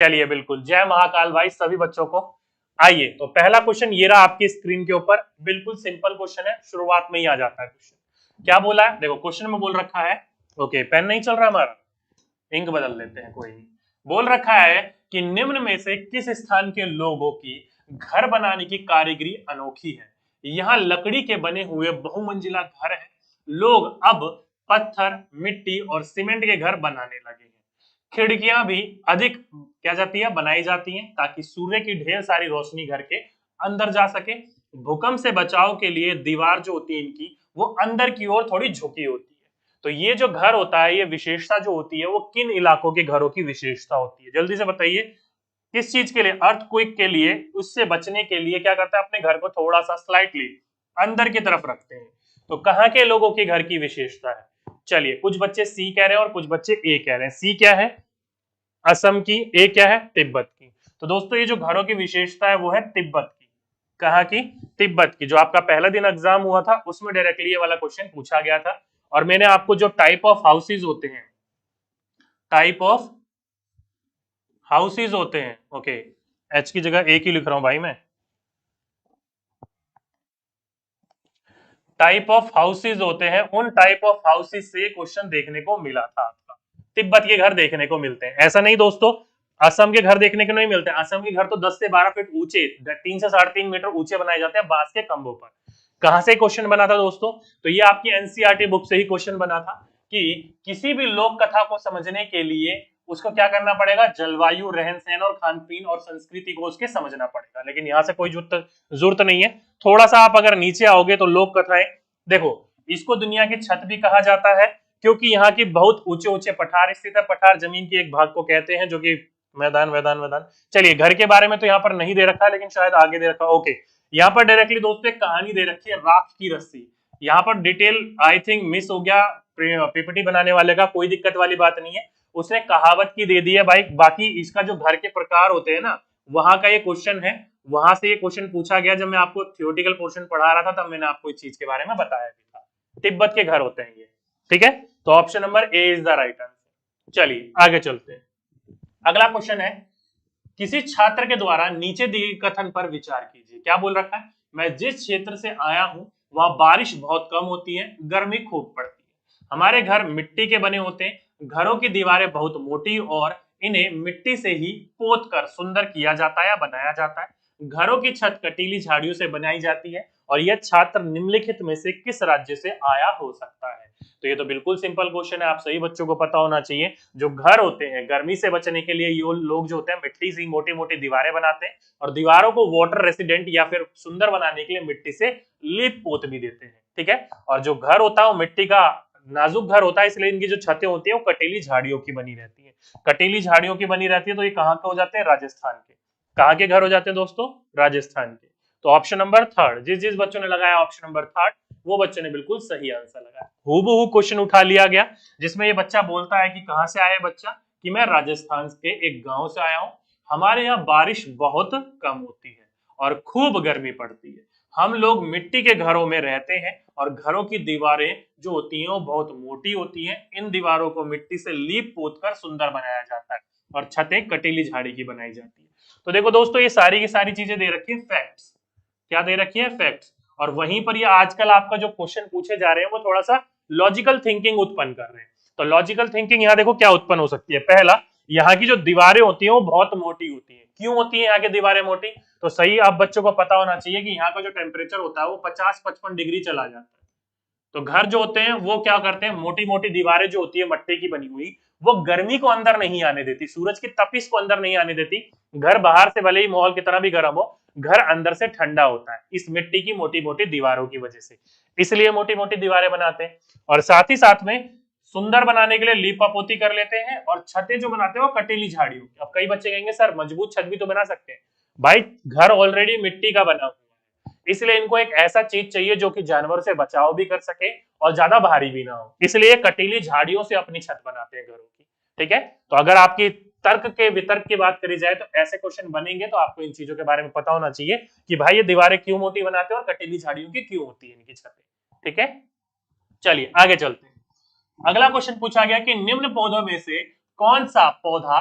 चलिए बिल्कुल, जय महाकाल भाई सभी बच्चों को। आइए तो पहला क्वेश्चन ये रहा आपकी स्क्रीन के ऊपर, बिल्कुल सिंपल क्वेश्चन है, शुरुआत में ही आ जाता है क्वेश्चन। क्या बोला है, देखो क्वेश्चन में बोल रखा है, ओके पेन नहीं चल रहा हमारा, इंक बदल लेते हैं, कोई नहीं। बोल रखा है कि निम्न में से किस स्थान के लोगों की घर बनाने की कारीगरी अनोखी है। यहाँ लकड़ी के बने हुए बहुमंजिला घर है। लोग अब पत्थर, मिट्टी और सीमेंट के घर बनाने लगे हैं। खिड़कियां भी अधिक क्या जाती है, बनाई जाती हैं ताकि सूर्य की ढेर सारी रोशनी घर के अंदर जा सके। भूकंप से बचाव के लिए दीवार जो होती है इनकी, वो अंदर की ओर थोड़ी झुकी होती है। तो ये जो घर होता है, ये विशेषता जो होती है वो किन इलाकों के घरों की विशेषता होती है, जल्दी से बताइए। किस चीज के लिए, अर्थक्वेक के लिए, उससे बचने के लिए क्या करते हैं, अपने घर को थोड़ा सा स्लाइटली अंदर की तरफ रखते हैं। तो कहां के लोगों के घर की विशेषता है? चलिए, कुछ बच्चे सी कह रहे हैं और कुछ बच्चे ए कह रहे हैं। सी क्या है, असम की, ए क्या है, तिब्बत की। तो दोस्तों ये जो घरों की विशेषता है वो है तिब्बत की। कहा की, तिब्बत की। जो आपका पहला दिन एग्जाम हुआ था उसमें डायरेक्टली ये वाला क्वेश्चन पूछा गया था। और मैंने आपको जो टाइप ऑफ हाउसेज होते हैं, टाइप ऑफ हाउसेज होते हैं, ओके, एच की जगह ए की लिख रहा हूं भाई मैं। टाइप ऑफ हाउसेज होते हैं, उन टाइप ऑफ हाउसेज से क्वेश्चन देखने को मिला था आपका। तिब्बत के घर देखने को मिलते हैं, ऐसा नहीं दोस्तों असम के घर देखने को नहीं मिलते। असम के घर तो 10 से 12 फीट ऊंचे, 3 से 3.5 मीटर ऊंचे बनाए जाते हैं बांस के खंभों पर। कहां से क्वेश्चन बना था दोस्तों? तो ये आपकी एनसीईआरटी बुक से ही क्वेश्चन बना था कि किसी भी लोक कथा को समझने के लिए उसको क्या करना पड़ेगा, जलवायु, रहन सहन और खान पीन और संस्कृति को उसके समझना पड़ेगा। लेकिन यहाँ से कोई जरूरत नहीं है। थोड़ा सा आप अगर नीचे आओगे तो लोक कथाएं देखो, इसको दुनिया की छत भी कहा जाता है क्योंकि यहाँ की बहुत ऊंचे ऊंचे पठार स्थित है। पठार जमीन के एक भाग को कहते हैं जो कि मैदान मैदान मैदान। चलिए, घर के बारे में तो यहाँ पर नहीं दे रखा, लेकिन शायद आगे दे रखा। ओके, यहाँ पर डायरेक्टली दोस्तों एक कहानी दे रखी है, राख की रस्सी। यहाँ पर डिटेल आई थिंक मिस हो गया पीपीटी बनाने वाले का, कोई दिक्कत वाली बात नहीं है, उसने कहावत की दे दी है भाई। बाकी इसका जो घर के प्रकार होते हैं ना, वहां का ये क्वेश्चन है, वहां से ये क्वेश्चन पूछा गया। जब मैं आपको थियोरेटिकल पोर्शन पढ़ा रहा था तब मैंने आपको इस चीज के बारे में बताया भी था। तिब्बत के घर होते हैं ये, ठीक है। तो option number A is the right answer. चलिए आगे चलते हैं। अगला क्वेश्चन है, किसी छात्र के द्वारा नीचे दिए कथन पर विचार कीजिए। क्या बोल रखा है, मैं जिस क्षेत्र से आया हूं वहां बारिश बहुत कम होती है, गर्मी खूब पड़ती है। हमारे घर मिट्टी के बने होते हैं, घरों की दीवारें बहुत मोटी और इन्हें मिट्टी से ही पोत कर सुंदर किया जाता है या बनाया जाता है। घरों की छत कटीली झाड़ियों से बनाई जाती है। और यह छात्र निम्नलिखित में से किस राज्य से आया हो सकता है? तो ये तो बिल्कुल सिंपल क्वेश्चन है, आप सही बच्चों को पता होना चाहिए। जो घर होते हैं, गर्मी से बचने के लिए ये लोग जो होते हैं मिट्टी से मोटी मोटी दीवारें बनाते हैं और दीवारों को वाटर रेसिडेंट या फिर सुंदर बनाने के लिए मिट्टी से लीप पोत भी देते हैं, ठीक है। और जो घर होता है वो मिट्टी का नाजुक घर होता है, इसलिए इनकी जो छतें होती है वो कटीली झाड़ियों की बनी रहती है। कटीली झाड़ियों की बनी रहती है। तो ये कहाँ के हो जाते हैं, राजस्थान के। कहाँ के घर हो जाते हैं दोस्तों, राजस्थान के। तो ऑप्शन नंबर थर्ड, जिस जिस बच्चों ने लगाया ऑप्शन नंबर थर्ड, वो बच्चों ने बिल्कुल सही आंसर लगाया। हूबहू क्वेश्चन उठा लिया गया, जिसमें ये बच्चा बोलता है कि कहां से आया बच्चा, कि मैं राजस्थान के एक गांव से आया हूं। हमारे यहाँ बारिश बहुत कम होती है और खूब गर्मी पड़ती है। हम लोग मिट्टी के घरों में रहते हैं और घरों की दीवारें जो होती हैं वो बहुत मोटी होती हैं। इन दीवारों को मिट्टी से लीप पोत कर सुंदर बनाया जाता है और छतें कटीली झाड़ी की बनाई जाती है। तो देखो दोस्तों, ये सारी की सारी चीजें दे रखी है फैक्ट्स। क्या दे रखी है, फैक्ट्स। और वहीं पर ये आजकल आपका जो क्वेश्चन पूछे जा रहे हैं वो थोड़ा सा लॉजिकल थिंकिंग उत्पन्न कर रहे हैं। तो लॉजिकल थिंकिंग यहाँ देखो क्या उत्पन्न हो सकती है। पहला, यहाँ की जो दीवारें होती हैं वो बहुत मोटी होती हैं। क्यों होती है यहाँ की दीवारें मोटी? तो सही आप बच्चों को पता होना चाहिए कि यहाँ का जो टेम्परेचर होता है वो 50-55 डिग्री चला जाता है। तो घर जो होते हैं वो क्या करते हैं, मोटी मोटी दीवारें जो होती है मट्टी की बनी हुई, वो गर्मी को अंदर नहीं आने देती, सूरज की तपिश को अंदर नहीं आने देती। घर बाहर से भले ही माहौल कितना भी गर्म हो, घर अंदर से ठंडा होता है इस मिट्टी की मोटी मोटी दीवारों की वजह से। इसलिए मोटी मोटी दीवारें बनाते हैं। और साथ ही साथ में सुंदर बनाने के लिए लीपापोती कर लेते हैं और छतें जो बनाते हैं वो कटीली झाड़ियों। अब कई बच्चे कहेंगे सर मजबूत छत भी तो बना सकते हैं। भाई घर ऑलरेडी मिट्टी का बना हुआ है, इसलिए इनको एक ऐसा चीज चाहिए जो कि जानवरों से बचाव भी कर सके और ज्यादा भारी भी ना हो, इसलिए कटीली झाड़ियों से अपनी छत बनाते हैं घरों की, ठीक है। तो अगर आपकी तर्क के वितर्क की बात करी जाए तो ऐसे क्वेश्चन बनेंगे तो आपको इन चीजों के बारे में पता होना चाहिए कि भाई ये दीवारें क्यों मोटी बनाते हैं और कटीली झाड़ियों की क्यों होती है इनकी छतें, ठीक है। चलिए आगे चलते हैं। अगला क्वेश्चन पूछा गया कि निम्न पौधों में से कौन सा पौधा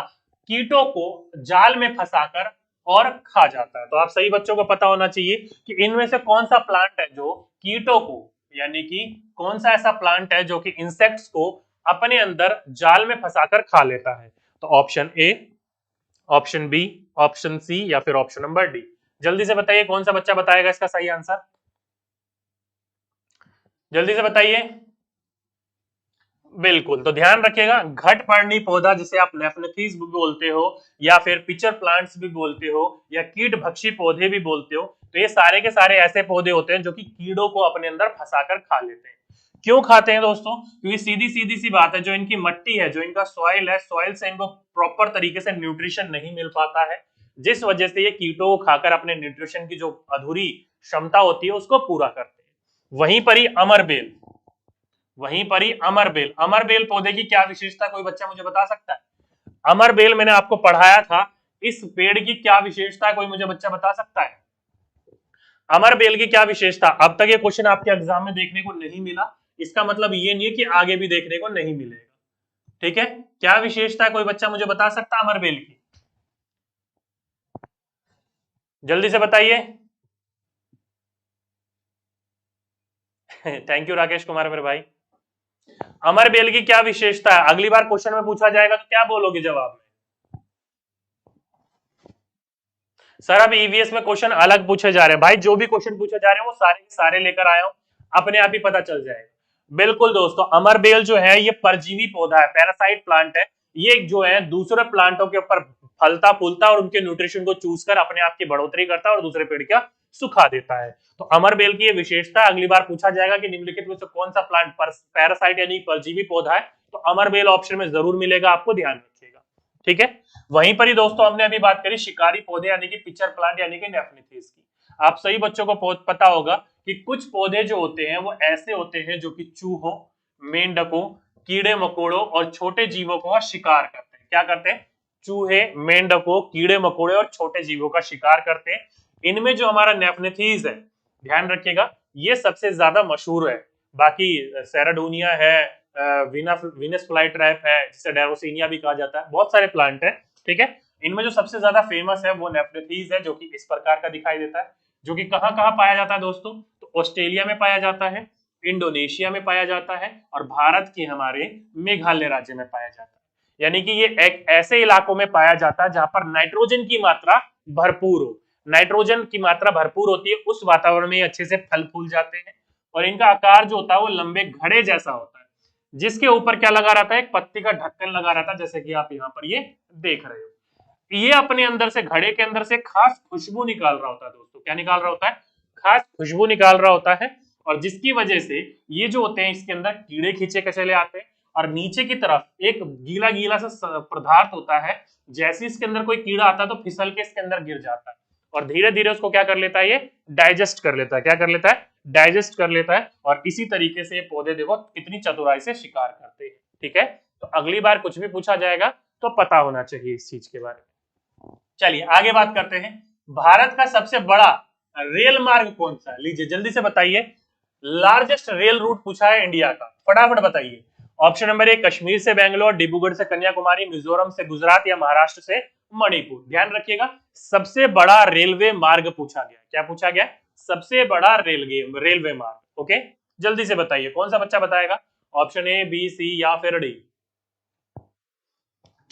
कीटों को जाल में फंसाकर और खा जाता है। तो आप सही बच्चों को पता होना चाहिए कि इनमें से कौन सा प्लांट है जो कीटों को, यानी कि कौन सा ऐसा प्लांट है जो कि इंसेक्ट्स को अपने अंदर जाल में फंसाकर खा लेता है। तो option A, option B, option C या फिर ऑप्शन नंबर डी। जल्दी से बताइए कौन सा बच्चा बताएगा इसका सही आंसर, जल्दी से बताइए। बिल्कुल, तो ध्यान रखिएगा, घटपर्णी पौधा जिसे आप नेफनेथीज भी बोलते हो या फिर पिचर प्लांट्स भी बोलते हो या कीट भक्षी पौधे भी बोलते हो, तो ये सारे के सारे ऐसे पौधे होते हैं जो कि कीड़ों को अपने अंदर फंसाकर खा लेते हैं। क्यों खाते हैं दोस्तों? क्योंकि सीधी सीधी सी बात है, जो इनकी मिट्टी है, जो इनका सॉइल है, सॉइल से इनको प्रॉपर तरीके से न्यूट्रिशन नहीं मिल पाता है, जिस वजह से ये कीटों को खाकर अपने न्यूट्रिशन की जो अधूरी क्षमता होती है उसको पूरा करते हैं। वहीं पर ही अमरबेल, वहीं पर ही अमरबेल, अमरबेल पौधे की क्या विशेषता, कोई बच्चा मुझे बता सकता है? अमरबेल मैंने आपको पढ़ाया था, इस पेड़ की क्या विशेषता है, कोई मुझे बच्चा बता सकता है? अमरबेल की क्या विशेषता? अब तक ये क्वेश्चन आपके एग्जाम में देखने को नहीं मिला, इसका मतलब ये नहीं है कि आगे भी देखने को नहीं मिलेगा। ठीक है, क्या विशेषता है, कोई बच्चा मुझे बता सकता है अमरबेल की? जल्दी से बताइए। थैंक यू राकेश कुमार मेरे भाई। अमरबेल की क्या विशेषता है? अगली बार क्वेश्चन में पूछा जाएगा तो क्या बोलोगे जवाब में? सर अब ईवीएस में क्वेश्चन अलग पूछे जा रहे हैं भाई, जो भी क्वेश्चन पूछे जा रहे हैं वो सारे के सारे लेकर आया हूं, अपने आप ही पता चल जाएगा। बिल्कुल दोस्तों, अमरबेल जो है ये परजीवी पौधा है, पैरासाइट प्लांट है। ये जो है दूसरे प्लांटों के ऊपर फलता फूलता और उनके न्यूट्रिशन को चूस कर अपने आप की बढ़ोतरी करता है और दूसरे पेड़ का सुखा देता है। तो अमरबेल की ये विशेषता, अगली बार पूछा जाएगा कि निम्नलिखित में से कौन सा प्लांट पैरासाइट यानी परजीवी पौधा है, तो अमरबेल ऑप्शन में जरूर मिलेगा, आपको ध्यान रखिएगा। ठीक है, वहीं पर ही दोस्तों हमने अभी बात करी शिकारी पौधे यानी कि पिचर प्लांट यानी कि नेफनेथीज की। आप सही बच्चों को पता होगा कि कुछ पौधे जो होते हैं वो ऐसे होते हैं जो कि चूहों, मेंढकों, कीड़े मकोड़ों और छोटे जीवों का शिकार करते हैं। क्या करते हैं? चूहे, मेंढकों, कीड़े मकोड़े और छोटे जीवों का शिकार करते हैं। इनमें जो हमारा नेफनेथीज है, ध्यान रखिएगा, ये सबसे ज्यादा मशहूर है। बाकी सेराडोनिया है, वीनस फ्लाई ट्रैप है, जिसे डेरोसिनिया भी कहा जाता है, बहुत सारे प्लांट है। ठीक है, इनमें जो सबसे ज्यादा फेमस है वो नेफ्रेथीज है, जो कि इस प्रकार का दिखाई देता है, जो कि कहां कहां पाया जाता है दोस्तों? तो ऑस्ट्रेलिया में पाया जाता है, इंडोनेशिया में पाया जाता है और भारत के हमारे मेघालय राज्य में पाया जाता है। यानी कि ये एक ऐसे इलाकों में पाया जाता है जहां पर नाइट्रोजन की मात्रा भरपूर हो, नाइट्रोजन की मात्रा भरपूर होती है, उस वातावरण में अच्छे से फल फूल जाते हैं और इनका आकार जो होता है वो लंबे घड़े जैसा होता है, जिसके ऊपर क्या लगा रहता है? एक पत्ती का ढक्कन लगा रहता है, जैसे कि आप यहाँ पर ये देख रहे हो। ये अपने अंदर से, घड़े के अंदर से खास खुशबू निकाल रहा होता है दोस्तों। क्या निकाल रहा होता है? खास खुशबू निकाल रहा होता है, और जिसकी वजह से ये जो होते हैं इसके अंदर कीड़े खींचे के चले आते हैं और नीचे की तरफ एक गीला गीला सा पदार्थ होता है, जैसे इसके अंदर कोई कीड़ा आता है तो फिसल के इसके अंदर गिर जाता है और धीरे धीरे उसको क्या कर लेता है? ये डाइजेस्ट कर लेता है। क्या कर लेता है? डाइजेस्ट कर लेता है। और इसी तरीके से ये पौधे देखो कितनी चतुराई से शिकार करते हैं। ठीक है, तो अगली बार कुछ भी पूछा जाएगा तो पता होना चाहिए इस चीज के बारे में। चलिए आगे बात करते हैं, भारत का सबसे बड़ा रेल मार्ग कौन सा है? लीजिए जल्दी से बताइए, लार्जेस्ट रेल रूट पूछा है इंडिया का, फटाफट बताइए। ऑप्शन नंबर ए, कश्मीर से बेंगलोर, डिब्रूगढ़ से कन्याकुमारी, मिजोरम से गुजरात या महाराष्ट्र से मणिपुर। ध्यान रखिएगा, सबसे बड़ा रेलवे मार्ग पूछा गया। क्या पूछा गया? सबसे बड़ा रेलवे मार्ग। ओके, जल्दी से बताइए कौन सा बच्चा बताएगा? ऑप्शन ए, बी, सी या फिर डी?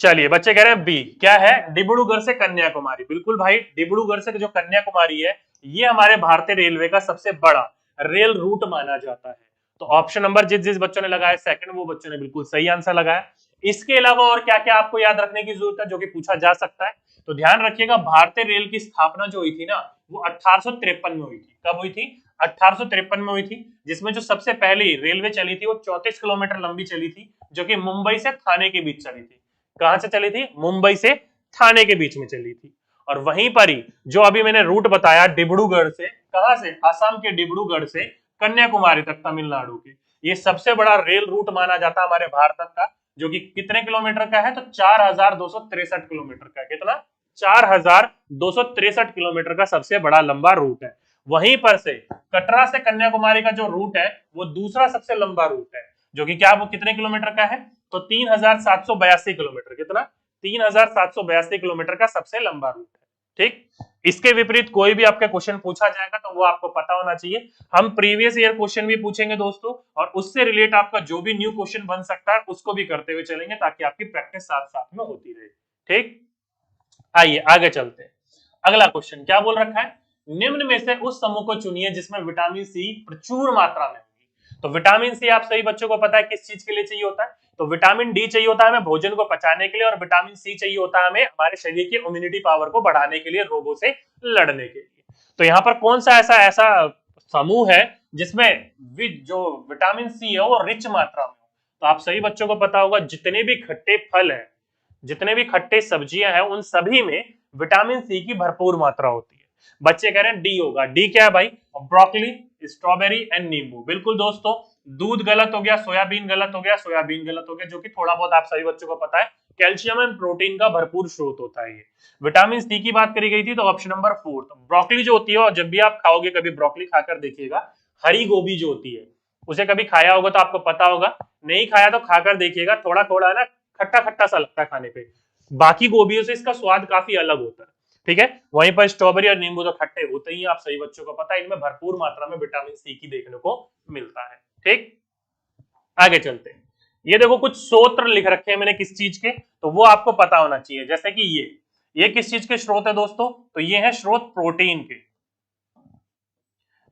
चलिए बच्चे कह रहे हैं बी। क्या है? डिब्रूगढ़ से कन्याकुमारी। बिल्कुल भाई, डिब्रूगढ़ से जो कन्याकुमारी है ये हमारे भारतीय रेलवे का सबसे बड़ा रेल रूट माना जाता है। तो ऑप्शन नंबर जिस जिस बच्चों ने लगाया सेकंड, वो बच्चों ने बिल्कुल सही आंसर लगाया। इसके अलावा और क्या क्या आपको याद रखने की जरूरत है जो कि पूछा जा सकता है? तो ध्यान रखिएगा, भारतीय रेल की स्थापना जो हुई थी ना, वो 1853 में हुई थी। कब हुई थी? 1853 में हुई थी, जिसमें जो सबसे पहली रेलवे चली थी वो 34 किलोमीटर लंबी चली थी, जो कि मुंबई से थाने के बीच चली थी। कहां से चली थी? मुंबई से थाने के बीच में चली थी। और वहीं पर ही जो अभी मैंने रूट बताया, डिब्रूगढ़ से, कहां से? आसाम के डिब्रूगढ़ से कन्याकुमारी तक, तमिलनाडु के, ये सबसे बड़ा रेल रूट माना जाता है हमारे भारत का, जो कि कितने किलोमीटर का है? तो 4263 किलोमीटर का। कितना? 4263 किलोमीटर का सबसे बड़ा लंबा रूट है। वहीं पर से कटरा से कन्याकुमारी का जो रूट है वो दूसरा सबसे लंबा रूट है, जो कि क्या वो कितने किलोमीटर का है? तो 3782 किलोमीटर। कितना? 3782 किलोमीटर का सबसे लंबा रूट है। ठीक, इसके विपरीत कोई भी आपका क्वेश्चन पूछा जाएगा तो वो आपको पता होना चाहिए। हम प्रीवियस ईयर क्वेश्चन भी पूछेंगे दोस्तों, और उससे रिलेट आपका जो भी न्यू क्वेश्चन बन सकता है उसको भी करते हुए चलेंगे, ताकि आपकी प्रैक्टिस साथ साथ में होती रहे। ठीक, आइए आगे चलते हैं। अगला क्वेश्चन क्या बोल रखा है, निम्न में से उस समूह को चुनिए जिसमें विटामिन सी प्रचुर मात्रा में होगी। तो विटामिन सी आप सभी बच्चों को पता है किस चीज के लिए चाहिए होता है, तो विटामिन डी चाहिए होता है हमें भोजन को पचाने के लिए, और विटामिन सी चाहिए होता है हमें हमारे शरीर की इम्यूनिटी पावर को बढ़ाने के लिए, रोगों से लड़ने के लिए। तो यहाँ पर कौन सा ऐसा ऐसा समूह है जिसमें जो विटामिन सी है वो रिच मात्रा में हो। तो आप सभी बच्चों को पता होगा जितने भी खट्टे फल हैं, जितने भी खट्टे सब्जियां हैं, उन सभी में विटामिन सी की भरपूर मात्रा होती है। बच्चे कह रहे हैं डी होगा, डी क्या है भाई, ब्रोकली, स्ट्रॉबेरी एंड नींबू। बिल्कुल दोस्तों, दूध गलत हो गया, सोयाबीन गलत हो गया, सोयाबीन गलत हो गया, जो कि थोड़ा बहुत आप सभी बच्चों को पता है कैल्शियम एंड प्रोटीन का भरपूर स्रोत होता है ये। विटामिन सी की बात करी गई थी तो ऑप्शन नंबर 4, तो ब्रोकली जो होती है, और जब भी आप खाओगे कभी ब्रोकली खाकर देखिएगा, हरी गोभी जो होती है उसे कभी खाया होगा तो आपको पता होगा, नहीं खाया तो खाकर देखिएगा, थोड़ा थोड़ा ना खट्टा खट्टा सा लगता है खाने पे, बाकी गोभियों से इसका स्वाद काफी अलग होता है। ठीक है, वहीं पर स्ट्रॉबेरी और नींबू तो खट्टे होते ही, आप सही बच्चों को पता है, इनमें भरपूर मात्रा में विटामिन सी की देखने को मिलता है। ठीक, आगे चलते हैं। ये देखो कुछ सूत्र लिख रखे हैं मैंने किस चीज के, तो वो आपको पता होना चाहिए। जैसे कि ये किस चीज के स्रोत है दोस्तों, तो ये है स्रोत प्रोटीन के।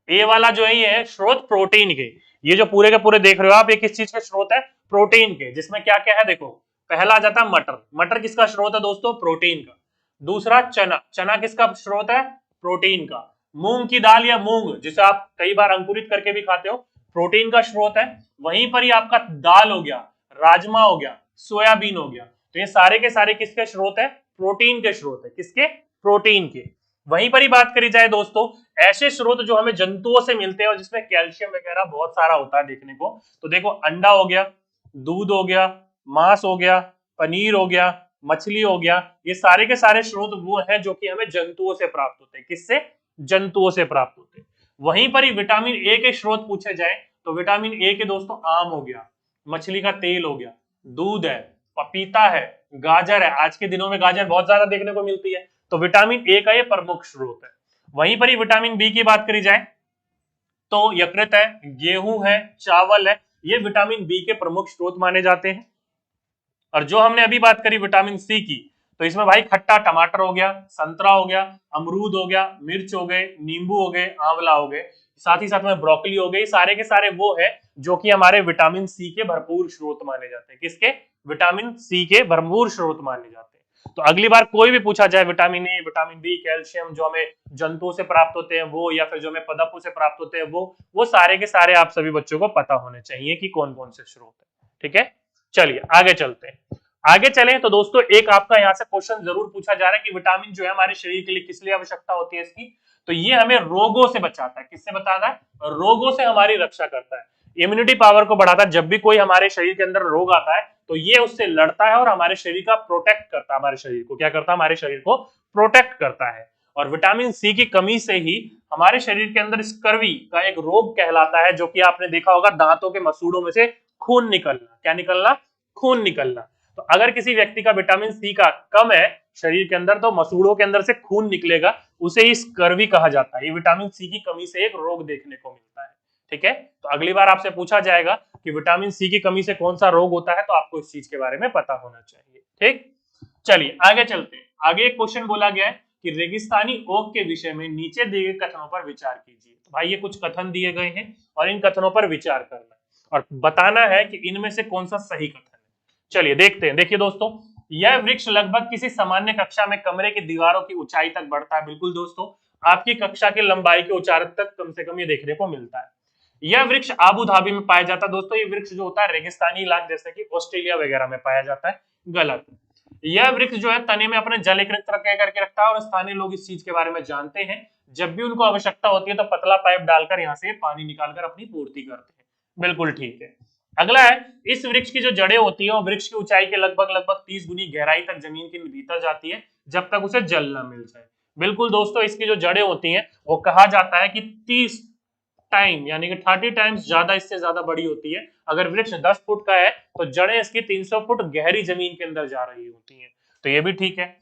ए वाला जो है ये है स्रोत प्रोटीन के। ये जो पूरे के पूरे देख रहे हो आप, ये किस चीज के स्रोत है, प्रोटीन के। जिसमें क्या क्या है देखो, पहला आ जाता है मटर। मटर किसका स्रोत है दोस्तों, प्रोटीन का। दूसरा चना, चना किसका स्रोत है, प्रोटीन का। मूंग की दाल या मूंग, जिसे आप कई बार अंकुरित करके भी खाते हो, प्रोटीन का स्रोत है। वहीं पर ही आपका दाल हो गया, राजमा हो गया, सोयाबीन हो गया, तो ये सारे के सारे किसके स्रोत है, प्रोटीन के स्रोत है। किसके, प्रोटीन के। वहीं पर ही बात करी जाए दोस्तों, ऐसे स्रोत जो हमें जंतुओं से मिलते हैं और जिसमें कैल्शियम वगैरह बहुत सारा होता है देखने को, तो देखो अंडा हो गया, दूध हो गया, मांस हो गया, पनीर हो गया, मछली हो गया, ये सारे के सारे स्रोत वो हैं जो कि हमें जंतुओं से प्राप्त होते हैं। किससे, जंतुओं से प्राप्त होते हैं। वहीं पर ही विटामिन ए के स्रोत पूछे जाए तो विटामिन ए के दोस्तों आम हो गया, मछली का तेल हो गया, दूध है, पपीता है, गाजर है। आज के दिनों में गाजर बहुत ज्यादा देखने को मिलती है, तो विटामिन ए का ये प्रमुख स्रोत है। वहीं पर ही विटामिन बी की बात करी जाए तो यकृत है, गेहूं है, चावल है, ये विटामिन बी के प्रमुख स्रोत माने जाते हैं। और जो हमने अभी बात करी विटामिन सी की, तो इसमें भाई खट्टा टमाटर हो गया, संतरा हो गया, अमरूद हो गया, मिर्च हो गए, नींबू हो गए, आंवला हो गए, साथ ही साथ में ब्रोकली हो गई, सारे के सारे वो है जो कि हमारे विटामिन सी के भरपूर स्रोत माने जाते हैं। किसके, विटामिन सी के भरपूर स्रोत माने जाते हैं। तो अगली बार कोई भी पूछा जाए vitamin A, vitamin B, calcium जो हमें जंतुओं से प्राप्त होते हैं वो, या फिर जो हमें पदार्थों से प्राप्त होते हैं वो सारे के सारे आप सभी बच्चों को पता होने चाहिए कि कौन कौन से स्रोत है। ठीक है, चलिए आगे चलते हैं। आगे चलें तो दोस्तों एक आपका यहाँ से क्वेश्चन जरूर पूछा जा रहा है कि विटामिन जो है हमारे शरीर के लिए किस लिए आवश्यकता होती है इसकी, तो ये हमें रोगों से बचाता है। किससे बचाता है, रोगों से हमारी रक्षा करता है, इम्यूनिटी पावर को बढ़ाता है। जब भी कोई हमारे शरीर के अंदर रोग आता है तो ये उससे लड़ता है और हमारे शरीर का प्रोटेक्ट करता है। हमारे शरीर को क्या करता है, हमारे शरीर को प्रोटेक्ट करता है। और विटामिन सी की कमी से ही हमारे शरीर के अंदर स्कर्वी का एक रोग कहलाता है, जो कि आपने देखा होगा दांतों के मसूड़ों में से खून निकलना। क्या निकलना, खून निकलना। तो अगर किसी व्यक्ति का विटामिन सी का कम है शरीर के अंदर, तो मसूड़ों के अंदर से खून निकलेगा, उसे ही स्कर्वी कहा जाता है। ये विटामिन सी की कमी से एक रोग देखने को मिलता है। ठीक है, तो अगली बार आपसे पूछा जाएगा कि विटामिन सी की कमी से कौन सा रोग होता है, तो आपको इस चीज के बारे में पता होना चाहिए। ठीक, चलिए आगे चलते हैं। आगे एक क्वेश्चन बोला गया है कि रेगिस्तानी ओक के विषय में नीचे दिए गए कथनों पर विचार कीजिए। तो भाई ये कुछ कथन दिए गए हैं और इन कथनों पर विचार करना है और बताना है कि इनमें से कौन सा सही कथन है। चलिए देखते हैं। देखिए दोस्तों, यह वृक्ष लगभग किसी सामान्य कक्षा में कमरे की दीवारों की ऊंचाई तक बढ़ता है। बिल्कुल दोस्तों, आपकी कक्षा की लंबाई के ऊंचाई तक कम से कम ये देखने को मिलता है। यह वृक्ष आबू धाबी में पाया जाता है। दोस्तों ये वृक्ष जो होता है रेगिस्तानी इलाके जैसे कि ऑस्ट्रेलिया वगैरह में पाया जाता है। गलत। यह वृक्ष जो है तने में अपने जल एकत्रित करके रखता है और स्थानीय लोग इस चीज के बारे में जानते हैं। जब भी उनको आवश्यकता होती है तो पतला पाइप डालकर यहाँ से पानी निकालकर अपनी पूर्ति करते हैं। बिल्कुल ठीक है। अगला है, इस वृक्ष की जो जड़ें होती है वो वृक्ष की ऊंचाई के लगभग 30 गुनी गहराई तक जमीन के भीतर जाती है जब तक उसे जल ना मिल जाए। बिल्कुल दोस्तों, इसकी जो जड़ें होती हैं वो कहा जाता है कि 30 टाइम यानी कि 30 टाइम्स ज्यादा, इससे ज्यादा बड़ी होती है। अगर वृक्ष 10 फुट का है तो जड़ें इसकी 300 फुट गहरी जमीन के अंदर जा रही होती हैं। तो ये भी ठीक है।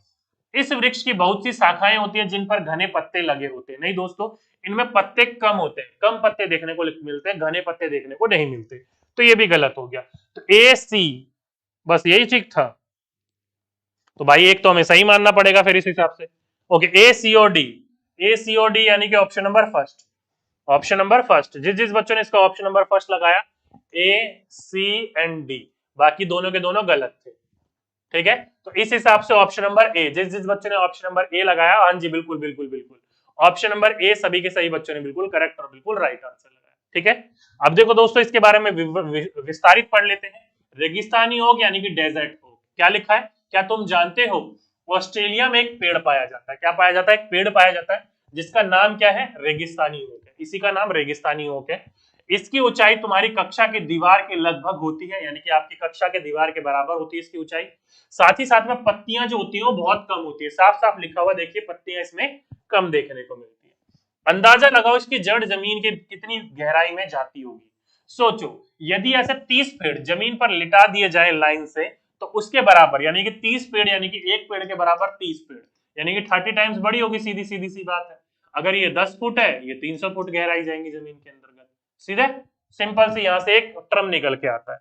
इस वृक्ष की बहुत सी शाखाएं होती हैं जिन पर घने पत्ते लगे होते हैं। नहीं दोस्तों, इनमें पत्ते कम होते हैं, कम पत्ते देखने को मिलते हैं, घने पत्ते देखने को नहीं मिलते। तो ये भी गलत हो गया। तो ए सी, बस यही ठीक था। तो भाई एक तो हमें सही मानना पड़ेगा फिर इस हिसाब से। ओके, ए सी और डी, ए सी और डी यानी कि option number first, option number first. जिस जिस बच्चों ने इसका ऑप्शन नंबर फर्स्ट लगाया, ए सी एंड डी, बाकी दोनों के दोनों गलत थे। ठीक है, तो इस हिसाब से ऑप्शन नंबर ए, जिस जिस बच्चों ने ऑप्शन नंबर ए लगाया, हाँ जी बिल्कुल बिल्कुल बिल्कुल, ऑप्शन नंबर ए सभी के सही बच्चों ने बिल्कुल करेक्ट और बिल्कुल राइट आंसर लगाया। ठीक है, अब देखो दोस्तों इसके बारे में विस्तारित पढ़ लेते हैं। रेगिस्तानी ओक यानी कि डेजर्ट ओक, क्या लिखा है, क्या तुम जानते हो ऑस्ट्रेलिया में एक पेड़ पाया जाता है, क्या पाया जाता है, एक पेड़ पाया जाता है जिसका नाम क्या है, रेगिस्तानी ओक है, इसी का नाम रेगिस्तानी ओक है। इसकी ऊंचाई तुम्हारी कक्षा की दीवार के लगभग होती है, यानी कि आपकी कक्षा के दीवार के बराबर होती है इसकी ऊंचाई। साथ ही साथ में पत्तियां जो होती है वो बहुत कम होती है, साफ साफ लिखा हुआ देखिए, पत्तियां इसमें कम देखने को मिलती है। अंदाजा लगाओ इसकी जड़ जमीन के कितनी गहराई में जाती होगी। सोचो, यदि ऐसे 30 पेड़ जमीन पर लिटा दिए जाए लाइन से, तो उसके बराबर यानी कि 30 पेड़, यानी कि एक पेड़ के बराबर 30 पेड़, यानी कि 30 टाइम्स बड़ी होगी, सीधी सीधी सी बात है। अगर ये 10 फुट है, ये 300 फुट गहराई जाएंगी जमीन के अंतर्गत, सीधे सिंपल से यहां से एक टर्म निकल के आता है।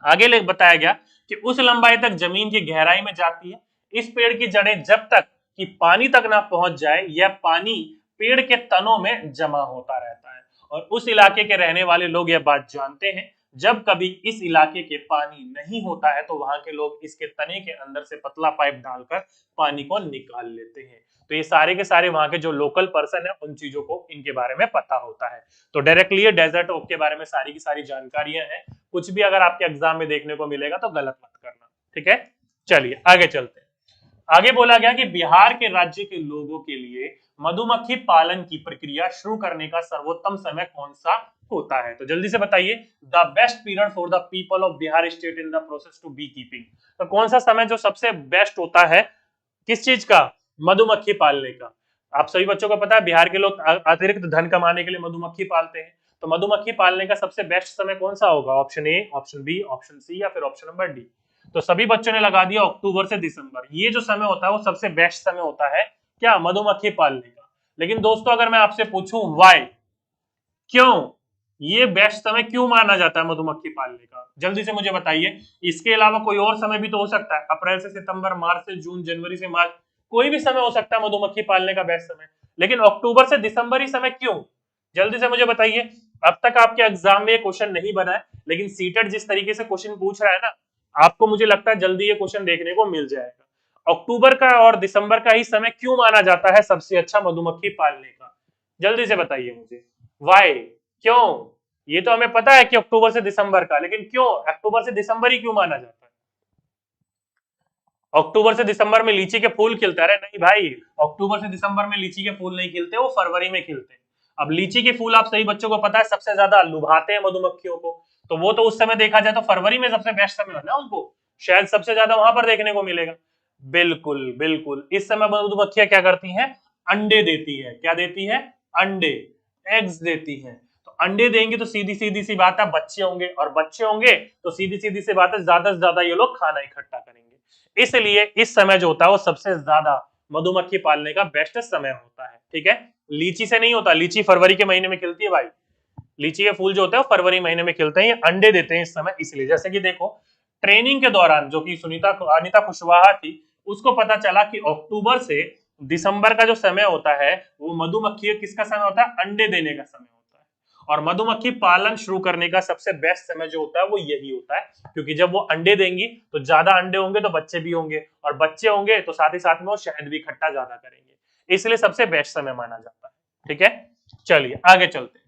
आगे बताया गया कि उस लंबाई तक जमीन की गहराई में जाती है। इस पेड़ की जड़ें जब तक कि पानी तक ना पहुंच जाए, यह पानी पेड़ के तनों में जमा होता रहता है। और उस इलाके के रहने वाले लोग यह बात जानते हैं, जब कभी इस इलाके के पानी नहीं होता है तो वहां के लोग इसके तने के अंदर से पतला पाइप डालकर पानी को निकाल लेते हैं। तो ये सारे के सारे वहां के जो लोकल पर्सन है उन चीजों को इनके बारे में पता होता है। तो डायरेक्टली ये डेजर्ट ओक के बारे में सारी की सारी जानकारियां हैं। कुछ भी अगर आपके एग्जाम में देखने को मिलेगा तो गलत मत करना। ठीक है, चलिए आगे चलते हैं। आगे बोला गया कि बिहार के राज्य के लोगों के लिए मधुमक्खी पालन की प्रक्रिया शुरू करने का सर्वोत्तम समय कौन सा होता है। तो जल्दी से बताइए, the best period for the people of Bihar state in the process to be keeping. तो कौन सा समय जो सबसे बेस्ट होता है किस चीज का, मधुमक्खी पालने का। आप सभी बच्चों को पता है बिहार के लोग अतिरिक्त धन कमाने के लिए मधुमक्खी पालते हैं। तो मधुमक्खी पालने का सबसे बेस्ट समय कौन सा होगा, option A, option B, option C या फिर ऑप्शन नंबर डी। तो सभी बच्चों ने लगा दिया अक्टूबर से दिसंबर, ये जो समय होता है वो सबसे बेस्ट समय होता है क्या, मधुमक्खी पालने का। लेकिन दोस्तों अगर मैं आपसे पूछूं व्हाई, क्यों ये बेस्ट समय क्यों माना जाता है मधुमक्खी पालने का, जल्दी से मुझे बताइए। इसके अलावा कोई और समय भी तो हो सकता है, अप्रैल से सितंबर, मार्च से जून, जनवरी से मार्च, कोई भी समय हो सकता है मधुमक्खी पालने का बेस्ट समय, लेकिन अक्टूबर से दिसंबर ही समय क्यों, जल्दी से मुझे बताइए। अब तक आपके एग्जाम में ये क्वेश्चन नहीं बना है, लेकिन सीटेट जिस तरीके से क्वेश्चन पूछ रहा है ना, आपको मुझे लगता है जल्दी ये क्वेश्चन देखने को मिल जाएगा। अक्टूबर का और दिसंबर का ही समय क्यों माना जाता है सबसे अच्छा मधुमक्खी पालने का, जल्दी से बताइए मुझे, वाई, क्यों। ये तो हमें पता है कि अक्टूबर से दिसंबर का, लेकिन क्यों अक्टूबर से दिसंबर ही क्यों माना जाता है। अक्टूबर से दिसंबर में लीची के फूल खिलते हैं, अरे नहीं भाई, अक्टूबर से दिसंबर में लीची के फूल नहीं खिलते, वो फरवरी में खिलते हैं। अब लीची के फूल आप सही बच्चों को पता है सबसे ज्यादा लुभाते हैं मधुमक्खियों को, तो वो तो उस समय देखा जाए तो फरवरी में सबसे बेस्ट समय है ना, उनको शायद सबसे ज्यादा वहां पर देखने को मिलेगा। बिल्कुल बिल्कुल, इस समय मधुमक्खियां क्या करती हैं, अंडे देती है, क्या देती है, अंडे, एग्स देती है। तो अंडे देंगे तो सीधी सीधी सी बात है बच्चे होंगे, और बच्चे होंगे तो सीधी सीधी सी बात है ज्यादा से ज्यादा ये लोग खाना इकट्ठा करेंगे। इसलिए इस समय जो होता है वो सबसे ज्यादा मधुमक्खी पालने का बेस्ट समय होता है। ठीक है, लीची से नहीं होता, लीची फरवरी के महीने में खिलती है भाई, लीची के फूल जो होते हैं वो फरवरी महीने में खिलते हैं, ये अंडे देते हैं इस समय। इसलिए जैसे कि देखो ट्रेनिंग के दौरान जो कि अनिता कुशवाहा थी, उसको पता चला कि अक्टूबर से दिसंबर का जो समय होता है वो मधुमक्खी किसका समय होता है, अंडे देने का समय होता है। और मधुमक्खी पालन शुरू करने का सबसे बेस्ट समय जो होता है वो यही होता है, क्योंकि जब वो अंडे देंगी तो ज्यादा अंडे होंगे तो बच्चे भी होंगे, और बच्चे होंगे तो साथ ही साथ में वो शहद भी इकट्ठा ज्यादा करेंगे, इसलिए सबसे बेस्ट समय माना जाता है। ठीक है, चलिए आगे चलते हैं।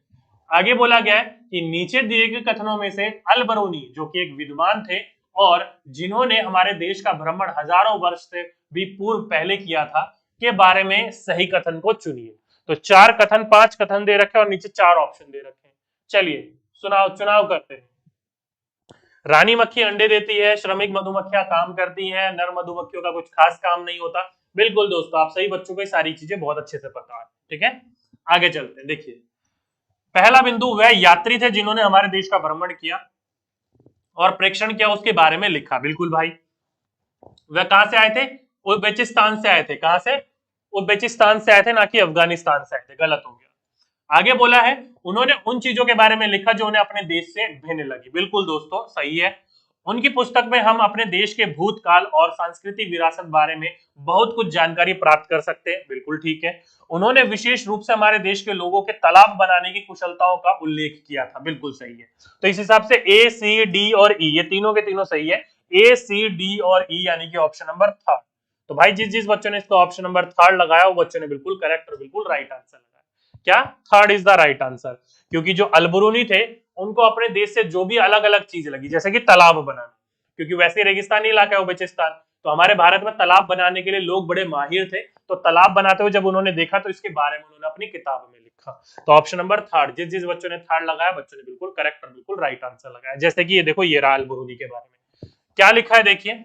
आगे बोला गया है कि नीचे दिए गए कथनों में से अल बरूनी जो कि एक विद्वान थे और जिन्होंने हमारे देश का भ्रमण हजारों वर्ष से भी पूर्व पहले किया था, के बारे में सही कथन को चुनिए। तो 4 कथन, 5 कथन दे रखे और नीचे 4 ऑप्शन दे रखे हैं। चलिए चुनाव करते हैं। रानी मक्खी अंडे देती है, श्रमिक मधुमक्खियां काम करती हैं, नर मधुमक्खियों का कुछ खास काम नहीं होता। बिल्कुल दोस्तों, आप सही बच्चों को ये सारी चीजें बहुत अच्छे से पता है। ठीक है, आगे चलते हैं। देखिए पहला बिंदु, वह यात्री थे जिन्होंने हमारे देश का भ्रमण किया और प्रेक्षण किया, उसके बारे में लिखा। बिल्कुल भाई, वह कहां से आए थे? उज्बेकिस्तान से आए थे। कहां से? उज्बेकिस्तान से आए थे, ना कि अफगानिस्तान से आए थे। गलत हो गया। आगे बोला है उन्होंने उन चीजों के बारे में लिखा जो उन्हें अपने देश से भिन्न लगी। बिल्कुल दोस्तों सही है। उनकी पुस्तक में हम अपने देश के भूतकाल और सांस्कृतिक विरासत बारे में बहुत कुछ जानकारी प्राप्त कर सकते हैं। बिल्कुल ठीक है। उन्होंने विशेष रूप से हमारे देश के लोगों के तालाब बनाने की कुशलताओं का उल्लेख किया था। बिल्कुल सही है। तो इस हिसाब से ए, सी, डी और ई ये तीनों के तीनों सही है। ए, सी, डी और ई यानी कि ऑप्शन नंबर थर्ड। तो भाई जिस जिस बच्चों ने इसका ऑप्शन नंबर थर्ड लगाया वो बच्चों ने बिल्कुल करेक्ट और बिल्कुल राइट आंसर लगाया। क्या? Third is the right answer. क्योंकि जो अलबरूनी थे उनको अपने देश से जो भी अलग अलग चीज लगी, जैसे कि तालाब बनाना, क्योंकि वैसे रेगिस्तानी इलाका है उज्बेकिस्तान, तो हमारे भारत में तालाब बनाने के लिए लोग बड़े माहिर थे, तो तालाब बनाते हुए जब उन्होंने देखा तो इसके बारे में उन्होंने अपनी किताब में लिखा। तो ऑप्शन नंबर थर्ड, जिस जिस बच्चों ने थर्ड लगाया बच्चों ने बिल्कुल करेक्ट और बिल्कुल राइट आंसर लगाया। जैसे कि ये देखो, ये रहा अलबरूनी के बारे में क्या लिखा है, देखिए।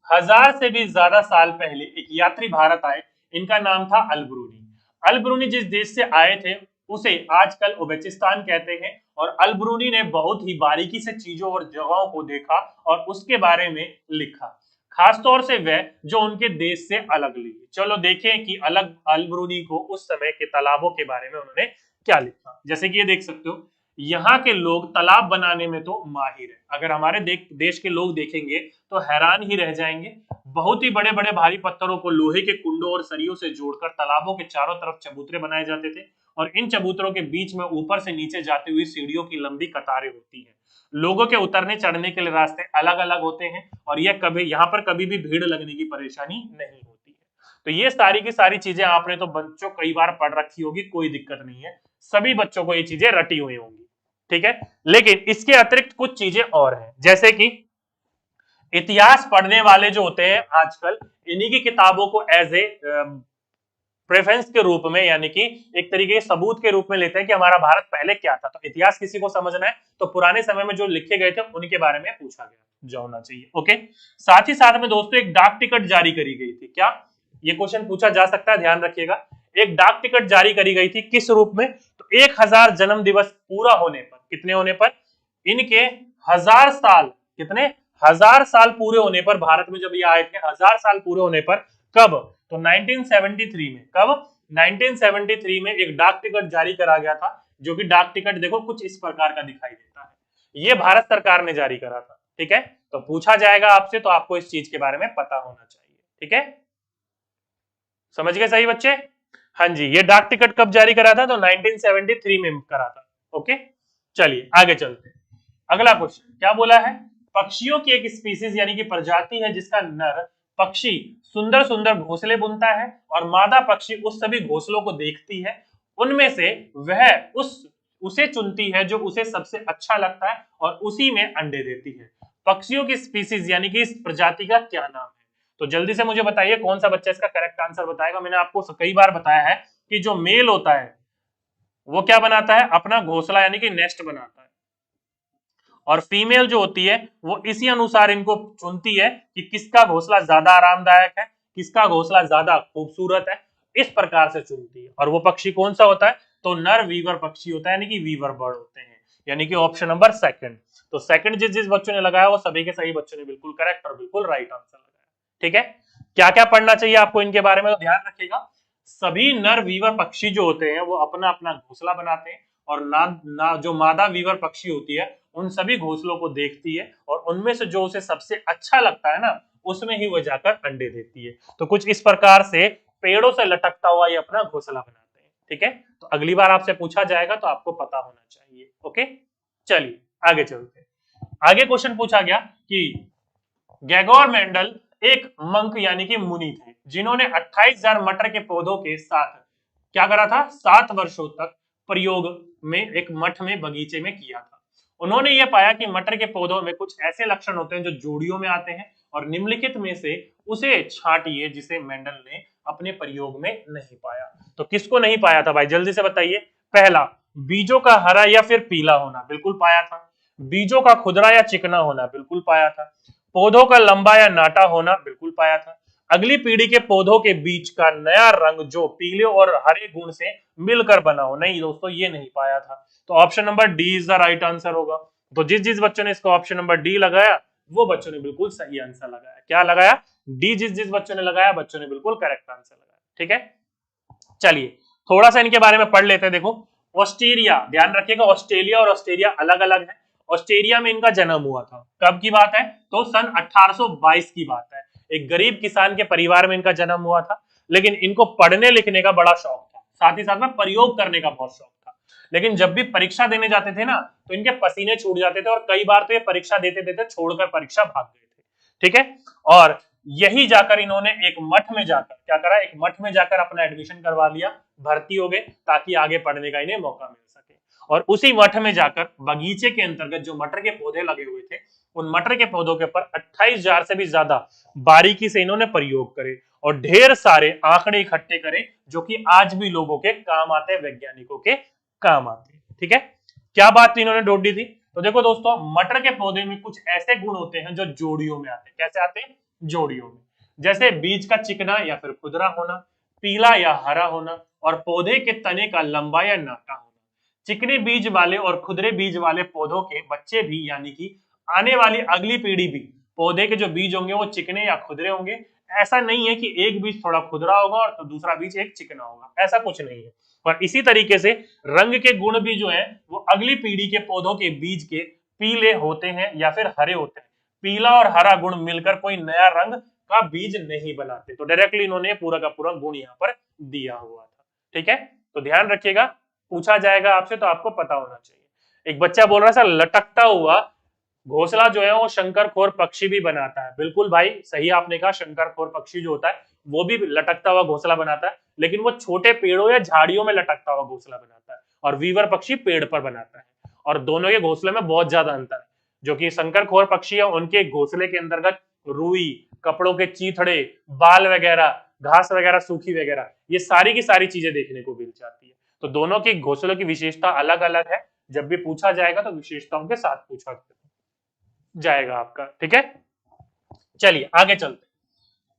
1000 से भी ज्यादा साल पहले एक यात्री भारत आए, इनका नाम था अलबरूनी। अलबरूनी जिस देश से आए थे उसे आजकल उज्बेकिस्तान कहते हैं, और अलबरूनी ने बहुत ही बारीकी से चीजों और जगहों को देखा और उसके बारे में लिखा, खासतौर से वह जो उनके देश से अलग लगी। चलो देखें कि अलग अलबरूनी को उस समय के तालाबों के बारे में उन्होंने क्या लिखा। जैसे कि ये देख सकते हो, यहाँ के लोग तालाब बनाने में तो माहिर है। अगर हमारे देश के लोग देखेंगे तो हैरान ही रह जाएंगे। बहुत ही बड़े बड़े भारी पत्थरों को लोहे के कुंडों और सरियों से जोड़कर तालाबों के चारों तरफ चबूतरे बनाए जाते थे, और इन चबूतरों के बीच में ऊपर से नीचे जाती हुई सीढ़ियों की लंबी कतारें होती है। लोगों के उतरने चढ़ने के लिए रास्ते अलग अलग होते हैं, और यह कभी यहाँ पर कभी भी भीड़ लगने की परेशानी नहीं होती है। तो ये सारी की सारी चीजें आपने तो बच्चों कई बार पढ़ रखी होगी, कोई दिक्कत नहीं है, सभी बच्चों को ये चीजें रटी हुई होंगी। ठीक है, लेकिन इसके अतिरिक्त कुछ चीजें और हैं, जैसे कि इतिहास पढ़ने वाले जो होते हैं आजकल, इन्हीं की किताबों को एज ए प्रेफरेंस के रूप में, यानी कि एक तरीके के सबूत के रूप में लेते हैं कि हमारा भारत पहले क्या था। तो इतिहास किसी को समझना है तो पुराने समय में जो लिखे गए थे उनके बारे में पूछा गया जो होना चाहिए। ओके, साथ ही साथ में दोस्तों एक डाक टिकट जारी करी गई थी। क्या? ये क्वेश्चन पूछा जा सकता है, ध्यान रखिएगा। एक डाक टिकट जारी करी गई थी, किस रूप में? तो 1000 जन्म दिवस पूरा होने पर, कितने होने पर? इनके 1000 साल, कितने? 1000 साल पूरे होने पर, भारत में जब ये आए थे 1000 साल पूरे होने पर, कब? तो 1973 में। कब? 1973 में एक डाक टिकट जारी करा गया था, जो कि डाक टिकट देखो कुछ इस प्रकार का दिखाई देता है। ये भारत सरकार ने जारी करा था। ठीक है, तो पूछा जाएगा आपसे तो आपको इस चीज के बारे में पता होना चाहिए। ठीक है, समझ गए सही बच्चे? हाँ जी, ये डाक टिकट कब जारी करा था? तो 1973 में करा था। ओके, चलिए आगे चलते हैं। अगला क्वेश्चन क्या बोला है? पक्षियों की एक स्पीसीज यानी कि प्रजाति है जिसका नर पक्षी सुंदर सुंदर घोंसले बुनता है और मादा पक्षी उस सभी घोंसलों को देखती है, उनमें से वह उसे चुनती है जो उसे सबसे अच्छा लगता है और उसी में अंडे देती है। पक्षियों की स्पीसीज यानी कि इस प्रजाति का क्या नाम है? तो जल्दी से मुझे बताइए कौन सा बच्चा इसका करेक्ट आंसर बताएगा। मैंने आपको कई बार बताया है कि जो मेल होता है वो क्या बनाता है? अपना घोंसला यानी कि नेस्ट बनाता है, और फीमेल जो होती है वो इसी अनुसार इनको चुनती है कि किसका घोंसला ज्यादा आरामदायक है, किसका घोंसला ज्यादा खूबसूरत है, इस प्रकार से चुनती है। और वो पक्षी कौन सा होता है? तो नर वीवर पक्षी होता है, यानी कि वीवर बर्ड होते हैं, यानी कि ऑप्शन नंबर सेकंड। तो सेकंड जिस जिस बच्चों ने लगाया वो सभी के सही बच्चों ने बिल्कुल करेक्ट और बिल्कुल राइट आंसर लगाया। ठीक है, क्या क्या पढ़ना चाहिए आपको इनके बारे में, तो ध्यान रखिएगा। सभी नर वीवर पक्षी जो होते हैं वो अपना अपना घोंसला बनाते हैं, और जो मादा वीवर पक्षी होती है उन सभी घोंसलों को देखती है, और उनमें से जो उसे सबसे अच्छा लगता है ना उसमें ही वो जाकर अंडे देती है। तो कुछ इस प्रकार से पेड़ों से लटकता हुआ ये अपना घोंसला बनाते हैं। ठीक है, तो अगली बार आपसे पूछा जाएगा तो आपको पता होना चाहिए। ओके, चलिए आगे चलते हैं। आगे क्वेश्चन पूछा गया कि ग्रेगोर मेंडल एक मंक यानी कि मुनि थे जिन्होंने 28,000 मटर के पौधों के साथ क्या करा था? 7 वर्षों तक प्रयोग में एक मठ में बगीचे में किया था। उन्होंने यह पाया कि मटर के पौधों में कुछ ऐसे लक्षण होते हैं जो जोड़ियों में आते हैं, और निम्नलिखित में से उसे छांटिए जिसे मेंडल ने अपने प्रयोग में नहीं पाया। तो किसको नहीं पाया था भाई, जल्दी से बताइए। पहला, बीजों का हरा या फिर पीला होना, बिल्कुल पाया था। बीजों का खुदरा या चिकना होना, बिल्कुल पाया था। पौधों का लंबा या नाटा होना, बिल्कुल पाया था। अगली पीढ़ी के पौधों के बीच का नया रंग जो पीले और हरे गुण से मिलकर बना हो, नहीं दोस्तों ये नहीं पाया था। तो option number D is the right answer होगा। तो जिस जिस बच्चों ने इसका ऑप्शन नंबर डी लगाया वो बच्चों ने बिल्कुल सही आंसर लगाया। क्या लगाया? डी जिस जिस बच्चों ने लगाया, बच्चों ने बिल्कुल करेक्ट आंसर लगाया। ठीक है, चलिए थोड़ा सा इनके बारे में पढ़ लेते हैं। देखो ऑस्ट्रेलिया, ध्यान रखिएगा ऑस्ट्रेलिया और ऑस्ट्रेलिया अलग अलग है। ऑस्ट्रेलिया में इनका जन्म हुआ था, कब की बात है, तो सन 1822 की बात है। एक गरीब किसान के परिवार में इनका जन्म हुआ था, लेकिन इनको पढ़ने लिखने का बड़ा शौक था, साथ ही साथ में प्रयोग करने का बहुत शौक था। लेकिन जब भी परीक्षा देने जाते थे ना, तो इनके पसीने छूट जाते थे और कई बार तो ये परीक्षा देते देते छोड़कर परीक्षा भाग गए थे। ठीक है, और यही जाकर इन्होंने एक मठ में जाकर क्या करा, एक मठ में जाकर अपना एडमिशन करवा लिया, भर्ती हो गए, ताकि आगे पढ़ने का इन्हें मौका मिल सके। और उसी मठ में जाकर बगीचे के अंतर्गत जो मटर के पौधे लगे हुए थे, उन मटर के पौधों के ऊपर 28,000 से भी ज्यादा बारीकी से इन्होंने प्रयोग करे और ढेर सारे आंकड़े इकट्ठे करे, जो कि आज भी लोगों के काम आते हैं, वैज्ञानिकों के काम आते हैं। ठीक है, क्या बात इन्होंने ढूंढी थी, तो देखो दोस्तों मटर के पौधे में कुछ ऐसे गुण होते हैं जो जोड़ियों में आते हैं। कैसे आते हैं, जोड़ियों में, जैसे बीज का चिकना या फिर खुदरा होना, पीला या हरा होना, और पौधे के तने का लंबा या नाटा होना। चिकने बीज वाले और खुदरे बीज वाले पौधों के बच्चे भी, यानी कि आने वाली अगली पीढ़ी भी, पौधे के जो बीज होंगे वो चिकने या खुदरे होंगे। ऐसा नहीं है कि एक बीज थोड़ा खुदरा होगा और तो दूसरा बीज एक चिकना होगा, ऐसा कुछ नहीं है। पर इसी तरीके से रंग के गुण भी जो है वो अगली पीढ़ी के पौधों के बीज के पीले होते हैं या फिर हरे होते हैं। पीला और हरा गुण मिलकर कोई नया रंग का बीज नहीं बनाते। तो डायरेक्टली इन्होंने पूरा का पूरा गुण यहाँ पर दिया हुआ था। ठीक है, तो ध्यान रखिएगा, पूछा जाएगा आपसे तो आपको पता होना चाहिए। एक बच्चा बोल रहा है सर लटकता हुआ घोंसला जो है वो शंकरखोर पक्षी भी बनाता है। बिल्कुल भाई सही आपने कहा, शंकरखोर पक्षी जो होता है वो भी लटकता हुआ घोंसला बनाता है, लेकिन वो छोटे पेड़ों या झाड़ियों में लटकता हुआ घोंसला बनाता है और वीवर पक्षी पेड़ पर बनाता है। और दोनों के घोंसले में बहुत ज्यादा अंतर है। जो कि शंकरखोर पक्षी है उनके घोंसले के अंतर्गत रुई, कपड़ों के चीथड़े, बाल वगैरह, घास वगैरह सूखी वगैरह, ये सारी की सारी चीजें देखने को मिल जाती है। तो दोनों के घोंसलों की विशेषता अलग अलग है। जब भी पूछा जाएगा तो विशेषताओं के साथ पूछा जाएगा आपका। ठीक है, चलिए आगे चलते।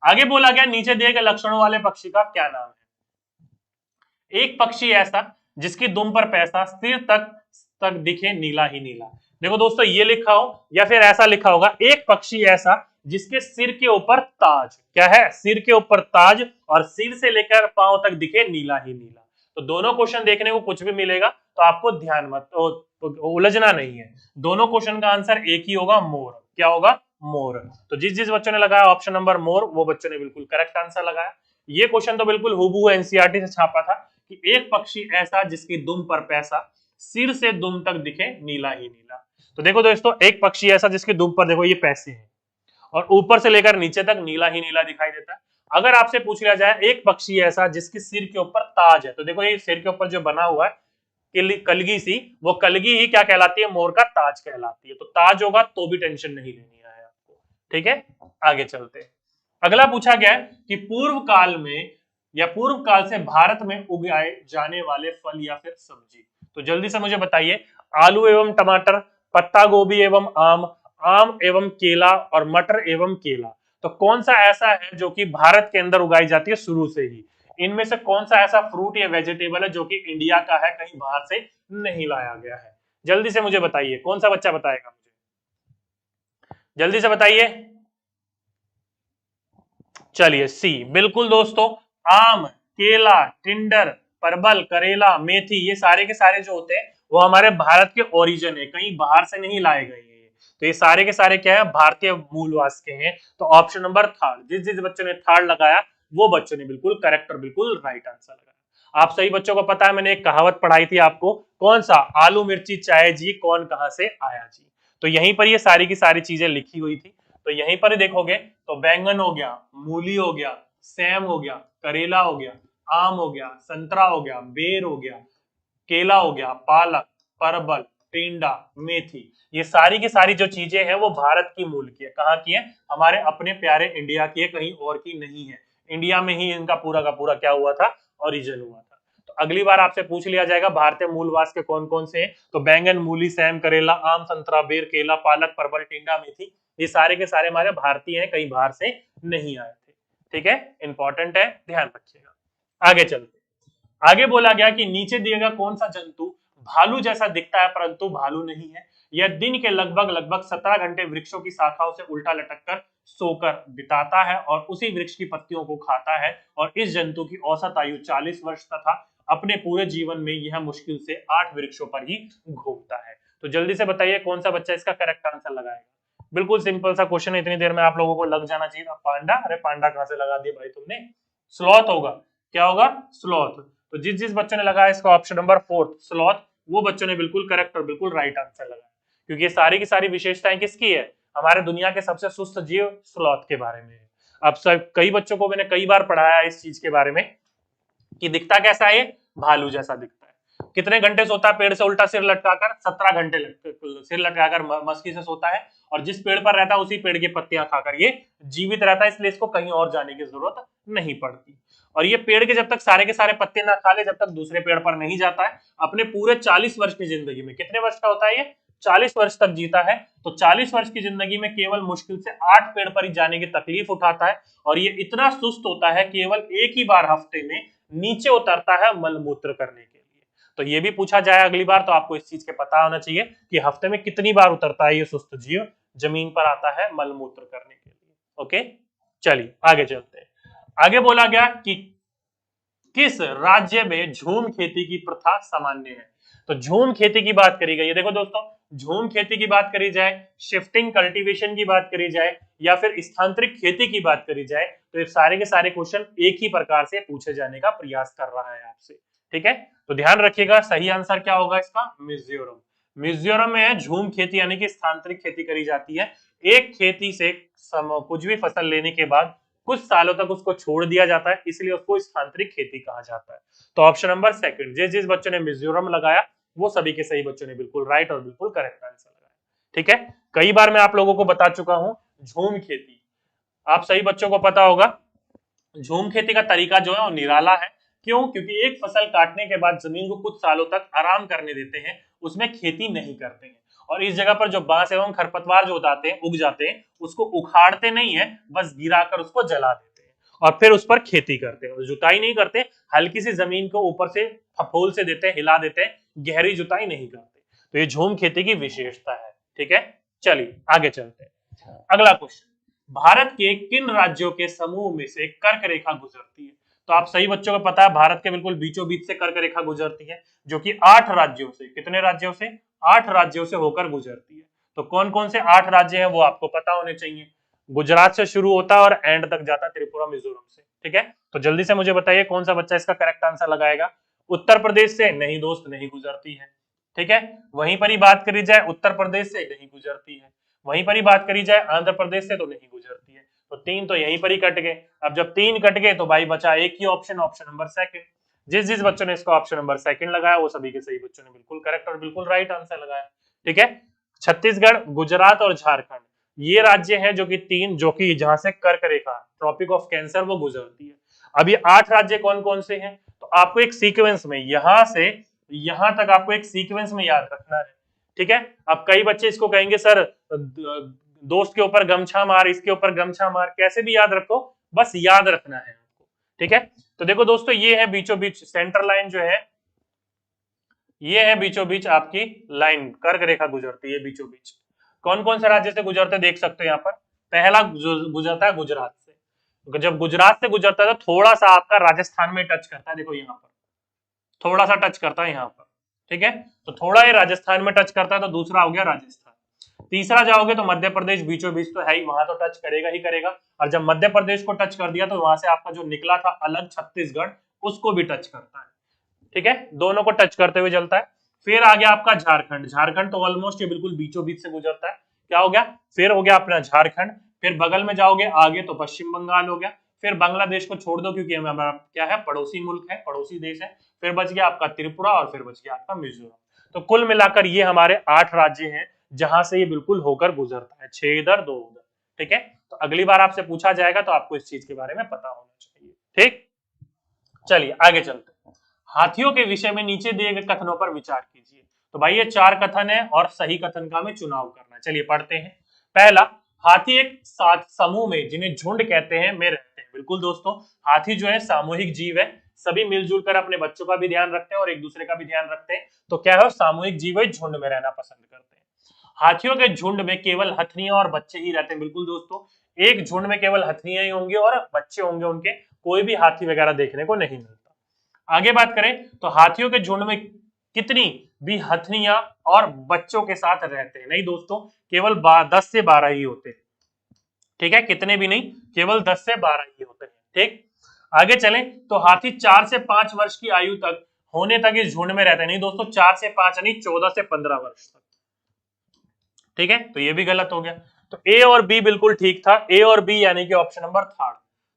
आगे बोला गया नीचे दिए गए लक्षणों वाले पक्षी का क्या नाम है। एक पक्षी ऐसा जिसकी दुम पर पैसा सिर तक दिखे नीला ही नीला। देखो दोस्तों ये लिखा हो या फिर ऐसा लिखा होगा, एक पक्षी ऐसा जिसके सिर के ऊपर ताज, क्या है, सिर के ऊपर ताज और सिर से लेकर पांव तक दिखे नीला ही नीला। तो दोनों क्वेश्चन देखने को कुछ भी मिलेगा तो आपको ध्यान मत उलझना नहीं है। दोनों क्वेश्चन का आंसर एक ही होगा, मोर। क्या होगा, मोर। तो जिस जिस बच्चों ने लगाया ऑप्शन नंबर मोर, वो बच्चों ने बिल्कुल करेक्ट आंसर लगाया। ये क्वेश्चन तो बिल्कुल हुबहू एनसीईआरटी से छापा था कि एक पक्षी ऐसा जिसकी दुम पर पैसा सिर से दुम तक दिखे नीला ही नीला। तो देखो दोस्तों एक पक्षी ऐसा जिसकी दुम पर देखो ये पैसे हैं और ऊपर से लेकर नीचे तक नीला ही नीला दिखाई देता है। अगर आपसे पूछ लिया जाए एक पक्षी ऐसा जिसके सिर के ऊपर ताज है, तो देखो ये सिर के ऊपर जो बना हुआ है कलगी सी, वो कलगी ही क्या कहलाती है, मोर का ताज कहलाती है। तो ताज होगा तो भी टेंशन नहीं लेनी है आपको। ठीक है, आगे चलते हैं। अगला पूछा गया है कि पूर्व काल में या पूर्व काल से भारत में उगाए जाने वाले फल या फिर सब्जी। तो जल्दी से मुझे बताइए, आलू एवं टमाटर, पत्ता गोभी एवं आम, आम एवं केला और मटर एवं केला। तो कौन सा ऐसा है जो कि भारत के अंदर उगाई जाती है शुरू से ही। इनमें से कौन सा ऐसा फ्रूट या वेजिटेबल है जो कि इंडिया का है, कहीं बाहर से नहीं लाया गया है। जल्दी से मुझे बताइए, कौन सा बच्चा बताएगा मुझे, जल्दी से बताइए। चलिए सी, बिल्कुल दोस्तों, आम, केला, टिंडर, परवल, करेला, मेथी, ये सारे के सारे जो होते हैं वो हमारे भारत के ओरिजिन है, कहीं बाहर से नहीं लाए गए हैं। तो ये सारे के सारे क्या है, भारतीय मूलवास के हैं। तो ऑप्शन नंबर थर्ड, जिस जिस बच्चों ने थर्ड लगाया वो बच्चों ने बिल्कुल करेक्ट और बिल्कुल राइट आंसर लगाया। आप सही बच्चों को पता है, मैंने एक कहावत पढ़ाई थी आपको, कौन सा, आलू मिर्ची चाय जी कौन कहां से आया जी। तो यहीं पर ये सारी की सारी चीजें लिखी हुई थी। तो यहीं पर देखोगे तो बैंगन हो गया, मूली हो गया, सेम हो गया, करेला हो गया, आम हो गया, संतरा हो गया, बेर हो गया, केला हो गया, पालक, परवल, टिंडा, मेथी, ये सारी की सारी जो चीजें हैं वो भारत की मूल की है। कहाँ की है, हमारे अपने प्यारे इंडिया की है, कहीं और की नहीं है। इंडिया में ही इनका पूरा का पूरा क्या हुआ था, ओरिजिन हुआ था। तो अगली बार आपसे पूछ लिया जाएगा भारतीय मूलवास के कौन कौन से हैं, तो बैंगन, मूली, सेम, करेला, आम, संतरा, बेर, केला, पालक, परवल, टिंडा, मेथी, ये सारे के सारे हमारे भारतीय हैं, कहीं बाहर से नहीं आए थे। ठीक है, इंपॉर्टेंट है, ध्यान रखिएगा। आगे चलते, आगे बोला गया कि नीचे दिए गया कौन सा जंतु भालू जैसा दिखता है परंतु भालू नहीं है। यह दिन के लगभग 17 घंटे वृक्षों की शाखाओं से उल्टा लटक कर सोकर बिताता है और उसी वृक्ष की पत्तियों को खाता है। और इस जंतु की औसत आयु 40 वर्ष तथा अपने पूरे जीवन में यह मुश्किल से 8 वृक्षों पर ही घूमता है। तो जल्दी से बताइए कौन सा बच्चा इसका करेक्ट आंसर लगाएगा। बिल्कुल सिंपल सा क्वेश्चन है, इतनी देर में आप लोगों को लग जाना चाहिए। पांडा, अरे पांडा कहां से लगा दिया भाई तुमने, स्लॉथ होगा। क्या होगा? स्लॉथ। तो जिस जिस बच्चों ने लगाया इसका ऑप्शन नंबर 4 स्लॉथ, वो बच्चों ने बिल्कुल करेक्ट और बिल्कुल राइट आंसर लगाया, क्योंकि ये सारी की सारी विशेषताएं किसकी है? हमारे दुनिया के सबसे सुस्त जीव स्लॉथ के बारे में है। अब सब कई बच्चों को मैंने कई बार पढ़ाया इस चीज के बारे में कि दिखता कैसा है, भालू जैसा दिखता है। कितने घंटे सोता है पेड़ से उल्टा सिर लटकाकर? 17 घंटे सिर लटकाकर मस्की से सोता है। और जिस पेड़ पर रहता है उसी पेड़ की पत्तियां खाकर ये जीवित रहता है, इसलिए इसको कहीं और जाने की जरूरत नहीं पड़ती। और ये पेड़ के जब तक सारे के सारे पत्ते ना खा ले जब तक दूसरे पेड़ पर नहीं जाता है। अपने पूरे 40 वर्ष की जिंदगी में, कितने वर्ष का होता है ये? 40 वर्ष तक जीता है। तो 40 वर्ष की जिंदगी में केवल मुश्किल से 8 पेड़ पर ही जाने की तकलीफ उठाता है। और ये इतना सुस्त होता है केवल एक ही बार हफ्ते में नीचे उतरता है मलमूत्र करने के लिए। तो ये भी पूछा जाए अगली बार तो आपको इस चीज के पता होना चाहिए कि हफ्ते में कितनी बार उतरता है ये सुस्त जीव, जमीन पर आता है मलमूत्र करने के लिए। ओके, चलिए आगे चलते हैं। आगे बोला गया कि किस राज्य में झूम खेती की प्रथा सामान्य है। तो झूम खेती की बात करी गई है। देखो दोस्तों, झूम खेती की बात करी जाए, शिफ्टिंग कल्टीवेशन की बात करी जाए, या फिर स्थानांतरित खेती की बात करी जाए, तो ये सारे के सारे क्वेश्चन एक ही प्रकार से पूछे जाने का प्रयास कर रहा है आपसे। ठीक है, तो ध्यान रखिएगा सही आंसर क्या होगा इसका? मिजोरम। मिजोरम में झूम खेती यानी कि स्थानांतरित खेती करी जाती है। एक खेती से कुछ भी फसल लेने के बाद कुछ सालों तक उसको छोड़ दिया जाता है, इसलिए उसको स्थानांतरित खेती कहा जाता है। तो ऑप्शन नंबर सेकंड, जिस जिस बच्चों ने मिजोरम लगाया वो सभी के सही बच्चों ने बिल्कुल राइट और बिल्कुल करेक्ट आंसर लगाया। ठीक है, कई बार मैं आप लोगों को बता चुका हूं झूम खेती, आप सही बच्चों को पता होगा। झूम खेती का तरीका जो है वो निराला है। क्यों? क्योंकि एक फसल काटने के बाद जमीन को कुछ सालों तक आराम करने देते हैं, उसमें खेती नहीं करते हैं। और इस जगह पर जो बांस एवं खरपतवार जो उग जाते हैं उसको उखाड़ते नहीं है, बस गिराकर उसको जला देते हैं और फिर उस पर खेती करते हैं। जुताई नहीं करते, हल्की सी जमीन को ऊपर से फफोल से देते हैं, हिला देते हैं, गहरी जुताई नहीं करते। तो ये झूम खेती की विशेषता है। ठीक है, चलिए आगे चलते हैं। अगला क्वेश्चन, भारत के किन राज्यों के समूह में से कर्क रेखा गुजरती है? तो आप सही बच्चों को पता है भारत के बिल्कुल बीचों बीच से कर्क रेखा गुजरती है, जो कि 8 राज्यों से, कितने राज्यों से? 8 राज्यों से होकर गुजरती है। तो कौन कौन से 8 राज्य हैं वो आपको पता होने चाहिए। गुजरात से शुरू होता है और एंड तक जाता है त्रिपुरा मिजोरम से। ठीक है, तो जल्दी से मुझे बताइए कौन सा बच्चा इसका करेक्ट आंसर लगाएगा। उत्तर प्रदेश से नहीं दोस्त, नहीं गुजरती है। ठीक है, वहीं पर ही बात करी जाए उत्तर प्रदेश से नहीं गुजरती है, वहीं पर ही बात करी जाए आंध्र प्रदेश से तो नहीं गुजरती है। तो 3 तो यहीं पर ही कट गए। अब जब 3 कट गए तो भाई बचा एक ही ऑप्शन, ऑप्शन नंबर सेकंड। जिस जिस बच्चों ने इसको ऑप्शन नंबर सेकंड लगाया वो सभी के सही बच्चों ने बिल्कुल करेक्ट और बिल्कुल राइट आंसर लगाया। ठीक है, छत्तीसगढ़, गुजरात और झारखंड ये राज्य हैं जो कि 3, जो कि जहां से कर्क रेखा, ट्रॉपिक ऑफ कैंसर वो गुजरती है। अब ये 8 राज्य कौन कौन से हैं? तो आपको एक सीक्वेंस में यहां से यहां तक आपको एक सीक्वेंस में याद रखना है। ठीक है, अब कई बच्चे इसको कहेंगे सर दोस्त के ऊपर गमछा मार, इसके ऊपर गमछा मार, कैसे भी याद रखो, बस याद रखना है आपको। ठीक है, तो देखो दोस्तों ये है बीचों बीच सेंटर लाइन जो है, ये है बीचों बीच आपकी लाइन, कर्क रेखा गुजरती है बीचों बीच। कौन कौन से राज्य से गुजरते देख सकते हो यहाँ पर। पहला गुजरता है गुजरात से। जब गुजरात से गुजरता है तो थोड़ा सा आपका राजस्थान में टच करता है, देखो यहाँ पर थोड़ा सा टच करता है यहाँ पर। ठीक है, तो थोड़ा ये राजस्थान में टच करता है, तो दूसरा हो गया राजस्थान। तीसरा जाओगे तो मध्य प्रदेश बीचों बीच तो है ही, वहां तो टच करेगा ही करेगा। और जब मध्य प्रदेश को टच कर दिया तो वहां से आपका जो निकला था अलग छत्तीसगढ़, उसको भी टच करता है। ठीक है, दोनों को टच करते हुए चलता है। फिर आ गया आपका झारखंड। झारखंड तो ऑलमोस्ट ये बिल्कुल बीचों बीच से गुजरता है। क्या हो गया? फिर हो गया अपना झारखंड। फिर बगल में जाओगे आगे तो पश्चिम बंगाल हो गया। फिर बांग्लादेश को छोड़ दो क्योंकि हमारा क्या है, पड़ोसी मुल्क है, पड़ोसी देश है। फिर बच गया आपका त्रिपुरा और फिर बच गया आपका मिजोरम। तो कुल मिलाकर ये हमारे 8 राज्य हैं जहां से ये बिल्कुल होकर गुजरता है, 6 इधर 2 उधर। ठीक है, तो अगली बार आपसे पूछा जाएगा तो आपको इस चीज के बारे में पता होना चाहिए। ठीक, चलिए आगे चलते हैं। हाथियों के विषय में नीचे दिए गए कथनों पर विचार कीजिए। तो भाई ये 4 कथन है और सही कथन का हमें चुनाव करना है। चलिए पढ़ते हैं। पहला, हाथी एक साथ समूह में जिन्हें झुंड कहते हैं में रहते हैं। बिल्कुल दोस्तों, हाथी जो है सामूहिक जीव है, सभी मिलजुल कर अपने बच्चों का भी ध्यान रखते हैं और एक दूसरे का भी ध्यान रखते हैं। तो क्या है, सामूहिक जीवन झुंड में रहना पसंद करते हैं। हाथियों के झुंड में केवल हथनियां और बच्चे ही रहते हैं। बिल्कुल दोस्तों, एक झुंड में केवल हथनियां ही होंगे और बच्चे होंगे उनके, कोई भी हाथी वगैरह देखने को नहीं मिलता। आगे बात करें तो हाथियों के झुंड में कितनी भी हथनियां और बच्चों के साथ रहते हैं? नहीं दोस्तों, केवल 10 से 12 ही होते हैं। ठीक है, कितने भी नहीं, केवल 10 से 12 ही होते हैं। ठीक, आगे चलें तो हाथी 4 से 5 वर्ष की आयु तक होने तक इस झुंड में रहते हैं। नहीं दोस्तों, 4 से 5 नहीं, 14 से 15 वर्ष तक। ठीक है, तो ये भी गलत हो गया। तो ए और बी बिल्कुल ठीक था, ए और बी यानी कि ऑप्शन नंबर थर्ड।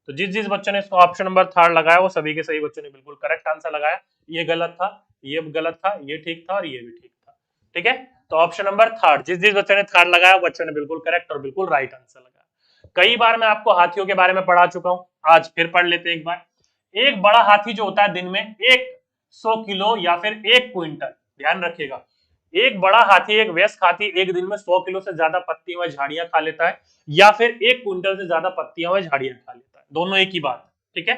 तो जिस जिस बच्चों ने इसको ऑप्शन नंबर थर्ड लगाया वो सभी के सही बच्चों ने बिल्कुल करेक्ट आंसर लगाया। ये गलत था, ये गलत था, ये ठीक था और ये भी ठीक था। ठीक है, तो ऑप्शन नंबर थर्ड, जिस जिस बच्चों ने थर्ड लगाया वो बच्चों ने बिल्कुल करेक्ट और बिल्कुल राइट आंसर लगाया। कई बार मैं आपको हाथियों के बारे में पढ़ा चुका हूं, आज फिर पढ़ लेते हैं एक बार। एक बड़ा हाथी जो होता है दिन में 100 किलो या फिर 1 क्विंटल, ध्यान रखिएगा, एक बड़ा हाथी, एक वयस्क हाथी एक दिन में 100 किलो से ज्यादा पत्तियां व झाड़ियां खा लेता है या फिर 1 क्विंटल से ज्यादा पत्तियां व झाड़ियां खा लेता है, दोनों एक ही बात है। ठीक है,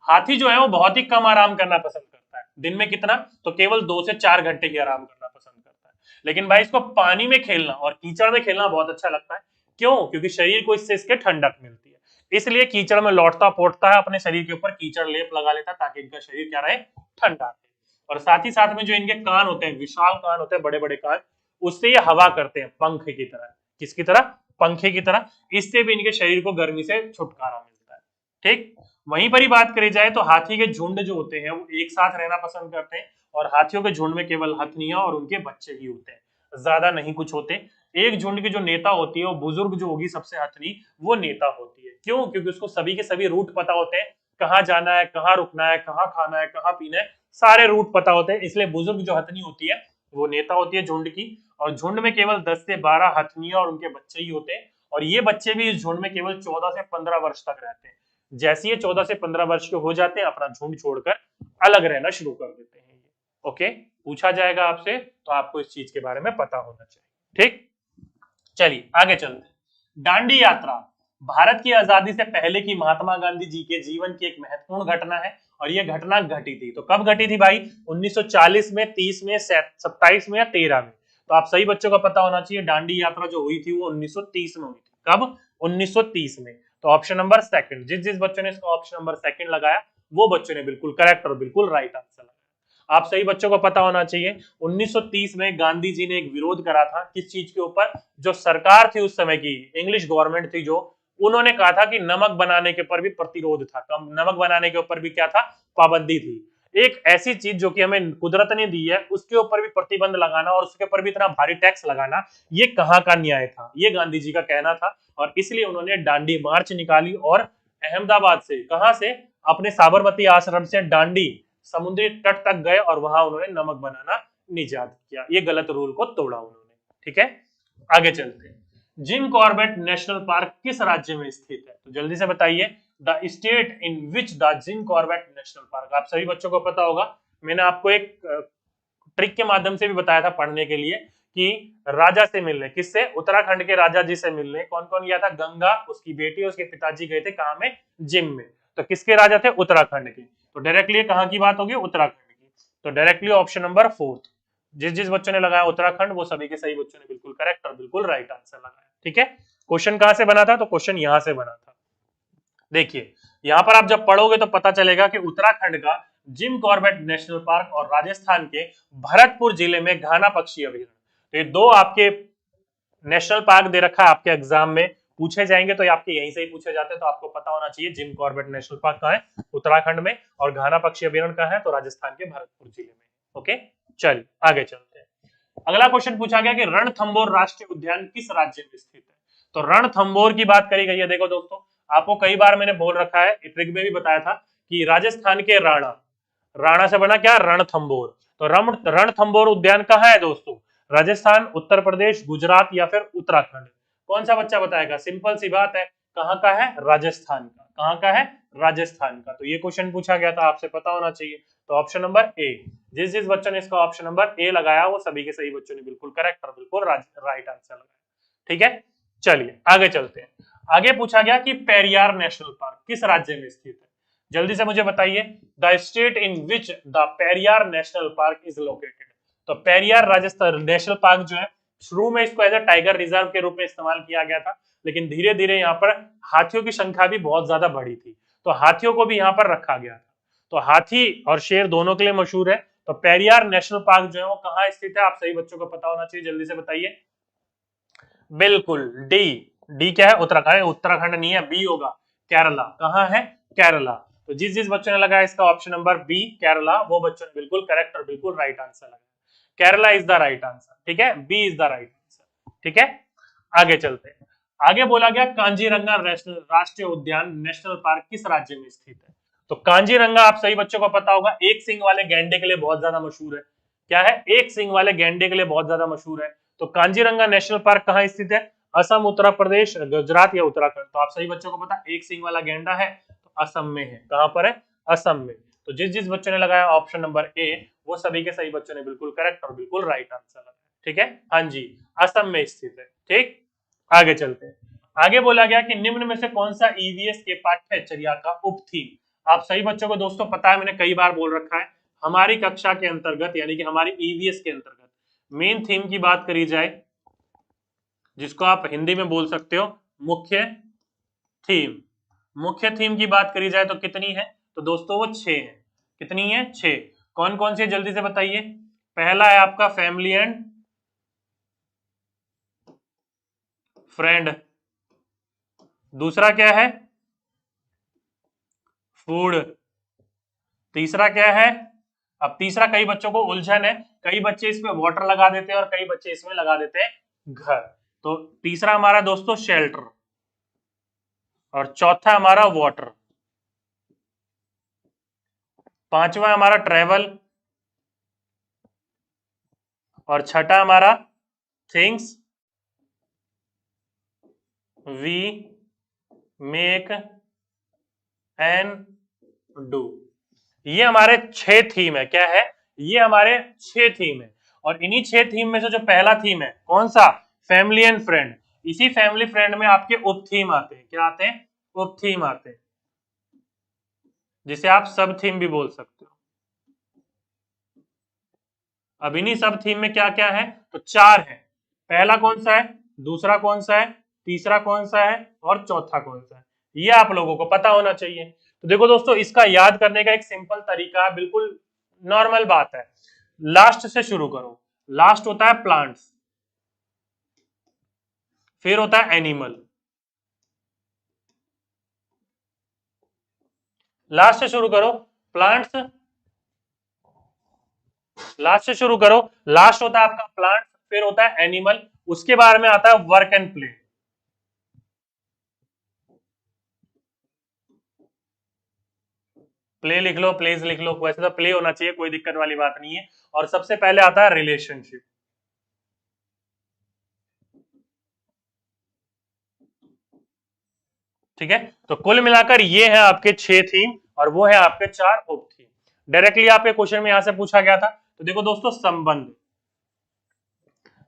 हाथी जो है वो बहुत ही कम आराम करना पसंद करता है। दिन में कितना, तो केवल 2 से 4 घंटे ही आराम करना पसंद करता है। लेकिन भाई इसको पानी में खेलना और कीचड़ में खेलना बहुत अच्छा लगता है। क्यों? क्योंकि शरीर को इससे इसके ठंडक मिलती है, इसलिए कीचड़ में लौटता पोटता है, अपने शरीर के ऊपर कीचड़ लेप लगा लेता है ताकि इनका शरीर क्या रहे, ठंडा रहे। और साथ ही साथ में जो इनके कान होते हैं, विशाल कान होते हैं, बड़े बड़े कान, उससे ये हवा करते हैं पंख की तरह। किसकी तरह? पंखे की तरह। इससे भी इनके शरीर को गर्मी से छुटकारा मिलता है। ठीक, वहीं पर ही बात करी जाए तो हाथी के झुंड जो होते हैं वो एक साथ रहना पसंद करते हैं और हाथियों के झुंड में केवल हथनियां और उनके बच्चे ही होते हैं, ज्यादा नहीं कुछ होते। एक झुंड की जो नेता होती है वो बुजुर्ग जो होगी सबसे हथनी, वो नेता होती है। क्यों? क्योंकि उसको सभी के सभी रूट पता होते हैं, कहाँ जाना है, कहाँ रुकना है, कहाँ खाना है, कहाँ पीना है, सारे रूट पता होते हैं। इसलिए बुजुर्ग जो हथनी होती है वो नेता होती है झुंड की। और झुंड में केवल 10 से 12 हथनियां और उनके बच्चे ही होते हैं और ये बच्चे भी इस झुंड में केवल 14 से 15 वर्ष तक रहते हैं। जैसे ये 14 से 15 वर्ष के हो जाते हैं अपना झुंड छोड़कर अलग रहना शुरू कर देते हैं। ओके, पूछा जाएगा आपसे तो आपको इस चीज के बारे में पता होना चाहिए। ठीक, चलिए आगे चलते हैं। दांडी यात्रा भारत की आजादी से पहले की महात्मा गांधी जी के जीवन की एक महत्वपूर्ण घटना है और यह घटना घटी थी। तो कब घटी थी भाई? 1940 में, 30 में, 27 में या 13 में? तो आप सही बच्चों को पता होना चाहिए, दांडी यात्रा जो हुई थी वो 1930 में हुई थी। कब? 1930 में। तो ऑप्शन नंबर सेकंड, जिस जिस बच्चों ने इसको ऑप्शन नंबर सेकंड लगाया वो बच्चों ने बिल्कुल करेक्ट और बिल्कुल राइट आंसर लगाया। आप सही बच्चों को पता होना चाहिए 1930 में गांधी जी ने एक विरोध करा था, किस चीज के ऊपर? जो सरकार थी उस समय की, इंग्लिश गवर्नमेंट थी जो, उन्होंने कहा था कि नमक बनाने के ऊपर भी प्रतिरोध था, नमक बनाने के ऊपर भी क्या था? पाबंदी थी। एक ऐसी चीज जो कि हमें कुदरत ने दी है उसके ऊपर भी प्रतिबंध लगाना और उसके ऊपर भी इतना भारी टैक्स लगाना, ये कहाँ का न्याय था? ये गांधी जी का कहना था और इसलिए उन्होंने दांडी मार्च निकाली और अहमदाबाद से, कहां से? अपने साबरमती आश्रम से दांडी समुद्री तट तक गए और वहां उन्होंने नमक बनाना निषेध किया। ये गलत रूल को तोड़ा उन्होंने। ठीक है, आगे चलते हैं। जिम कॉर्बेट नेशनल पार्क किस राज्य में स्थित है? तो जल्दी से बताइए, the state in which the Jim Corbett national park. आप सभी बच्चों को पता होगा, मैंने आपको एक ट्रिक के माध्यम से भी बताया था पढ़ने के लिए कि राजा से मिलने, किससे? उत्तराखंड के राजा जी से मिलने कौन कौन गया था? गंगा, उसकी बेटी, उसके पिताजी गए थे कहां में? जिम में। तो किसके राजा थे? उत्तराखंड के। तो डायरेक्टली कहां की बात होगी? उत्तराखंड की। तो डायरेक्टली ऑप्शन नंबर फोर्थ, जिस जिस बच्चों ने लगाया उत्तराखंड वो सभी के सही बच्चों ने बिल्कुल करेक्ट और बिल्कुल राइट आंसर लगाया। ठीक है, क्वेश्चन कहां से बना था? तो क्वेश्चन यहां से बना था। देखिए यहां पर आप जब पढ़ोगे तो पता चलेगा कि उत्तराखंड का जिम कॉर्बेट नेशनल पार्क और राजस्थान के भरतपुर जिले में घाना पक्षी अभयारण्य, तो ये दो आपके नेशनल पार्क दे रखा है आपके एग्जाम में, पूछे जाएंगे तो आपके यहीं से ही पूछे जाते हैं। तो आपको पता होना चाहिए जिम कॉर्बेट नेशनल पार्क कहाँ है? उत्तराखंड में। और घाना पक्षी अभयारण्य कहाँ है? तो राजस्थान के भरतपुर जिले में। ओके, चलिए आगे चलते हैं। अगला क्वेश्चन पूछा गया कि रणथंबोर राष्ट्रीय उद्यान किस राज्य में स्थित है? तो रणथंबोर की बात करी गई है। देखो दोस्तों, आपको कई बार मैंने बोल रखा है, ट्रिक में भी बताया था कि राजस्थान के राणा, राणा से बना क्या? रणथंबोर। तो रणथंबोर उद्यान कहाँ है दोस्तों? राजस्थान, उत्तर प्रदेश, गुजरात या फिर उत्तराखंड? कौन सा बच्चा बताएगा? सिंपल सी बात है, कहाँ का है? राजस्थान का। कहाँ का है? राजस्थान का। तो ये क्वेश्चन पूछा गया था, आपसे पता होना चाहिए। तो ऑप्शन नंबर ए, जिस जिस बच्चों ने इसका ऑप्शन नंबर ए लगाया वो सभी के सही बच्चों ने बिल्कुल करेक्ट और बिल्कुल राइट आंसर लगाया। ठीक है, चलिए आगे चलते हैं। आगे पूछा गया कि पेरियार नेशनल पार्क किस राज्य में स्थित है? जल्दी से मुझे बताइए, the state in which the Periyar national park is located. तो पेरियार राजस्थान नेशनल पार्क जो है, शुरू में इसको एज अ टाइगर रिजर्व के रूप में इस्तेमाल किया गया था, लेकिन धीरे धीरे यहाँ पर हाथियों की संख्या भी बहुत ज्यादा बढ़ी थी, तो हाथियों को भी यहाँ पर रखा गया था। तो हाथी और शेर दोनों के लिए मशहूर है। तो पेरियार नेशनल पार्क जो है वो कहाँ स्थित है, आप सही बच्चों को पता होना चाहिए, जल्दी से बताइए। बिल्कुल डी। डी क्या है, उत्तराखंड। उत्तराखंड नहीं है, बी होगा, केरला। कहाँ है, केरला। तो जिस जिस बच्चों ने लगाया इसका ऑप्शन नंबर बी केरला, वो बच्चों ने बिल्कुल करेक्ट और बिल्कुल राइट आंसर लगाया। Kerala is the right answer, ठीक है, B is the right answer, ठीक है। आगे चलते हैं। आगे बोला गया कांजीरंगा राष्ट्रीय उद्यान नेशनल पार्क किस राज्य में स्थित है। तो कांजीरंगा आप सही बच्चों को पता होगा, एक सिंग वाले गैंडे के लिए बहुत ज्यादा मशहूर है। क्या है, एक सिंग वाले गैंडे के लिए बहुत ज्यादा मशहूर है। तो कांजीरंगा नेशनल पार्क कहाँ स्थित है, असम, उत्तर प्रदेश, गुजरात या उत्तराखंड। तो आप सही बच्चों को पता, एक सिंग वाला गैंडा है तो असम में है। कहां पर है, असम में। तो जिस जिस बच्चों ने लगाया ऑप्शन नंबर ए, वो सभी के सही बच्चों ने बिल्कुल करेक्ट और बिल्कुल राइट आंसर लगाया, ठीक है। हाँ जी, असम में स्थित है, ठीक। आगे चलते हैं। आगे बोला गया कि निम्न में से कौन सा ईवीएस के पाठ्यचर्या का उप थीम। आप सही बच्चों को दोस्तों पता है, मैंने कई बार बोल रखा है, हमारी कक्षा के अंतर्गत यानी कि हमारी ईवीएस के अंतर्गत मेन थीम की बात करी जाए, जिसको आप हिंदी में बोल सकते हो मुख्य थीम। मुख्य थीम की बात करी जाए तो कितनी है, तो दोस्तों वो 6 है। कितनी है, 6। कौन कौन सी है जल्दी से बताइए। पहला है आपका फैमिली एंड फ्रेंड। दूसरा क्या है, फूड। तीसरा क्या है, अब तीसरा कई बच्चों को उलझन है, कई बच्चे इसमें वाटर लगा देते हैं और कई बच्चे इसमें लगा देते हैं घर। तो तीसरा हमारा दोस्तों शेल्टर, और चौथा हमारा वाटर। पांचवा हमारा ट्रेवल, और छठा हमारा things we make and do. ये हमारे 6 थीम है। क्या है, ये हमारे 6 थीम है। और इन्हीं 6 थीम में से जो पहला थीम है कौन सा, फैमिली एंड फ्रेंड, इसी फैमिली फ्रेंड में आपके उप थीम आते हैं। क्या आते हैं, उप थीम आते हैं, जिसे आप सब थीम भी बोल सकते हो। अब इन्हीं सब थीम में क्या क्या है, तो 4 है। पहला कौन सा है, दूसरा कौन सा है, तीसरा कौन सा है, और चौथा कौन सा है, ये आप लोगों को पता होना चाहिए। तो देखो दोस्तों, इसका याद करने का एक सिंपल तरीका है, बिल्कुल नॉर्मल बात है। लास्ट से शुरू करो। लास्ट होता है प्लांट्स, फिर होता है एनिमल। लास्ट से शुरू करो, प्लांट्स। लास्ट से शुरू करो, लास्ट होता है आपका प्लांट, फिर होता है एनिमल, उसके बारे में आता है वर्क एंड प्ले। प्ले लिख लो, प्लेज लिख लो, वैसे तो प्ले होना चाहिए, कोई दिक्कत वाली बात नहीं है। और सबसे पहले आता है रिलेशनशिप। ठीक है, तो कुल मिलाकर ये है आपके 6 थीम, और वो है आपके 4 उप थीम। डायरेक्टली आपके क्वेश्चन में यहां से पूछा गया था। तो देखो दोस्तों, संबंध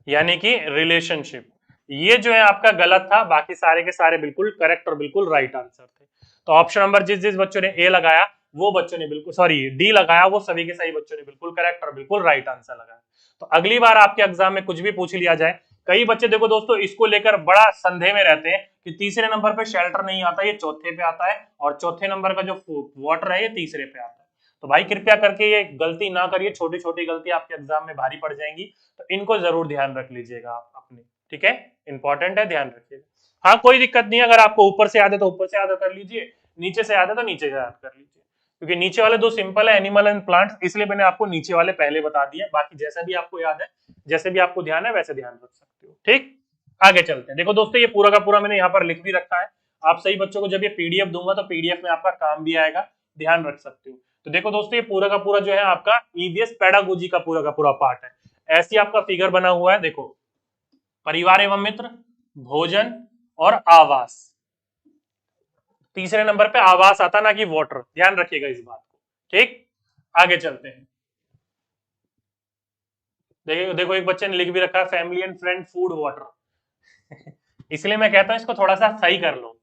यानी कि रिलेशनशिप, ये जो है आपका गलत था, बाकी सारे के सारे बिल्कुल करेक्ट और बिल्कुल राइट आंसर थे। तो ऑप्शन नंबर जिस जिस बच्चों ने ए लगाया वो बच्चों ने बिल्कुल, सॉरी डी लगाया, वो सभी के सही बच्चों ने बिल्कुल करेक्ट और बिल्कुल राइट आंसर लगाया। तो अगली बार आपके एग्जाम में कुछ भी पूछ लिया जाए, कई बच्चे देखो दोस्तों इसको लेकर बड़ा संदेह में रहते हैं कि तीसरे नंबर पे शेल्टर नहीं आता, ये चौथे पे आता है, और चौथे नंबर का जो वाटर है ये तीसरे पे आता है। तो भाई कृपया करके ये गलती ना करिए, छोटी छोटी गलती आपके एग्जाम में भारी पड़ जाएंगी, तो इनको जरूर ध्यान रख लीजिएगा आप अपने, ठीक है, इंपॉर्टेंट है, ध्यान रखिएगा। हाँ कोई दिक्कत नहीं है, अगर आपको ऊपर से याद है तो ऊपर से याद कर लीजिए, नीचे से याद है तो नीचे से याद कर लीजिए, क्योंकि नीचे वाले दो सिंपल है, एनिमल एंड प्लांट्स, इसलिए मैंने आपको नीचे वाले पहले बता दिए, बाकी जैसा भी आपको याद है, जैसे भी आपको ध्यान है वैसे ध्यान रख सकते हो, ठीक। आगे चलते हैं। देखो दोस्तों, ये पूरा का पूरा मैंने यहाँ पर लिख भी रखा है, आप सही बच्चों को जब ये पीडीएफ दूंगा तो पीडीएफ में आपका काम भी आएगा, ध्यान रख सकते हो। तो देखो दोस्तों, ये पूरा का पूरा जो है आपका ईवीएस पेडागोजी का पूरा पार्ट है। ऐसी आपका फिगर बना हुआ है, देखो, परिवार एवं मित्र, भोजन और आवास। तीसरे नंबर पे आवास आता, ना कि वाटर, ध्यान रखिएगा इस बात को, ठीक। आगे चलते हैं। देखो देखो, एक बच्चे ने लिख भी रखा है family and friend, food, water. इसलिए मैं कहता हूं इसको थोड़ा सा सही कर लो,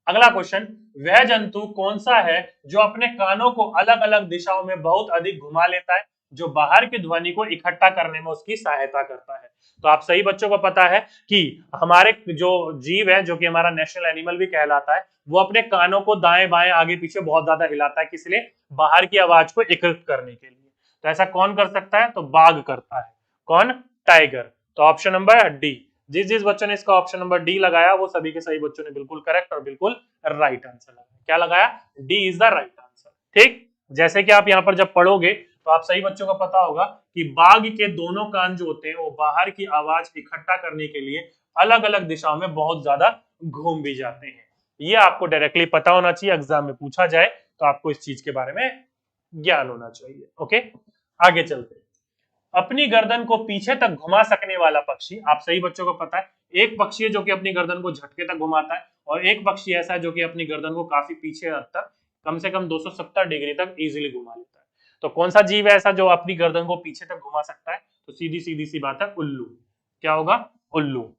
अगला क्वेश्चन, वह जंतु कौन सा है जो अपने कानों को अलग अलग दिशाओं में बहुत अधिक घुमा लेता है, जो बाहर की ध्वनि को इकट्ठा करने में उसकी सहायता करता है। तो आप सही बच्चों को पता है कि हमारे जो जीव है, जो कि हमारा नेशनल एनिमल भी कहलाता है, वो अपने कानों को दाएं बाएं आगे पीछे बहुत ज्यादा हिलाता है, किस लिए? बाहर की आवाज को एकत्रित करने के लिए। तो ऐसा कौन कर सकता है? तो बाघ करता है। कौन? टाइगर। तो ऑप्शन नंबर डी। जिस जिस बच्चों ने इसका ऑप्शन नंबर डी लगाया वो सभी के सही बच्चों ने बिल्कुल करेक्ट और बिल्कुल राइट आंसर लगाया। क्या लगाया? D is the right answer. ठीक, जैसे कि आप यहाँ पर जब पढ़ोगे तो आप सही बच्चों को पता होगा कि बाघ के दोनों कान जो होते हैं वो बाहर की आवाज इकट्ठा करने के लिए अलग अलग दिशाओं में बहुत ज्यादा घूम भी जाते हैं। ये आपको डायरेक्टली पता होना चाहिए, एग्जाम में पूछा जाए तो आपको इस चीज के बारे में ज्ञान होना चाहिए। ओके, आगे चलते हैं। अपनी गर्दन को पीछे तक घुमा सकने वाला पक्षी, आप सही बच्चों को पता है, एक पक्षी है जो कि अपनी गर्दन को झटके तक घुमाता है, और एक पक्षी ऐसा है जो कि अपनी गर्दन को काफी पीछे तक, कम से कम 270 डिग्री तक इजीली घुमा लेता है। तो कौन सा जीव है ऐसा जो अपनी गर्दन को पीछे तक घुमा सकता है? तो सीधी सीधी सी बात है, उल्लू। क्या होगा? उल्लू।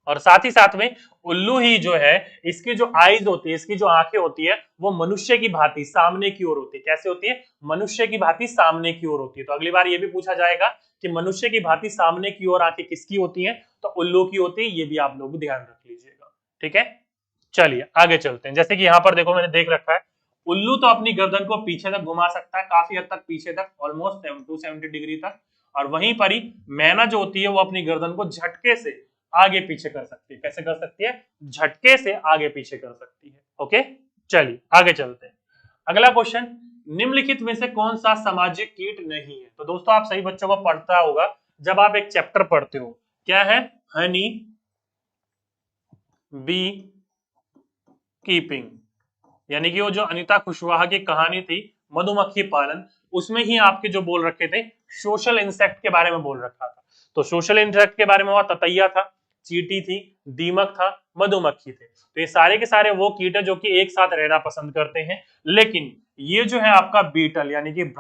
और साथ ही साथ में उल्लू ही जो है, इसकी जो आईज होती है, इसकी जो आंखें होती है, वो मनुष्य की भांति सामने की ओर होती है। कैसे होती है? मनुष्य की भांति सामने की ओर होती है। तो अगली बार ये भी पूछा जाएगा कि मनुष्य की भांति सामने की ओर आंखें किसकी होती हैं? तो उल्लू की होती है। ये भी आप लोग ध्यान रख लीजिएगा। ठीक है, चलिए आगे चलते हैं। जैसे कि यहाँ पर देखो, मैंने देख रखा है, उल्लू तो अपनी गर्दन को पीछे तक घुमा सकता है, काफी हद तक पीछे तक, ऑलमोस्ट 270 डिग्री तक। और वहीं पर ही मैना जो होती है वो अपनी गर्दन को झटके से आगे पीछे कर सकती है। कैसे कर सकती है? झटके से आगे पीछे कर सकती है। ओके, चलिए आगे चलते हैं। अगला क्वेश्चन, निम्नलिखित में से कौन सा सामाजिक कीट नहीं है? तो दोस्तों आप सही बच्चों को पढ़ता होगा जब आप एक चैप्टर पढ़ते हो, क्या है? हनी बी कीपिंग, यानी कि वो जो अनीता कुशवाहा की कहानी थी मधुमक्खी पालन, उसमें ही आपके जो बोल रखे थे सोशल इंसेक्ट के बारे में बोल रखा था। तो सोशल इंसेक्ट के बारे में हुआ ततैया था, चींटी थी, दीमक था, मधुमक्खी थे। तो ये सारे के सारे वो कीट है जो कि एक साथ रहना पसंद करते हैं। लेकिन ये जो है आपका बीटल यानी कि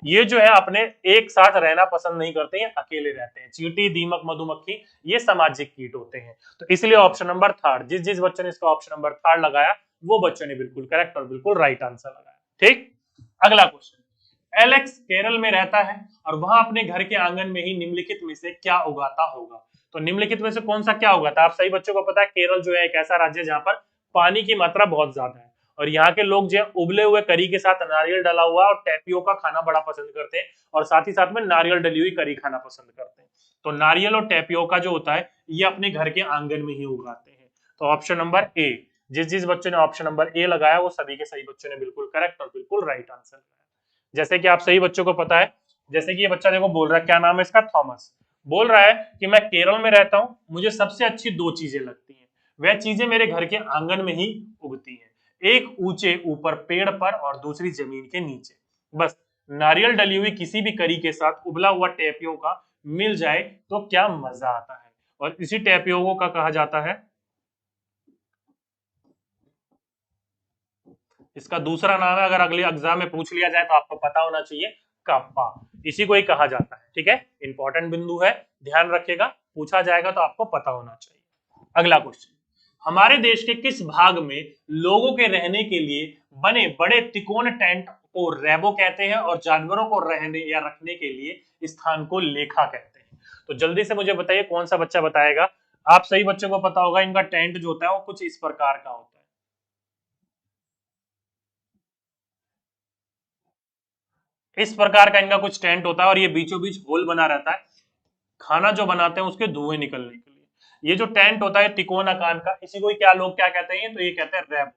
ये जो है अपने एक साथ रहना पसंद नहीं करते हैं, अकेले रहते हैं। चींटी, दीमक, मधुमक्खी ये सामाजिक कीट होते हैं। तो इसलिए ऑप्शन नंबर थर्ड, जिस जिस बच्चे ने इसका ऑप्शन नंबर थर्ड लगाया वो बच्चों ने बिल्कुल करेक्ट और बिल्कुल राइट आंसर लगाया। ठीक, अगला क्वेश्चन, एलेक्स केरल में रहता है और वहां अपने घर के आंगन में ही निम्नलिखित में से क्या उगाता होगा? तो निम्नलिखित में से कौन सा क्या उगाता है? आप सही बच्चों को पता है, केरल जो है एक ऐसा राज्य है जहां पर पानी की मात्रा बहुत ज्यादा है, और यहाँ के लोग जो है उबले हुए करी के साथ नारियल डला हुआ और टैपियोका खाना बड़ा पसंद करते हैं, और साथ ही साथ में नारियल डली हुई करी खाना पसंद करते हैं। तो नारियल और टैपियोका जो होता है ये अपने घर के आंगन में ही उगाते हैं। तो ऑप्शन नंबर ए, जिस जिस बच्चों ने ऑप्शन नंबर ए लगाया वो सभी के सही बच्चों ने बिल्कुल करेक्ट और बिल्कुल राइट आंसर लगाया। जैसे कि आप सही बच्चों को पता है, जैसे कि ये बच्चा देखो बोल रहा है, क्या नाम है इसका? थॉमस। बोल रहा है कि मैं केरल में रहता हूं, मुझे सबसे अच्छी दो चीजें लगती हैं, वह चीजें मेरे घर के आंगन में ही उगती हैं, एक ऊंचे ऊपर पेड़ पर और दूसरी जमीन के नीचे। बस नारियल डली हुई किसी भी करी के साथ उबला हुआ टेपियोका मिल जाए तो क्या मजा आता है। और इसी टेपियोको का कहा जाता है, इसका दूसरा नाम है, अगर अगले एग्जाम में पूछ लिया जाए तो आपको पता होना चाहिए, कप्पा। इसी को ही कहा जाता है। ठीक है, इंपॉर्टेंट बिंदु है, ध्यान रखिएगा, पूछा जाएगा तो आपको पता होना चाहिए। अगला क्वेश्चन, हमारे देश के किस भाग में लोगों के रहने के लिए बने बड़े तिकोन टेंट को रैबो कहते हैं और जानवरों को रहने या रखने के लिए स्थान को लेखा कहते हैं? तो जल्दी से मुझे बताइए कौन सा बच्चा बताएगा। आप सही बच्चों को पता होगा, इनका टेंट जो होता है वो कुछ इस प्रकार का होता है। इस प्रकार का इनका कुछ टेंट होता है और ये बीचों बीच होल बना रहता है, खाना जो बनाते हैं उसके धुएं निकलने के लिए। ये जो टेंट होता है तिकोना आकार का, इसी को क्या लोग क्या कहते हैं? तो ये कहते हैं रैबो।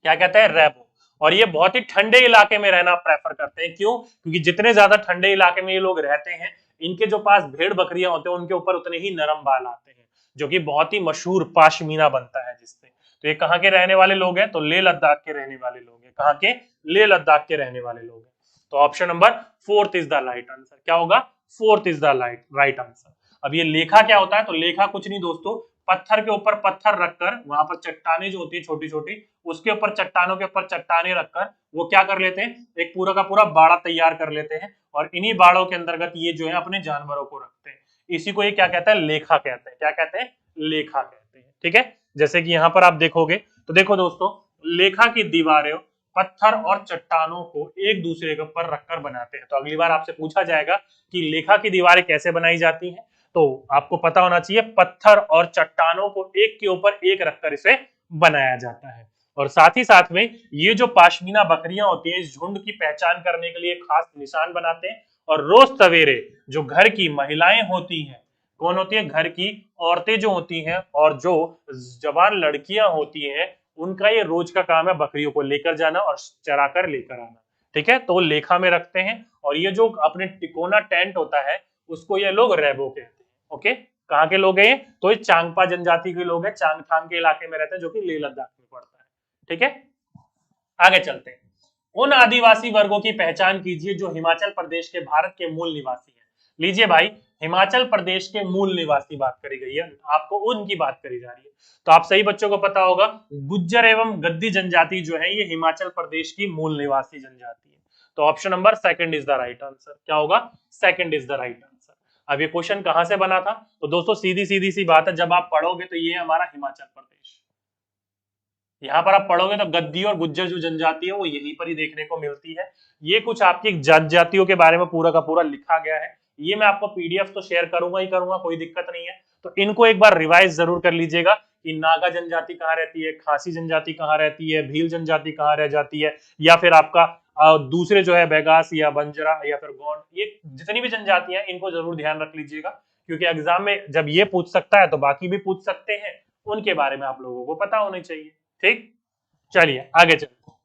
क्या कहते हैं? रैबो। और ये बहुत ही ठंडे इलाके में रहना प्रेफर करते हैं। क्यों? क्योंकि जितने ज्यादा ठंडे इलाके में ये लोग रहते हैं, इनके जो पास भेड़ बकरियां होते हैं उनके ऊपर उतने ही नरम बाल आते हैं, जो कि बहुत ही मशहूर पाशमीना बनता है जिससे। तो ये कहाँ के रहने वाले लोग हैं? तो लेह लद्दाख के रहने वाले लोग हैं। कहाँ के? लेह लद्दाख के रहने वाले लोग हैं। तो option number fourth is the right answer. क्या होगा? Fourth is the right answer. अब ये लेखा क्या होता है? तो लेखा कुछ नहीं दोस्तों, पत्थर के ऊपर पत्थर रखकर, वहां पर चट्टाने जो होती है छोटी छोटी, उसके ऊपर चट्टानों के ऊपर चट्टाने रखकर वो क्या कर लेते हैं, एक पूरा का पूरा बाड़ा तैयार कर लेते हैं, और इन्हीं बाड़ों के अंतर्गत ये जो है अपने जानवरों को रखते हैं। इसी को ये क्या कहता है? लेखा कहते हैं। क्या कहते हैं? लेखा कहते हैं। ठीक है, जैसे कि यहाँ पर आप देखोगे तो देखो दोस्तों, लेखा की दीवारें पत्थर और चट्टानों को एक दूसरे के ऊपर रखकर बनाते हैं। तो अगली बार आपसे पूछा जाएगा कि लेखा की दीवारें कैसे बनाई जाती हैं, तो आपको पता होना चाहिए पत्थर और चट्टानों को एक के ऊपर एक रखकर इसे बनाया जाता है। और साथ ही साथ में ये जो पाशमीना बकरियां होती हैं, इस झुंड की पहचान करने के लिए खास निशान बनाते हैं। और रोज सवेरे जो घर की महिलाएं होती हैं, कौन होती है, घर की औरतें जो होती हैं और जो जवान लड़कियां होती हैं, उनका ये रोज का काम है बकरियों को लेकर जाना और चरा कर लेकर आना। ठीक है, तो वो लेखा में रखते हैं। और ये जो अपने तिकोना टेंट होता है, उसको ये लोग रेबो कहते हैं। ओके, कहाँ के लोग हैं? तो ये चांगपा जनजाति के लोग हैं, चांगथांग के इलाके में रहते हैं, जो कि लेह लद्दाख में पड़ता है। ठीक है, आगे चलते हैं। उन आदिवासी वर्गों की पहचान कीजिए जो हिमाचल प्रदेश के भारत के मूल निवासी हैं। लीजिए भाई, हिमाचल प्रदेश के मूल निवासी बात करी गई है, आपको उनकी बात करी जा रही है। तो आप सही बच्चों को पता होगा, गुज्जर एवं गद्दी जनजाति जो है ये हिमाचल प्रदेश की मूल निवासी जनजाति है। तो option number second is the right answer. क्या होगा? Second is the right answer. अब ये क्वेश्चन कहां से बना था? तो दोस्तों सीधी सीधी सी बात है, जब आप पढ़ोगे तो ये हमारा हिमाचल प्रदेश, यहाँ पर आप पढ़ोगे तो गद्दी और गुज्जर जो जनजाति है वो यहीं पर ही देखने को मिलती है। ये कुछ आपकी जनजातियों के बारे में पूरा का पूरा लिखा गया है। ये मैं आपको पीडीएफ तो शेयर करूंगा ही करूंगा, कोई दिक्कत नहीं है। तो इनको एक बार रिवाइज जरूर कर लीजिएगा कि नागा जनजाति कहाँ रहती है, खासी जनजाति कहाँ रहती है, भील जनजाति कहाँ रह जाती है, या फिर आपका दूसरे जो है बेगास या बंजरा या फिर गोंड, ये जितनी भी जनजातियां इनको जरूर ध्यान रख लीजिएगा, क्योंकि एग्जाम में जब ये पूछ सकता है तो बाकी भी पूछ सकते हैं, उनके बारे में आप लोगों को पता होना चाहिए। ठीक, चलिए आगे चलते हैं।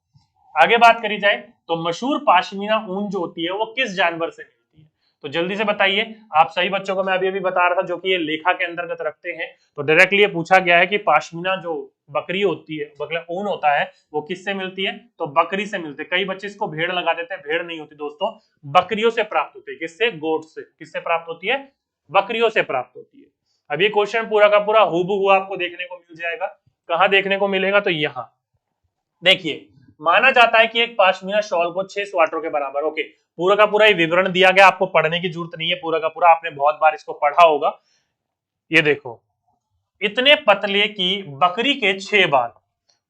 आगे बात करी जाए तो मशहूर पाशमीना ऊन जो होती है वो किस जानवर से मिलती है? तो जल्दी से बताइए। आप सही बच्चों को मैं अभी अभी बता रहा था, जो कि ये लेखा के अंतर्गत रखते हैं। तो डायरेक्टली ये पूछा गया है कि पाशमीना जो बकरी होती है, मतलब ऊन होता है, वो किससे मिलती है? तो बकरी से मिलते हैं। कई बच्चे इसको भेड़ लगा देते हैं, भेड़ नहीं होती दोस्तों, बकरियों से प्राप्त होती है। किससे? गोट से। किससे प्राप्त होती है? बकरियों से प्राप्त होती है। अब ये क्वेश्चन पूरा का पूरा हूबहू आपको देखने को मिल जाएगा। कहां देखने को मिलेगा? तो यहां देखिए, माना जाता है कि एक पाशमीना शॉल को 6 स्वाटरों के बराबर, ओके, पूरा का पूरा ये विवरण दिया गया, आपको पढ़ने की जरूरत नहीं है, पूरा का पूरा आपने बहुत बार इसको पढ़ा होगा। ये देखो, इतने पतले की बकरी के 6 बाल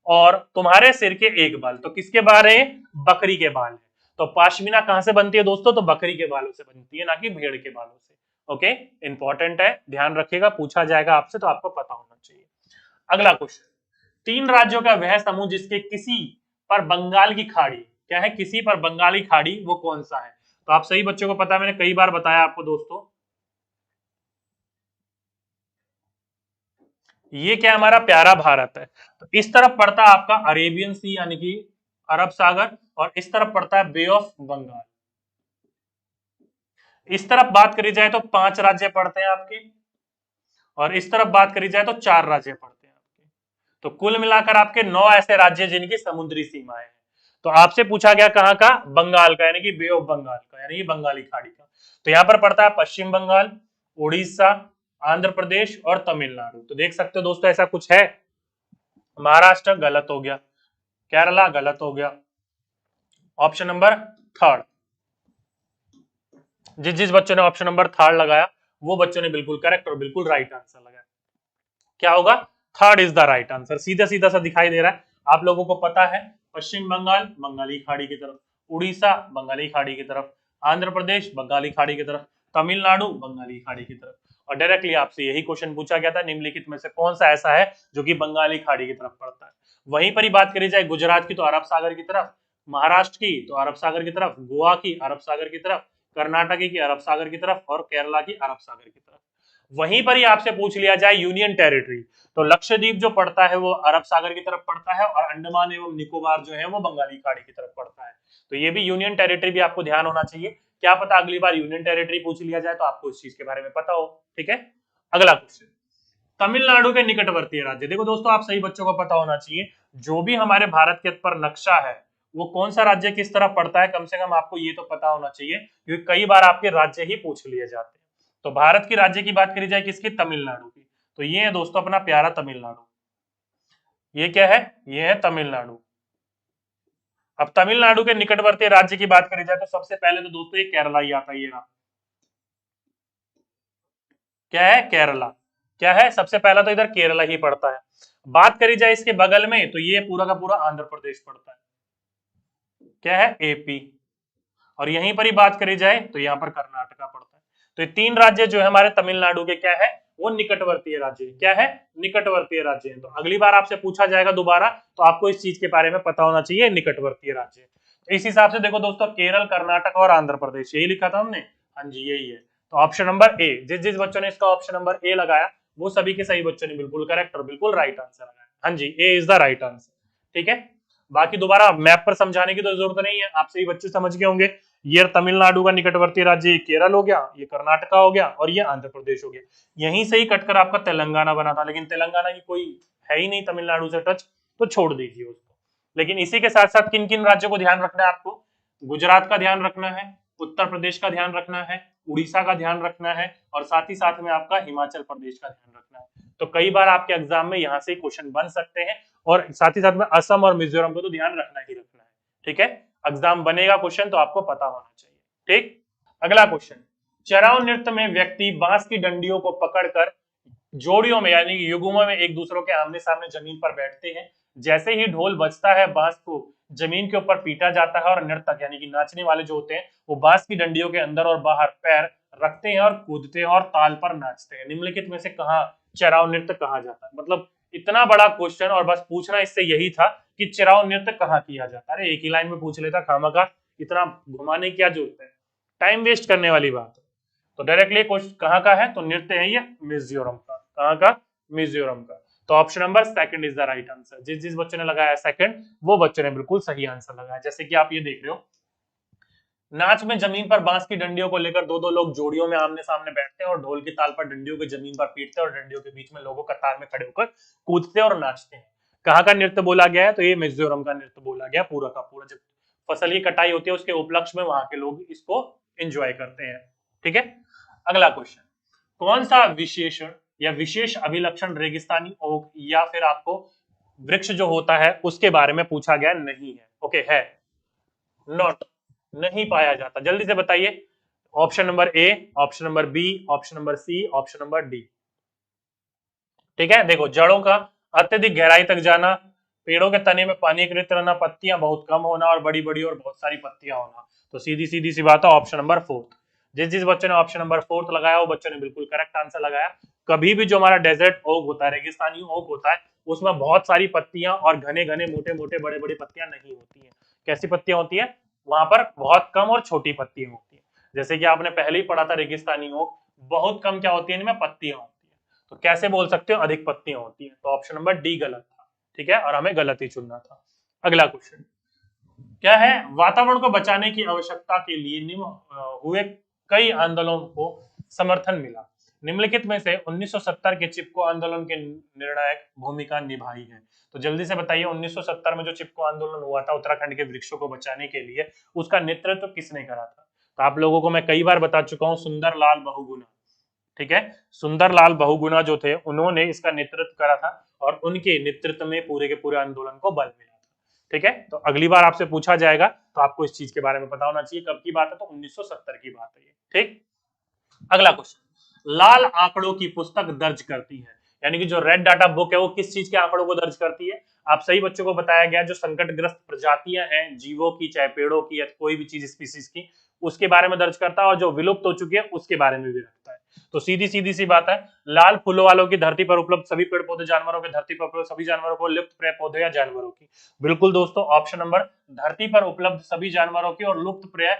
और तुम्हारे सिर के 1 बाल, तो किसके बाल है? बकरी के बाल है। तो पाशमीना कहां से बनती है दोस्तों? तो बकरी के बालों से बनती है, ना कि भेड़ के बालों से। ओके, इंपॉर्टेंट है, ध्यान रखिएगा, पूछा जाएगा आपसे तो आपको पता होना चाहिए। अगला क्वेश्चन, 3 राज्यों का वह समूह जिसके किसी पर बंगाल की खाड़ी, क्या है? किसी पर बंगाली खाड़ी, वो कौन सा है? तो आप सही बच्चों को पता है, मैंने कई बार बताया आपको दोस्तों, ये क्या हमारा प्यारा भारत है। तो इस तरफ पड़ता है आपका अरेबियन सी यानी कि अरब सागर, और इस तरफ पड़ता है बे ऑफ बंगाल। इस तरफ बात करी जाए तो 5 राज्य पड़ते हैं आपके, और इस तरफ बात करी जाए तो 4 राज्य पड़ते हैं आपके। तो कुल मिलाकर आपके 9 ऐसे राज्य जिनकी समुद्री सीमाएं हैं। तो आपसे पूछा गया कहां का? बंगाल का, यानी कि बे ऑफ बंगाल का, यानी कि बंगाली खाड़ी का। तो यहां पर पड़ता है पश्चिम बंगाल, उड़ीसा, आंध्र प्रदेश और तमिलनाडु। तो देख सकते हो दोस्तों, ऐसा कुछ है? महाराष्ट्र गलत हो गया, केरला गलत हो गया, ऑप्शन नंबर थर्ड, जिस जिस बच्चों ने ऑप्शन नंबर थर्ड लगाया वो बच्चों ने बिल्कुल करेक्ट और बिल्कुल राइट आंसर लगाया। क्या होगा? Third is the right answer. सीधा सीधा सा दिखाई दे रहा है आप लोगों को पता है, पश्चिम बंगाल बंगाली खाड़ी की तरफ, उड़ीसा बंगाली खाड़ी की तरफ, आंध्र प्रदेश बंगाली खाड़ी की तरफ, तमिलनाडु बंगाली खाड़ी की तरफ। और डायरेक्टली आपसे यही क्वेश्चन पूछा गया था, निम्नलिखित में से कौन सा ऐसा है जो कि बंगाली खाड़ी की तरफ पड़ता है? वहीं पर ही बात करी जाए गुजरात की तो अरब सागर की तरफ, महाराष्ट्र की तो अरब सागर की तरफ, गोवा की अरब सागर की तरफ, कर्नाटक की अरब सागर की तरफ, और केरला की अरब सागर की तरफ। वहीं पर ही आपसे पूछ लिया जाए यूनियन टेरिटरी, तो लक्षद्वीप जो पड़ता है वो अरब सागर की तरफ पड़ता है, और अंडमान एवं निकोबार जो है वो बंगाली खाड़ी की तरफ पड़ता है। तो ये भी यूनियन टेरिटरी भी आपको ध्यान होना चाहिए, क्या पता अगली बार यूनियन टेरिटरी पूछ लिया जाए तो आपको इस चीज के बारे में पता हो। ठीक है, अगला क्वेश्चन, तमिलनाडु के निकटवर्ती राज्य। देखो दोस्तों, आप सही बच्चों को पता होना चाहिए, जो भी हमारे भारत के पर नक्शा है वो कौन सा राज्य किस तरफ पड़ता है, कम से कम आपको ये तो पता होना चाहिए, क्योंकि कई बार आपके राज्य ही पूछ लिए जाते हैं। तो भारत की राज्य की बात करी जाए किसकी? तमिलनाडु की। तो ये है दोस्तों अपना प्यारा तमिलनाडु। ये क्या है? ये है तमिलनाडु। अब तमिलनाडु के निकटवर्ती राज्य की बात करी जाए तो सबसे पहले तो दोस्तों ये केरला ही आता है। ये रहा, क्या है? केरला। क्या है, सबसे पहला तो इधर केरला ही पड़ता है। बात करी जाए इसके बगल में तो ये पूरा का पूरा आंध्र प्रदेश पड़ता है, क्या है, एपी। और यहीं पर ही बात करी जाए तो यहाँ पर कर्नाटका पड़ता है। तो ये तीन राज्य जो है हमारे तमिलनाडु के क्या है, वो निकटवर्तीय राज्य है। क्या है, निकटवर्तीय राज्य है। तो अगली बार आपसे पूछा जाएगा दोबारा तो आपको इस चीज के बारे में पता होना चाहिए, निकटवर्तीय राज्य। तो इस हिसाब से देखो दोस्तों, केरल, कर्नाटक और आंध्र प्रदेश, यही लिखा था हमने। हाँ जी, यही है। तो ऑप्शन नंबर ए, जिस जिस बच्चों ने इसका ऑप्शन नंबर ए लगाया वो सभी के सही बच्चों ने बिल्कुल करेक्ट और बिल्कुल राइट आंसर लगाया। हाँ जी, ए इज द राइट आंसर। ठीक है, बाकी दोबारा मैप पर समझाने की तो जरूरत नहीं है, आप सही बच्चे समझ गए होंगे। ये तमिलनाडु का निकटवर्ती राज्य ये केरल हो गया, ये कर्नाटका हो गया और ये आंध्र प्रदेश हो गया। यहीं से ही कटकर आपका तेलंगाना बना था, लेकिन तेलंगाना की कोई है ही नहीं तमिलनाडु से टच, तो छोड़ दीजिए उसको। लेकिन इसी के साथ साथ किन किन राज्यों को ध्यान रखना है आपको, गुजरात का ध्यान रखना है, उत्तर प्रदेश का ध्यान रखना है, उड़ीसा का ध्यान रखना है और साथ ही साथ में आपका हिमाचल प्रदेश का ध्यान रखना है। तो कई बार आपके एग्जाम में यहाँ से क्वेश्चन बन सकते हैं और साथ ही साथ में असम और मिजोरम को तो ध्यान रखना ही रखना है। ठीक है, एग्जाम बनेगा क्वेश्चन तो आपको पता होना चाहिए। ठीक, अगला क्वेश्चन, चराव नृत्य में व्यक्ति बांस की डंडियों को पकड़कर जोड़ियों में यानी कि युग्मों में एक दूसरों के आमने सामने जमीन पर बैठते हैं। जैसे ही ढोल बजता है बांस को जमीन के ऊपर पीटा जाता है और नर्तक यानी कि नाचने वाले जो होते हैं वो बांस की डंडियों के अंदर और बाहर पैर रखते हैं और कूदते हैं और ताल पर नाचते हैं। निम्नलिखित में से कहाँ चराव नृत्य कहा जाता है? मतलब इतना बड़ा क्वेश्चन और बस पूछना इससे यही था कि चराव नृत्य कहाँ किया जाता है। अरे एक ही लाइन में पूछ लेता, खामखा इतना घुमाने की क्या जरूरत है, टाइम वेस्ट करने वाली बात है। तो डायरेक्टली क्वेश्चन कहाँ का है, तो नृत्य है ये मिजोरम का। कहाँ का, मिजोरम का। तो option number second is the right answer. जिस जिस बच्चों ने लगाया सेकंड वो बच्चों ने बिल्कुल सही आंसर लगाया। जैसे कि आप ये देख रहे हो, नाच में जमीन पर बांस की डंडियों को लेकर दो दो लोग जोड़ियों में आमने सामने बैठते हैं और ढोल की ताल पर डंडियों को जमीन पर पीटते हैं और डंडियों के बीच में लोगों कतार में खड़े होकर कूदते और नाचते हैं। कहाँ का नृत्य बोला गया है, तो ये मिजोरम का नृत्य बोला गया पूरा का पूरा। जब फसल की कटाई होती है उसके उपलक्ष्य में वहां के लोग इसको एंजॉय करते हैं। ठीक है, अगला क्वेश्चन, कौन सा विशेषण या विशेष अभिलक्षण रेगिस्तानी ओक या फिर आपको वृक्ष जो होता है उसके बारे में पूछा गया नहीं है? ओके, है नॉट, नहीं पाया जाता। जल्दी से बताइए, option number A, option number B, option number C, option number D. ठीक है, देखो, जड़ों का अत्यधिक गहराई तक जाना, पेड़ों के तने में पानी एकत्रित रहना, पत्तियां बहुत कम होना और बड़ी बड़ी और बहुत सारी पत्तियां होना। तो सीधी सीधी सी बात है, ऑप्शन नंबर फोर्थ। जिस जिस बच्चे ने ऑप्शन नंबर फोर्थ लगाया वो बच्चों ने बिल्कुल करेक्ट आंसर लगाया। कभी भी जो हमारा डेजर्ट ओक होता है, रेगिस्तानी ओक होता है, उसमें बहुत सारी पत्तियां और घने घने मोटे मोटे बड़े बड़े पत्तियां नहीं होती है। कैसी पत्तियां होती है वहां पर? बहुत कम और छोटी पत्तियां होती है। जैसे कि आपने पहले ही पढ़ा था, रेगिस्तानी ओक बहुत कम क्या होती है, इनमें पत्तियां होती है। तो कैसे बोल सकते हो अधिक पत्तियां होती है? तो ऑप्शन नंबर डी गलत था। ठीक है, और हमें गलत ही चुनना था। अगला क्वेश्चन क्या है, वातावरण को बचाने की आवश्यकता के लिए हुए कई आंदोलनों को समर्थन मिला। निम्नलिखित में से 1970 के चिपको आंदोलन के निर्णायक भूमिका निभाई है? तो जल्दी से बताइए, 1970 में जो चिपको आंदोलन हुआ था उत्तराखंड के वृक्षों को बचाने के लिए, उसका नेतृत्व किसने करा था? तो आप लोगों को मैं कई बार बता चुका हूं, सुंदरलाल बहुगुणा। ठीक है, सुंदरलाल बहुगुणा जो थे उन्होंने इसका नेतृत्व करा था और उनके नेतृत्व में पूरे के पूरे आंदोलन को बल मिला था। ठीक है, तो अगली बार आपसे पूछा जाएगा तो आपको इस चीज के बारे में पता होना चाहिए। कब की बात है? तो 1970 की बात है ये। ठीक, अगला क्वेश्चन, लाल आंकड़ों की पुस्तक दर्ज करती है, यानी कि जो रेड डाटा बुक है वो किस चीज के आंकड़ों को दर्ज करती है? आप सही बच्चों को बताया गया जो संकटग्रस्त प्रजातियां हैं जीवों की, चाहे पेड़ों की या कोई भी चीज स्पीसीज की, उसके बारे में दर्ज करता है और जो विलुप्त हो चुकी है उसके बारे में भी रखता है। तो सीधी सीधी सी बात है, लाल फूलों वालों की धरती पर उपलब्ध सभी पेड़ पौधे जानवरों के धरती पर उपलब्ध सभी जानवरों को, लुप्त प्राय पौधे या जानवरों की? बिल्कुल दोस्तों, ऑप्शन नंबर धरती पर उपलब्ध सभी जानवरों की और लुप्त प्राय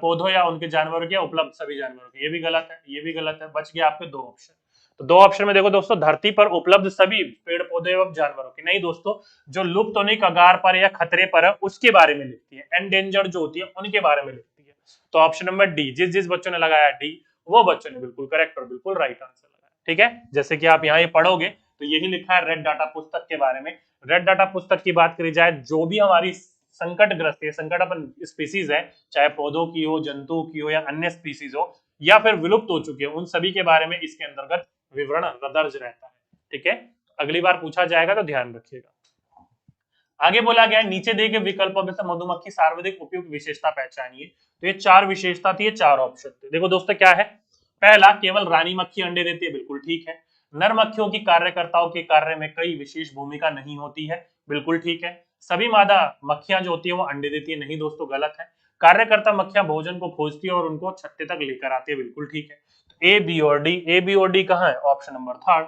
पौधों या उनके जानवरों के उपलब्ध सभी जानवरों के। ये भी गलत है, ये भी गलत है। बच गया आपके दो ऑप्शन। तो दो ऑप्शन में देखो दोस्तों, धरती पर उपलब्ध सभी पेड़ पौधे एवं जानवरों की नहीं दोस्तों, जो लुप्त होने की कगार पर या खतरे पर है उसके बारे में लिखती है, एंडेंजर्ड जो होती है उनके बारे में लिखती है। तो ऑप्शन नंबर डी, जिस जिस बच्चों ने लगाया डी वो बच्चों ने बिल्कुल करेक्ट और बिल्कुल राइट आंसर लगाया। ठीक है, जैसे कि आप यहाँ ये पढ़ोगे तो यही लिखा है रेड डाटा पुस्तक के बारे में। रेड डाटा पुस्तक की बात करी जाए, जो भी हमारी संकटग्रस्त है, संकट अपन स्पीसीज है, चाहे पौधों की हो, जंतुओं की हो या अन्य स्पीसीज हो या फिर विलुप्त हो चुके हो, उन सभी के बारे में इसके अंतर्गत विवरण दर्ज रहता है। ठीक है, अगली बार पूछा जाएगा तो ध्यान रखिएगा। आगे बोला गया नीचे दिए गए विकल्पों में से मधुमक्खी सर्वाधिक उपयुक्त विशेषता पहचानिए। तो ये चार विशेषता थी, ये चार ऑप्शन थे। देखो दोस्तों क्या है, पहला, केवल रानी मक्खी अंडे देती है, बिल्कुल ठीक है। नर मक्खियों की कार्यकर्ताओं के कार्य में कई विशेष भूमिका नहीं होती है, बिल्कुल ठीक है। सभी मादा मक्खियां जो होती है वो अंडे देती है, नहीं दोस्तों गलत है। कार्यकर्ता मक्खियां भोजन को खोजती है और उनको छत्ते तक लेकर आती है, बिल्कुल ठीक है। ए बी और डी, ए बी और डी कहाँ है, ऑप्शन नंबर थर्ड।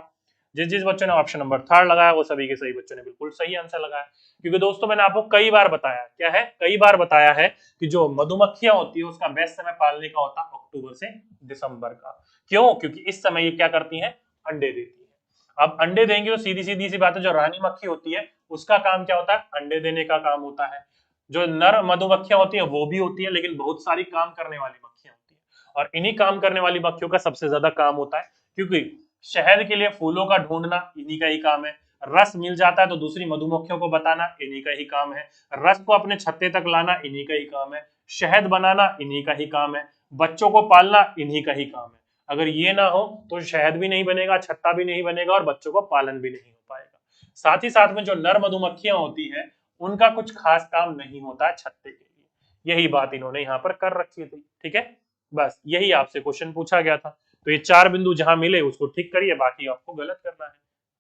जिस जिस बच्चों ने ऑप्शन नंबर थर्ड लगाया वो सभी के सही बच्चों ने बिल्कुल सही आंसर लगाया। क्योंकि दोस्तों मैंने आपको कई बार बताया, क्या है, कई बार बताया है कि जो मधुमक्खियां होती है उसका बेस्ट समय पालने का होता है अक्टूबर से दिसंबर का। क्यों, क्योंकि इस समय ये क्या करती हैं, अंडे देती है। अब अंडे देंगे तो सीधी सीधी सी बात है, जो रानी मक्खी होती है उसका काम क्या होता है, अंडे देने का काम होता है। जो नर मधुमक्खियां होती है वो भी होती है, लेकिन बहुत सारी काम करने वाली मक्खियां होती है, और इन्हीं काम करने वाली मक्खियों का सबसे ज्यादा काम होता है, क्योंकि शहद के लिए फूलों का ढूंढना इन्हीं का ही काम है, रस मिल जाता है तो दूसरी मधुमक्खियों को बताना इन्हीं का ही काम है, रस को अपने छत्ते तक लाना इन्हीं का ही काम है, शहद बनाना इन्हीं का ही काम है, बच्चों को पालना इन्हीं का ही काम है। अगर ये ना हो तो शहद भी नहीं बनेगा, छत्ता भी नहीं बनेगा और बच्चों को पालन भी नहीं हो पाएगा। साथ ही साथ में जो नर मधुमक्खियां होती है उनका कुछ खास काम नहीं होता है छत्ते के लिए, यही बात इन्होंने यहाँ पर कर रखी थी, ठीक है। बस यही आपसे क्वेश्चन पूछा गया था, तो ये 4 बिंदु जहां मिले उसको ठीक करिए, बाकी आपको गलत करना है।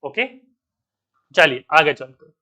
ओके, चलिए आगे चलते हैं।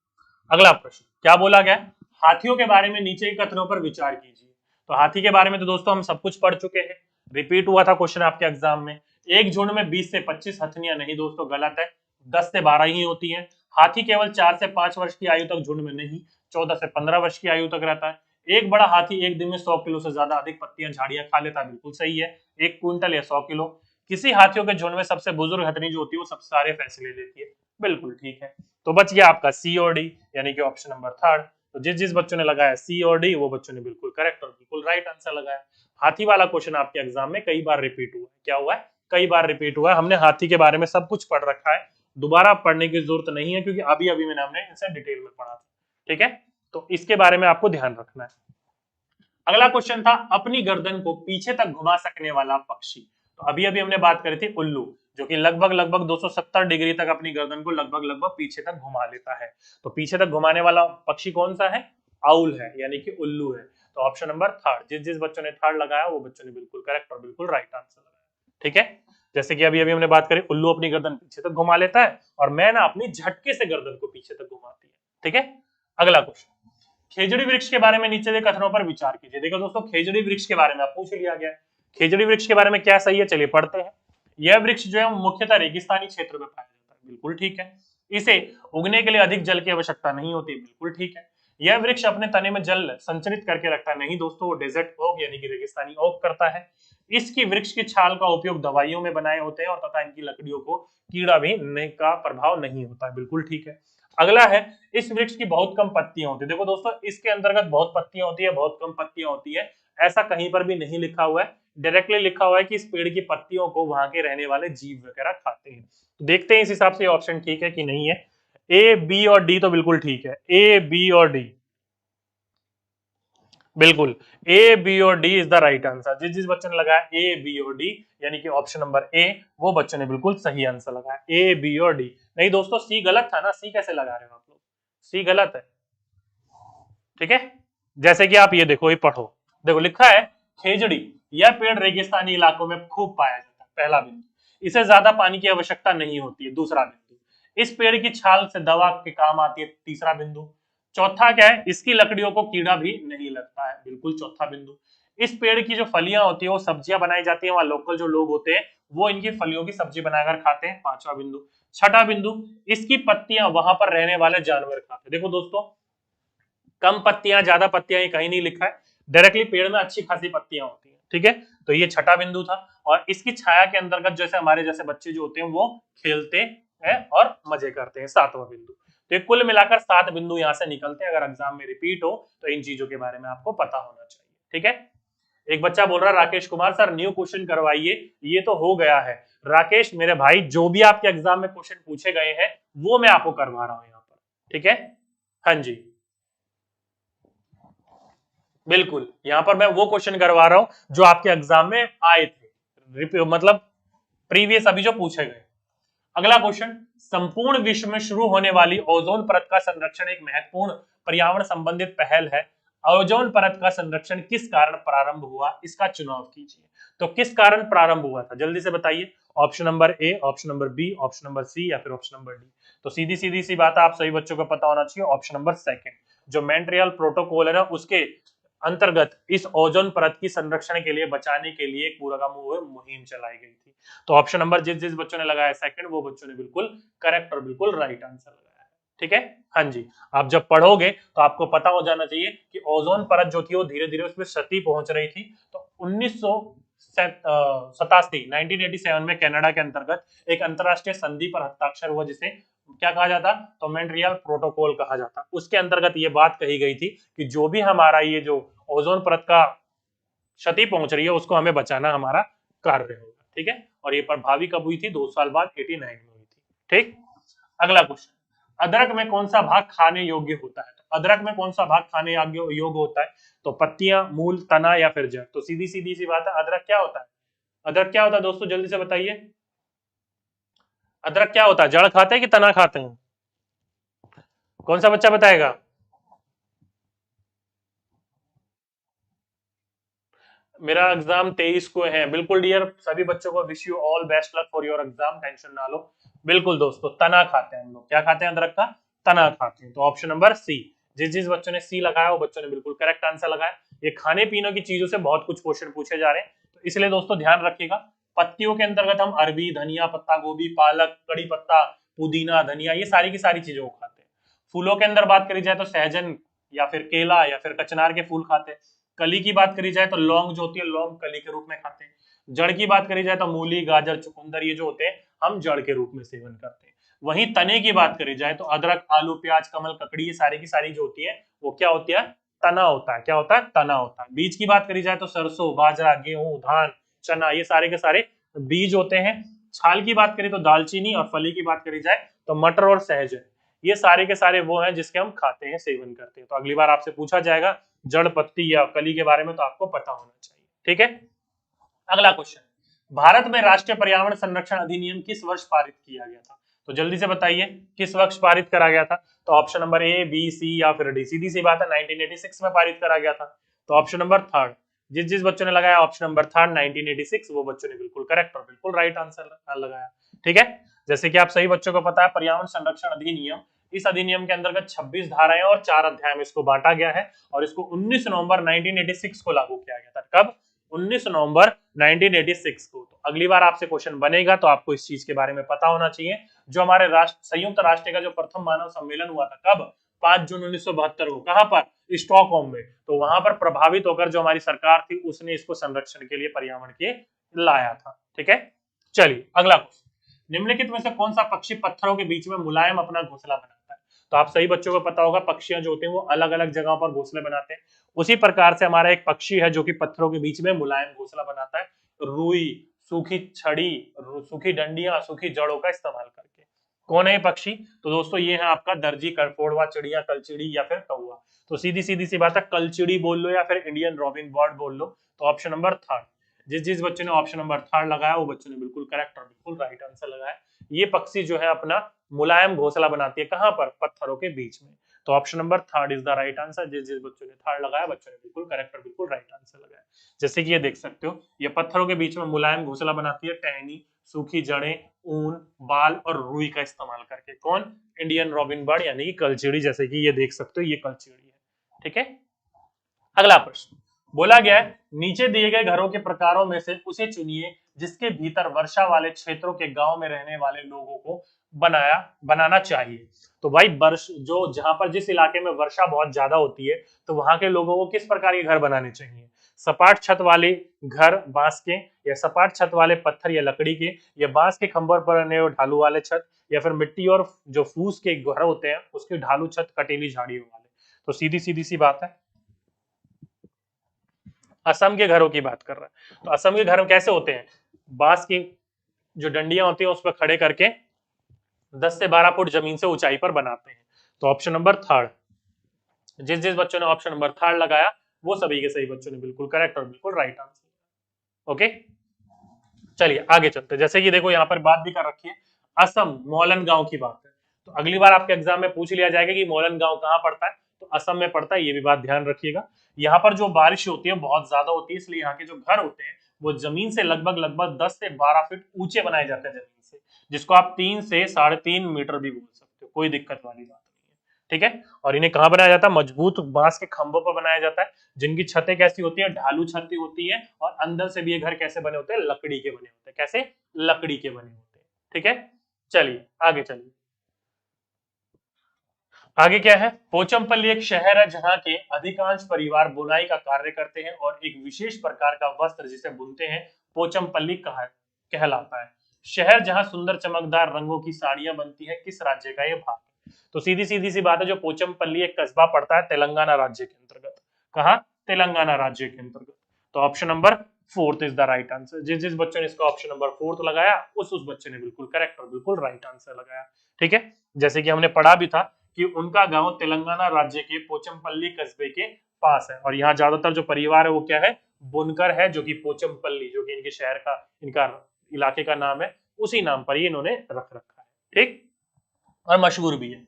अगला प्रश्न क्या बोला गया, हाथियों के बारे में नीचे के कथनों पर विचार कीजिए। तो हाथी के बारे में तो दोस्तों हम सब कुछ पढ़ चुके हैं, रिपीट हुआ था क्वेश्चन आपके एग्जाम में। एक झुंड में 20 से 25 हथनियां, नहीं दोस्तों गलत है, 10 से 12 ही होती हैं। हाथी केवल 4 से 5 वर्ष की आयु तक झुंड में नहीं, 14 से 15 वर्ष की आयु तक रहता है। एक बड़ा हाथी एक दिन में 100 किलो से ज्यादा अधिक पत्तियां झाड़ियां खा लेता है, बिल्कुल सही है, 1 क्विंटल या 100 किलो। किसी हाथियों के झुंड में सबसे बुजुर्ग हथनी जो होती है वो सबसे सारे फैसले लेती है, बिल्कुल ठीक है। तो बच गया आपका सी और डी, यानी कि ऑप्शन नंबर थर्ड। तो जिस जिस बच्चों ने लगाया सी और डी वो बच्चों ने बिल्कुल करेक्ट और बिल्कुल राइट आंसर लगाया। हाथी वाला क्वेश्चन आपके एग्जाम में कई बार रिपीट हुआ है, क्या हुआ है, कई बार रिपीट हुआ है। हमने हाथी के बारे में सब कुछ पढ़ रखा है, दोबारा पढ़ने की जरूरत नहीं है, क्योंकि अभी अभी मैंने हमने इनसे डिटेल में पढ़ा था, ठीक है। तो इसके बारे में आपको ध्यान रखना है। अगला क्वेश्चन था अपनी गर्दन को पीछे तक घुमा सकने वाला पक्षी। तो अभी अभी हमने बात करी थी उल्लू, जो कि लगभग 270 डिग्री तक अपनी गर्दन को लगभग पीछे तक घुमा लेता है। तो पीछे तक घुमाने वाला पक्षी कौन सा है, आउल है, यानी कि उल्लू है। तो ऑप्शन नंबर थर्ड, जिस जिस बच्चों ने थर्ड लगाया वो बच्चों ने बिल्कुल करेक्ट और बिल्कुल राइट आंसर लगाया, ठीक है। जैसे कि अभी अभी हमने बात करी, उल्लू अपनी गर्दन पीछे तक घुमा लेता है और मैना अपनी झटके से गर्दन को पीछे तक घुमाती है, ठीक है। अगला क्वेश्चन, खेजड़ी वृक्ष के बारे में नीचे के कथनों पर विचार कीजिए। देखो दोस्तों, खेजड़ी वृक्ष के बारे में आप पूछ लिया गया है, खेजड़ी वृक्ष के बारे में क्या सही है, चलिए पढ़ते हैं। यह वृक्ष जो है मुख्यतः रेगिस्तानी क्षेत्र में पाया जाता है, बिल्कुल ठीक है। इसे उगने के लिए अधिक जल की आवश्यकता नहीं होती, बिल्कुल ठीक है। यह वृक्ष अपने तने में जल संचरित करके रखता है, नहीं दोस्तों, वो डेजर्ट ओक यानी कि रेगिस्तानी ओक करता है। इसकी वृक्ष की छाल का उपयोग दवाइयों में बनाए होते हैं और तथा इनकी लकड़ियों को कीड़ा भी का प्रभाव नहीं होता है, बिल्कुल ठीक है। अगला है, इस वृक्ष की बहुत कम पत्तियां होती है। देखो दोस्तों, इसके अंतर्गत बहुत पत्तियां होती है, बहुत कम पत्तियां होती है, ऐसा कहीं पर भी नहीं लिखा हुआ है। डायरेक्टली लिखा हुआ है कि इस पेड़ की पत्तियों को वहां के रहने वाले जीव वगैरह खाते हैं। तो देखते हैं इस हिसाब से ऑप्शन ठीक है कि नहीं है। ए बी और डी तो बिल्कुल ठीक है, ए बी और डी बिल्कुल, ए बी और D is the right answer. जिस जिस बच्चों ने लगाया ए बी और डी, यानी कि ऑप्शन नंबर ए, वो बच्चों ने बिल्कुल सही आंसर लगाया, ए बी और डी। नहीं दोस्तों, सी गलत था ना, सी कैसे लगा रहे हो आप लोग, सी गलत है, ठीक है। जैसे कि आप ये देखो, ये पढ़ो, देखो लिखा है खेजड़ी, यह पेड़ रेगिस्तानी इलाकों में खूब पाया जाता है, पहला बिंदु। इसे ज्यादा पानी की आवश्यकता नहीं होती है, दूसरा बिंदु। इस पेड़ की छाल से दवा के काम आती है, तीसरा बिंदु। चौथा क्या है, इसकी लकड़ियों को कीड़ा भी नहीं लगता है, बिल्कुल चौथा बिंदु। इस पेड़ की जो फलियां होती है वो सब्जियां बनाई जाती है, वहां लोकल जो लोग होते हैं वो इनकी फलियों की सब्जी बनाकर खाते हैं, पांचवा बिंदु। छठा बिंदु, इसकी पत्तियां वहां पर रहने वाले जानवर खाते हैं। देखो दोस्तों, कम पत्तियां ज्यादा पत्तियां, ये कहीं नहीं लिखा है, डायरेक्टली पेड़ में अच्छी खासी पत्तियां होती हैं, ठीक है। तो ये छठा बिंदु था, और इसकी छाया के अंतर्गत जैसे हमारे जैसे बच्चे जो होते हैं वो खेलते हैं और मजे करते हैं, सातवां बिंदु। तो ये कुल मिलाकर 7 बिंदु यहाँ से निकलते हैं। अगर एग्जाम में रिपीट हो तो इन चीजों के बारे में आपको पता होना चाहिए, ठीक है। एक बच्चा बोल रहा है, Rakesh Kumar sir new question करवाइए, ये तो हो गया है। राकेश मेरे भाई, जो भी आपके एग्जाम में क्वेश्चन पूछे गए हैं वो मैं आपको करवा रहा हूं यहाँ पर, ठीक है। हाँ जी, बिल्कुल, यहां पर मैं वो क्वेश्चन करवा रहा हूं जो आपके एग्जाम में आए थे, मतलब प्रीवियस अभी जो पूछे गए। अगला क्वेश्चन, संपूर्ण विश्व में शुरू होने वाली ओजोन परत का संरक्षण एक महत्वपूर्ण पर्यावरण संबंधित पहल है। ओजोन परत का संरक्षण किस कारण प्रारंभ हुआ, इसका चुनाव कीजिए। तो किस कारण प्रारंभ हुआ था, जल्दी से बताइए। Option number A, option number B, option number C या फिर ऑप्शन नंबर डी। तो सीधी सीधी सी बात है, आप सभी बच्चों को पता होना चाहिए ऑप्शन नंबर सेकंड, जो मॉन्ट्रियल प्रोटोकॉल है ना, उसके अंतर्गत इस ओजोन परत की संरक्षण के लिए, बचाने के लिए एक पूरा का मुहिम चलाई गई थी। तो ऑप्शन नंबर जिस जिस बच्चों ने लगाया सेकंड, वो बच्चों ने बिल्कुल करेक्ट और बिल्कुल राइट आंसर लगाया है। ठीक है, हाँ जी। आप जब पढ़ोगे तो आपको पता हो जाना चाहिए कि ओजोन परत जो थी वो धीरे धीरे उसमें क्षति पहुंच रही थी। तो 1987 में कनाडा के अंतर्गत एक अंतरराष्ट्रीय संधि पर हस्ताक्षर हुआ, जिसे क्या कहा जाता, तो मॉन्ट्रियल प्रोटोकॉल कहा जाता। उसके अंतर्गत ये बात कही गई थी कि जो भी हमारा ये जो ओजोन परत का क्षति पहुंच रही है, उसको हमें बचाना हमारा कार्य होगा। ठीक है, और ये प्रभावी कब हुई थी? 2 साल बाद 89 में हुई थी। ठीक, अगला क्वेश्चन, अदरक में कौन सा भाग खाने योग्य होता है? तो अदरक में कौन सा भाग खाने योग्य होता है? तो पत्तियां, मूल, तना या फिर जड़। तो सीधी सीधी सी बात है, अदरक क्या होता है? अदरक क्या होता है दोस्तों, जल्दी से बताइए। अदरक क्या होता है? जड़ खाते हैं कि तना खाते हैं? कौन सा बच्चा बताएगा? मेरा एग्जाम 23 को है। बिल्कुल डियर सभी बच्चों को, wish you all best luck for your exam, tension ना लो। बिल्कुल दोस्तों, तना खाते हैं हम लोग। क्या खाते हैं? अदरक का तना खाते हैं। तो ऑप्शन नंबर सी, जिस जिस बच्चों ने सी लगाया वो बच्चों ने बिल्कुल करेक्ट आंसर लगाया। ये खाने पीने की चीजों से बहुत कुछ क्वेश्चन पूछे जा रहे हैं, तो इसलिए दोस्तों ध्यान रखिएगा। पत्तियों के अंतर्गत हम अरबी, धनिया पत्ता, गोभी, पालक, कड़ी पत्ता, पुदीना, धनिया, ये सारी की सारी चीजों को खाते हैं। फूलों के अंदर बात करी जाए तो सहजन या फिर केला या फिर कचनार के फूल खाते हैं। कली की बात करी जाए तो लौंग जो होती है, लौंग कली के रूप में खाते हैं। जड़ की बात करी जाए तो मूली, गाजर, चुकंदर, ये जो होते हैं हम जड़ के रूप में सेवन करते हैं। वहीं तने की बात करी जाए तो अदरक, आलू, प्याज, कमल, ककड़ी, ये सारी की सारी जो होती है वो क्या होती है? तना होता है। क्या होता है? तना होता है। बीज की बात करी जाए तो सरसों, बाजरा, गेहूं, धान, चना, ये सारे के सारे बीज होते हैं। छाल की बात करें तो दालचीनी, और फली की बात करी जाए तो मटर और सहजन, ये सारे के सारे वो हैं जिसके हम खाते हैं, सेवन करते हैं। तो अगली बार आपसे पूछा जाएगा जड़, पत्ती या कली के बारे में, तो आपको पता होना चाहिए। ठीक है, अगला क्वेश्चन, भारत में राष्ट्रीय पर्यावरण संरक्षण अधिनियम किस वर्ष पारित किया गया था? तो जल्दी से बताइए किस वर्ष पारित करा गया था? तो option number A, B, C या फिर डी। सीधी सी बात है, 1986 में पारित करा गया था। तो ऑप्शन नंबर थर्ड, जिस जिस बच्चों ने लगाया ऑप्शन नंबर थर्ड 1986, वो बच्चों ने बिल्कुल करेक्ट और बिल्कुल राइट आंसर लगाया। ठीक है, जैसे कि आप सही बच्चों को पता है, पर्यावरण संरक्षण अधिनियम, इस अधिनियम के अंतर्गत 26 धाराएं और 4 अध्याय में इसको बांटा गया है, और इसको 19 नवंबर 1986 को लागू किया गया था। कब? 19 नवंबर 1986 को। तो अगली बार आपसे क्वेश्चन बनेगा तो आपको इस चीज के बारे में पता होना चाहिए। जो हमारे संयुक्त राष्ट्र का जो प्रथम मानव सम्मेलन हुआ था, कब? 5 जून 1972 को। कहां पर? स्टॉकहोम में। तो वहां पर प्रभावित होकर जो हमारी सरकार थी, उसने इसको संरक्षण के लिए, पर्यावरण के लाया था। ठीक है, चलिए अगला क्वेश्चन, निम्नलिखित में से कौन सा पक्षी पत्थरों के बीच में मुलायम अपना घोंसला बनाता है? तो आप सही बच्चों को पता होगा, पक्षियां जो होते हैं वो अलग अलग जगहों पर घोंसले बनाते हैं। उसी प्रकार से हमारा एक पक्षी है जो कि पत्थरों के बीच में मुलायम घोंसला बनाता है, रुई, सूखी छड़ी, सूखी डंडियां, सूखी जड़ों का इस्तेमाल करके। कौन है ये पक्षी? तो दोस्तों ये है आपका दर्जी, करफोड़वा चिड़िया, कलचिड़ी या फिर कौवा। तो सीधी सीधी सी बात है, कलचिड़ी बोल लो या फिर इंडियन रॉबिन बर्ड बोल लो। तो ऑप्शन नंबर थर्ड, जिस जिस बच्चे ने ऑप्शन नंबर थर्ड लगाया वो बच्चे ने बिल्कुल करेक्ट और बिल्कुल राइट आंसर लगाया। ये पक्षी जो है अपना मुलायम घोंसला बनाती है, कहां पर? पत्थरों के बीच में। तो option number third is the right answer. जिस जिस बच्चों ने थर्ड लगाया बच्चों ने बिल्कुल करेक्ट और बिल्कुल राइट आंसर लगाया। जैसे कि ये देख सकते हो, ये पत्थरों के बीच में मुलायम घोंसला बनाती है, टहनी, सूखी जड़ें, ऊन, बाल और रुई का इस्तेमाल करके। कौन? इंडियन रॉबिन बर्ड यानी कि कलचिड़ी। जैसे कि ये देख सकते हो, ये कलचिड़ी है। ठीक है, अगला प्रश्न बोला गया है, नीचे दिए गए घरों के प्रकारों में से उसे चुनिए जिसके भीतर वर्षा वाले क्षेत्रों के गांव में रहने वाले लोगों को बनाना चाहिए। तो भाई वर्ष जो जहां पर जिस इलाके में वर्षा बहुत ज्यादा होती है, तो वहां के लोगों को किस प्रकार के घर बनाने चाहिए? सपाट छत वाले घर बांस के, या सपाट छत वाले पत्थर या लकड़ी के, या बांस के खंभर पर बने हुए ढालू वाले छत, या फिर मिट्टी और जो फूस के घर होते हैं उसके ढालू छत, कटीली झाड़ियों वाले। तो सीधी सीधी सी बात है, असम के घरों की बात कर रहा है। तो असम के घर कैसे होते हैं? बांस की जो डंडियां होती है उस पर खड़े करके 10 से 12 फुट जमीन से ऊंचाई पर बनाते हैं। तो ऑप्शन नंबर थर्ड, जिस जिस बच्चों ने ऑप्शन नंबर थर्ड लगाया वो सभी के सही बच्चों ने बिल्कुल करेक्ट और बिल्कुल राइट आंसर। ओके, चलिए आगे चलते हैं। जैसे कि देखो यहाँ पर बात भी कर रखी है, असम मोलन गांव की बात है। तो अगली बार आपके एग्जाम में पूछ लिया जाएगा कि मोलन गांव कहाँ पड़ता है, तो असम में पड़ता है। ये भी बात ध्यान रखिएगा। यहाँ पर जो बारिश होती है बहुत ज्यादा होती है, इसलिए यहाँ के जो घर होते हैं वो जमीन से लगभग लगभग 10 से 12 फीट ऊंचे बनाए जाते हैं जमीन से, जिसको आप 3 से 3.5 मीटर भी बोल सकते हो, कोई दिक्कत वाली बात नहीं है। ठीक है, और इन्हें कहाँ बनाया जाता है? मजबूत बांस के खंभों पर बनाया जाता है, जिनकी छतें कैसी होती है? ढालू छतें होती है, और अंदर से भी ये घर कैसे बने होते हैं? लकड़ी के बने होते हैं। कैसे? लकड़ी के बने होते हैं। ठीक है, चलिए आगे चलिए। आगे क्या है? पोचमपल्ली एक शहर है जहाँ के अधिकांश परिवार बुनाई का कार्य करते हैं और एक विशेष प्रकार का वस्त्र जिसे बुनते हैं पोचमपल्ली कहलाता है। शहर जहाँ सुंदर चमकदार रंगों की साड़ियां बनती है, किस राज्य का ये भाग है? तो सीधी सीधी सी बात है, जो पोचमपल्ली एक कस्बा पड़ता है तेलंगाना राज्य के अंतर्गत। कहा? तेलंगाना राज्य के अंतर्गत। तो option number fourth is the right answer. जिस जिस बच्चे ने इसका ऑप्शन नंबर फोर्थ लगाया, उस बच्चे ने बिल्कुल करेक्ट और बिल्कुल राइट आंसर लगाया। ठीक है, जैसे कि हमने पढ़ा भी था कि उनका गांव तेलंगाना राज्य के पोचमपल्ली कस्बे के पास है, और यहाँ ज्यादातर जो परिवार है वो क्या है? बुनकर है, जो कि पोचमपल्ली, जो कि इनके शहर का, इनका इलाके का नाम है, उसी नाम पर ही इन्होंने रख रखा है। ठीक, और मशहूर भी है।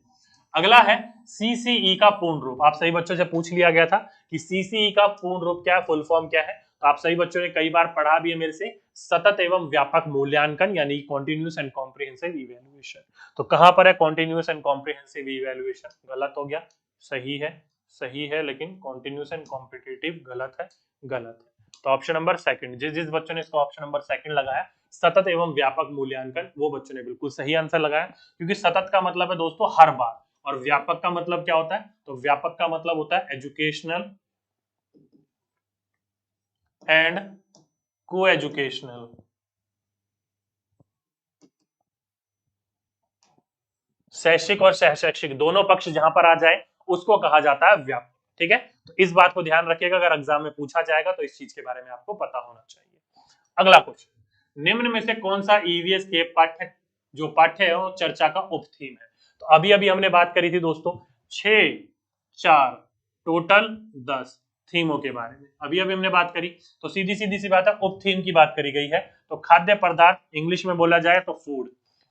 अगला है सीसीई का पूर्ण रूप। आप सही बच्चों से पूछ लिया गया था कि सीसीई का पूर्ण रूप क्या है, फुल फॉर्म क्या है। तो आप सही बच्चों ने कई बार पढ़ा भी है मेरे से, सतत एवं व्यापक मूल्यांकन, यानी कॉन्टिन्यूस एंड कॉम्प्रिहेंसिव इवेल्युएशन। तो कहां पर है कॉन्टिन्यूस एंड कॉम्प्रिहेंसिव इवेल्युएशन? गलत हो गया, सही है, सही है, लेकिन कॉन्टिन्यूस एंड कॉम्पिटिटिव गलत है, गलत है। तो ऑप्शन नंबर सेकंड, जिस जिस बच्चों ने इसका ऑप्शन नंबर सेकंड लगाया, सतत एवं व्यापक मूल्यांकन, वो बच्चों ने बिल्कुल सही आंसर लगाया, क्योंकि सतत का मतलब है दोस्तों हर बार, और व्यापक का मतलब क्या होता है? तो व्यापक का मतलब होता है एजुकेशनल एंड को एजुकेशनल। शैक्षिक और सह शैक्षिक दोनों पक्ष जहां पर आ जाए उसको कहा जाता है व्यापक। ठीक है, तो इस बात को ध्यान रखिएगा, अगर एग्जाम में पूछा जाएगा तो इस चीज के बारे में आपको पता होना चाहिए। अगला क्वेश्चन, निम्न में से कौन सा ईवीएस के पाठ्य है वो चर्चा का उप थीम है? तो अभी अभी हमने बात करी थी दोस्तों 6 4 टोटल 10 थीमों के बारे में, अभी अभी हमने बात करी। तो सीधी सीधी सी बात है, उप थीम की बात करी गई है। तो खाद्य पदार्थ इंग्लिश में बोला जाए तो फूड,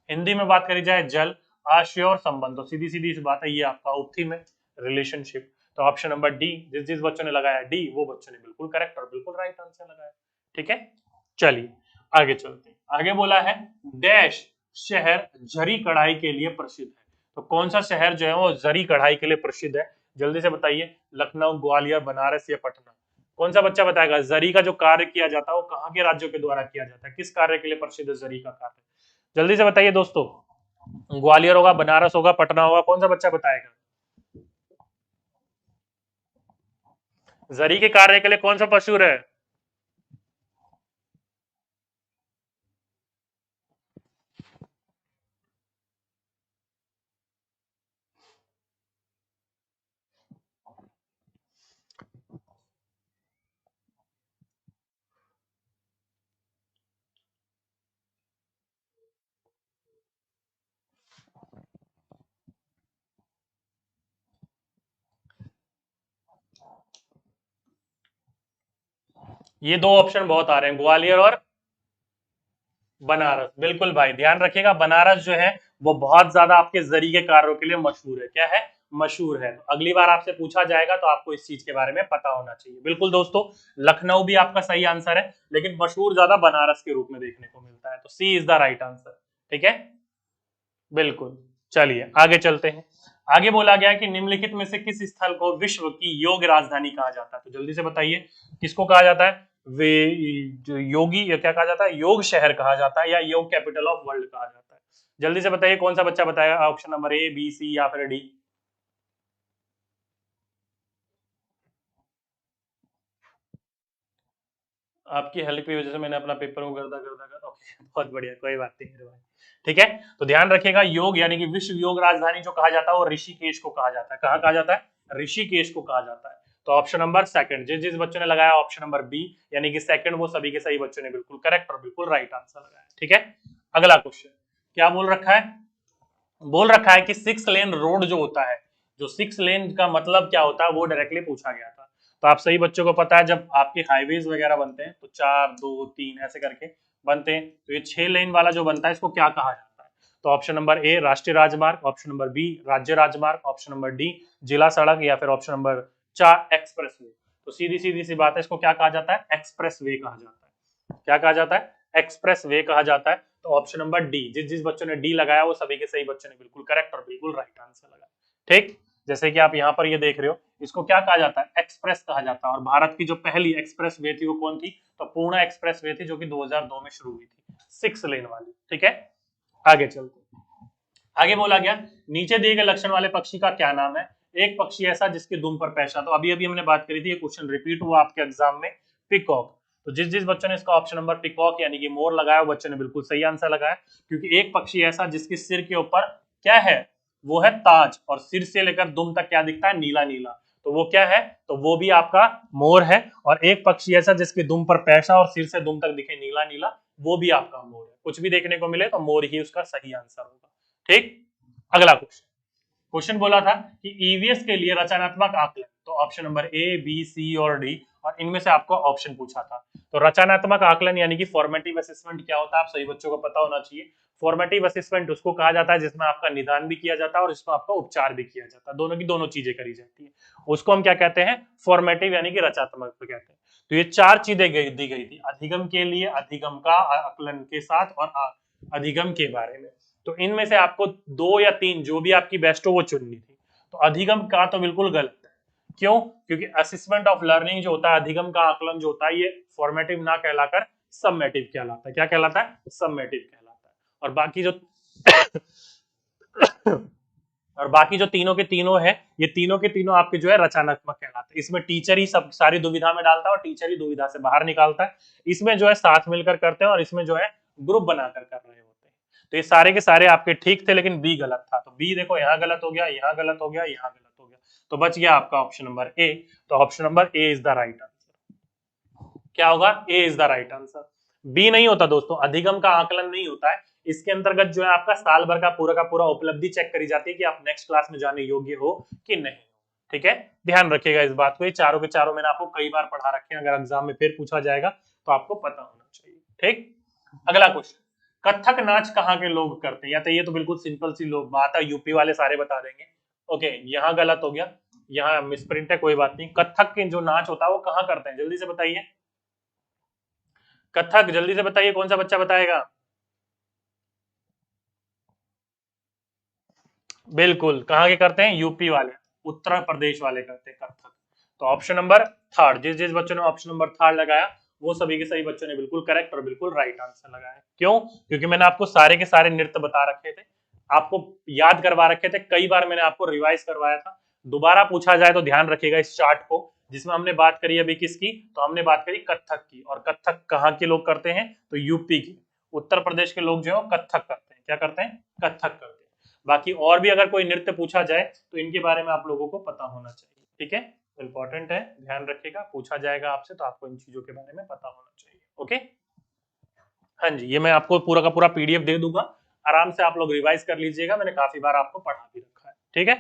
हिंदी में बात करी जाए जल, आश्रय और संबंध। तो सीधी सीधी सी बात है, ये आपका उप थीम है, रिलेशनशिप। तो ऑप्शन नंबर डी, जिस जिस बच्चों ने लगाया डी, वो बच्चों ने बिल्कुल करेक्ट और बिल्कुल राइट आंसर लगाया। ठीक है, चलिए आगे चलते हैं। आगे बोला है डैश शहर जरी कढ़ाई के लिए प्रसिद्ध है। तो कौन सा शहर जो है वो जरी कढ़ाई के लिए प्रसिद्ध है? जल्दी से बताइए, लखनऊ, ग्वालियर, बनारस या पटना? कौन सा बच्चा बताएगा? जरी का जो कार्य किया जाता है वो कहाँ के राज्यों के द्वारा किया जाता है? किस कार्य के लिए प्रसिद्ध है जरी का कार्य? जल्दी से बताइए दोस्तों, ग्वालियर होगा, बनारस होगा, पटना होगा, कौन सा बच्चा बताएगा? जरी के कार्य के लिए कौन सा मशहूर है? ये दो ऑप्शन बहुत आ रहे हैं, ग्वालियर और बनारस। बिल्कुल भाई, ध्यान रखिएगा, बनारस जो है वो बहुत ज्यादा आपके जरी के कार्यों के लिए मशहूर है। क्या है? मशहूर है। तो अगली बार आपसे पूछा जाएगा तो आपको इस चीज के बारे में पता होना चाहिए। बिल्कुल दोस्तों, लखनऊ भी आपका सही आंसर है, लेकिन मशहूर ज्यादा बनारस के रूप में देखने को मिलता है। तो सी इज द राइट आंसर। ठीक है, बिल्कुल। चलिए आगे चलते हैं। आगे बोला गया कि निम्नलिखित में से किस स्थल को विश्व की योग राजधानी कहा जाता है? तो जल्दी से बताइए, किसको कहा जाता है? वे जो योगी, या क्या कहा जाता है? योग शहर कहा जाता है, या योग कैपिटल ऑफ वर्ल्ड कहा जाता है? जल्दी से बताइए, कौन सा बच्चा बताएगा? Option number A, B, C या फिर डी? आपकी हेल्प की वजह से मैंने अपना पेपर को गर्दा गर्दा कर, ओके बहुत बढ़िया, कोई बात नहीं मेरे भाई। ठीक है, तो ध्यान रखिएगा, योग यानी कि विश्व योग राजधानी जो कहा जाता है वो ऋषिकेश को कहा जाता है। कहाँ कहा जाता है? ऋषिकेश को कहा जाता है। तो ऑप्शन नंबर सेकंड, जिस जिस बच्चों ने लगाया ऑप्शन नंबर बी यानी कि सेकंड, वो सभी के सही बच्चों ने बिल्कुल करेक्ट और बिल्कुल राइट आंसर लगाया। ठीक है, अगला क्वेश्चन क्या बोल रखा है? बोल रखा है कि 6 लेन रोड जो होता है, जो 6 लेन का मतलब क्या होता है वो डायरेक्टली पूछा गया था। तो आप सही बच्चों को पता है, जब आपके हाईवेज वगैरह बनते हैं तो 4 2 3 ऐसे करके बनते हैं, तो ये 6 लेन वाला जो बनता है इसको क्या कहा जाता है? तो ऑप्शन नंबर ए राष्ट्रीय राजमार्ग, ऑप्शन नंबर बी राज्य राजमार्ग, ऑप्शन नंबर डी जिला सड़क, या फिर ऑप्शन नंबर 4 एक्सप्रेस वे। तो सीधी सीधी सी बात है, इसको क्या कहा जाता है? एक्सप्रेस वे कहा जाता है। क्या कहा जाता है? एक्सप्रेस वे कहा जाता है। तो ऑप्शन नंबर डी, जिस जिस बच्चों ने डी लगाया वो सभी के सही बच्चों ने बिल्कुल करेक्ट और बिल्कुल राइट आंसर लगाया। ठीक, जैसे कि आप यहाँ पर ये देख रहे हो, इसको क्या कहा जाता है? एक्सप्रेस कहा जाता है। और भारत की जो पहली एक्सप्रेस वे थी वो कौन थी? तो पूर्णा एक्सप्रेस वे थी, जो कि 2002 में शुरू हुई थी, 6 लेन वाली। ठीक है, आगे चलते, आगे बोला गया नीचे दिए गए लक्षण वाले पक्षी का क्या नाम है? एक पक्षी ऐसा जिसके दुम पर पैसा, तो अभी अभी हमने बात करी थी, ये क्वेश्चन रिपीट हुआ आपके एग्जाम में, पिकॉक। तो जिस जिस बच्चों ने इसका ऑप्शन नंबर पिकॉक यानी कि मोर लगाया, वो बच्चों ने बिल्कुल सही आंसर लगाया, क्योंकि एक पक्षी ऐसा जिसके सिर के ऊपर क्या है? वो है ताज, और सिर से लेकर दुम तक क्या दिखता है? नीला नीला। तो वो क्या है? तो वो भी आपका मोर है। और एक पक्षी ऐसा जिसके दुम पर पैसा और सिर से दुम तक दिखे नीला नीला, वो भी आपका मोर है। कुछ भी देखने को मिले तो मोर ही उसका सही आंसर होगा। ठीक, अगला क्वेश्चन, क्वेश्चन बोला था कि ईवीएस के लिए रचनात्मक आकलन, तो ऑप्शन नंबर ए, बी, सी और डी, और इनमें से आपको ऑप्शन पूछा था। तो रचनात्मक आकलन यानी कि फॉर्मेटिव असेसमेंट क्या होता है, आप सभी बच्चों को पता होना चाहिए। फॉर्मेटिव असेसमेंट उसको कहा जाता है जिसमें आपका निदान भी किया जाता है और इसमें आपका उपचार भी किया जाता है, दोनों की दोनों चीजें करी जाती है। उसको हम क्या कहते हैं? फॉर्मेटिव यानी कि रचनात्मक कहते हैं। तो ये चार चीजें दी गई थी अधिगम के लिए, अधिगम का आकलन के साथ, और अधिगम के बारे में। तो इनमें से आपको 2 या 3 जो भी आपकी बेस्ट हो वो चुननी थी। तो अधिगम का तो बिल्कुल गलत है। क्यों? क्योंकि असेसमेंट ऑफ लर्निंग जो होता है, अधिगम का आकलन जो होता है, ये फॉर्मेटिव ना कहलाकर सबमेटिव कहलाता है। क्या कहलाता है? सबमेटिव कहलाता है। और बाकी जो और बाकी जो तीनों के तीनों है, ये तीनों के तीनों आपके जो है रचनात्मक कहलाते हैं। इसमें टीचर ही सब सारी दुविधा में डालता है और टीचर ही दुविधा से बाहर निकालता है। इसमें जो है साथ मिलकर करते हैं और इसमें जो है ग्रुप बनाकर कर रहे होते हैं। तो ये सारे के सारे आपके ठीक थे, लेकिन बी गलत था। तो बी देखो, यहाँ गलत हो गया, यहाँ गलत हो गया, यहाँ गलत हो गया, तो बच गया आपका ऑप्शन नंबर ए। तो option number A is the right answer. क्या होगा? A is the right answer. B नहीं होता दोस्तों, अधिगम का आकलन नहीं होता है। इसके अंतर्गत जो है आपका साल भर का पूरा उपलब्धि चेक करी जाती है कि आप नेक्स्ट क्लास में जाने योग्य हो कि नहीं। ठीक है, ध्यान रखिएगा इस बात को। ये चारों के चारों मैंने आपको कई बार पढ़ा रखे हैं, अगर एग्जाम में फिर पूछा जाएगा तो आपको पता होना चाहिए। ठीक, अगला क्वेश्चन, कथक नाच कहाँ के लोग करते हैं? या तो ये तो बिल्कुल सिंपल सी लोग बात है, यूपी वाले सारे बता देंगे। ओके, यहाँ गलत हो गया, यहाँ मिसप्रिंट है, कोई बात नहीं। कथक के जो नाच होता है वो कहाँ करते हैं? जल्दी से बताइए, कथक जल्दी से बताइए, कौन सा बच्चा बताएगा? बिल्कुल, कहाँ के करते हैं? यूपी वाले, उत्तर प्रदेश वाले करते हैं कथक। तो ऑप्शन नंबर थर्ड, जिस जिस बच्चों ने ऑप्शन नंबर थर्ड लगाया वो सभी के सही बच्चों ने बिल्कुल करेक्ट और बिल्कुल राइट आंसर लगाया। क्यों? क्योंकि मैंने आपको सारे के सारे नृत्य बता रखे थे, आपको याद करवा रखे थे, कई बार मैंने आपको रिवाइज करवाया था। दोबारा पूछा जाए तो ध्यान रखिएगा इस चार्ट को, जिसमें हमने बात करी अभी किसकी? तो हमने बात करी कथक की। और कथक कहाँ के लोग करते हैं? तो यूपी की, उत्तर प्रदेश के लोग जो है कथक करते हैं। क्या करते हैं? कथक करते हैं। बाकी और भी अगर कोई नृत्य पूछा जाए तो इनके बारे में आप लोगों को पता होना चाहिए। ठीक है, इंपॉर्टेंट है, ध्यान रखिएगा, पूछा जाएगा आपसे तो आपको इन चीजों के बारे में पता होना चाहिए। ओके, हाँ जी, ये मैं आपको पूरा का पूरा पीडीएफ दे दूंगा, आराम से आप लोग रिवाइज कर लीजिएगा, मैंने काफी बार आपको पढ़ा भी रखा है। ठीक है,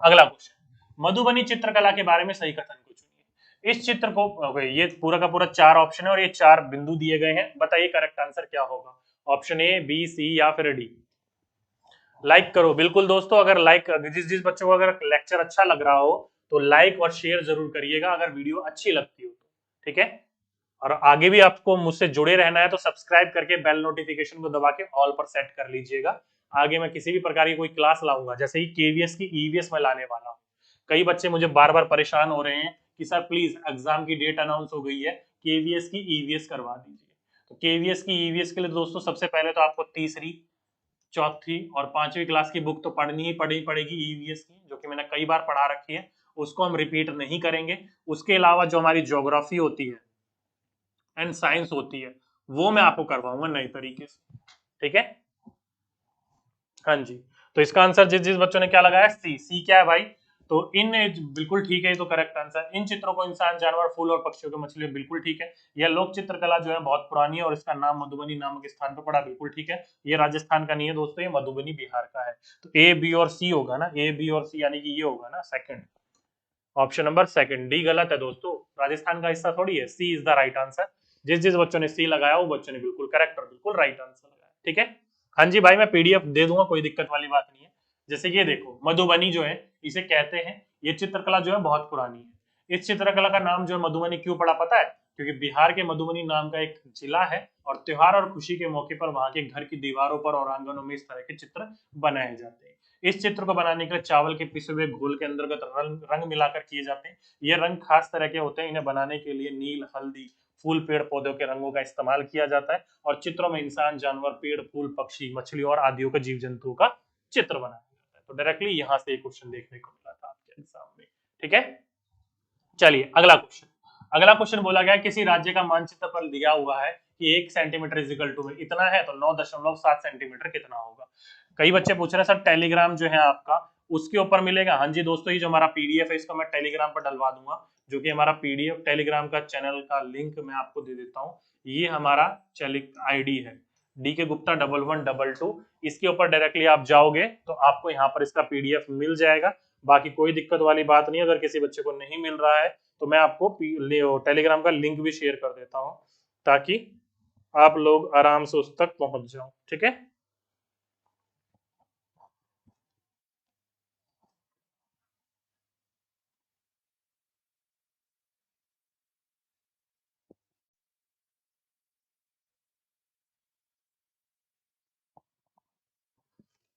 अगला क्वेश्चन, मधुबनी चित्रकला के बारे में सही कथन को चुनिए। इस चित्र को, ये पूरा का पूरा 4 ऑप्शन है और ये 4 बिंदु दिए गए हैं, बताइए करेक्ट आंसर क्या होगा? ऑप्शन ए, बी, सी या फिर डी। लाइक करो बिल्कुल दोस्तों, अगर लाइक, जिस जिस बच्चों को अगर लेक्चर अच्छा लग रहा हो तो लाइक और शेयर जरूर करिएगा, अगर वीडियो अच्छी लगती हो तो। ठीक है, और आगे भी आपको मुझसे जुड़े रहना है तो सब्सक्राइब करके बेल नोटिफिकेशन को दबा के ऑल पर सेट कर लीजिएगा। आगे मैं किसी भी प्रकार की कोई क्लास लाऊंगा, जैसे ही केवीएस की ईवीएस में लाने वाला हूँ। कई बच्चे मुझे बार बार परेशान हो रहे हैं कि सर प्लीज एग्जाम की डेट अनाउंस हो गई है, केवीएस की ईवीएस करवा दीजिए। तो केवीएस की ईवीएस के लिए दोस्तों सबसे पहले तो आपको तीसरी, चौथी और पांचवी क्लास की बुक तो पढ़नी ही पड़ेगी ईवीएस की, जो कि मैंने कई बार पढ़ा रखी है, उसको हम रिपीट नहीं करेंगे। उसके अलावा जो हमारी ज्योग्राफी होती है एंड साइंस होती है वो मैं आपको करवाऊंगा नए तरीके से। ठीक है, हाँ जी। तो इसका आंसर जिस जिस बच्चों ने क्या लगाया, सी। सी क्या है भाई? तो इन, बिल्कुल ठीक है, तो करेक्ट आंसर। इन चित्रों को इंसान, जानवर, फूल और पक्षियों के मछली, बिल्कुल ठीक है। यह लोक चित्रकला जो है बहुत पुरानी है और इसका नाम मधुबनी नामक स्थान पर पड़ा, बिल्कुल ठीक है। ये राजस्थान का नहीं है दोस्तों, ये मधुबनी बिहार का है। तो ए, बी और सी होगा ना, ए, बी और सी, यानी कि ये होगा ना second, option number second. D गलत है दोस्तों, राजस्थान का हिस्सा थोड़ी है। सी इज द राइट आंसर। जिस जिस बच्चों ने सी लगाया वो बच्चों ने बिल्कुल करेक्ट और बिल्कुल राइट आंसर लगाया। ठीक है, हाँ जी भाई, मैं पीडीएफ दे दूंगा, कोई दिक्कत वाली बात नहीं है। जैसे ये देखो, मधुबनी जो है इसे कहते हैं, ये चित्रकला जो है बहुत पुरानी है। इस चित्रकला का नाम जो है मधुबनी क्यों पड़ा पता है? क्योंकि बिहार के मधुबनी नाम का एक जिला है और त्योहार और खुशी के मौके पर वहां के घर की दीवारों पर और आंगनों में इस तरह के चित्र बनाए जाते हैं। इस चित्र को बनाने के लिए चावल के पिसे हुए घोल के अंतर्गत रंग मिलाकर किए जाते हैं। ये रंग खास तरह के होते हैं, इन्हें बनाने के लिए नील, हल्दी, फूल, पेड़ पौधों के रंगों का इस्तेमाल किया जाता है और चित्रों में इंसान, जानवर, पेड़, फूल, पक्षी, मछली और आदियों का, जीव जंतुओं का चित्र बनाया जाता है। तो डायरेक्टली यहां से क्वेश्चन देखने को मिला था आपके एग्जाम में। ठीक है, चलिए अगला क्वेश्चन। अगला क्वेश्चन बोला गया किसी राज्य का मानचित्र पर दिया हुआ है कि 1 सेंटीमीटर इजिकल टू में इतना है, तो 9.7 सेंटीमीटर कितना होगा। कई बच्चे पूछ रहे हैं सर टेलीग्राम जो है आपका उसके ऊपर मिलेगा। हाँ जी दोस्तों, ये जो हमारा पीडीएफ है इसको मैं टेलीग्राम पर डलवा दूंगा, जो कि हमारा पीडीएफ टेलीग्राम का चैनल का लिंक मैं आपको दे देता हूँ। ये हमारा आईडी है DK Gupta 1112। इसके ऊपर डायरेक्टली आप जाओगे तो आपको यहाँ पर इसका पीडीएफ मिल जाएगा। बाकी कोई दिक्कत वाली बात नहीं, अगर किसी बच्चे को नहीं मिल रहा है तो मैं आपको टेलीग्राम का लिंक भी शेयर कर देता हूँ ताकि आप लोग आराम से उस तक पहुंच जाओ। ठीक है,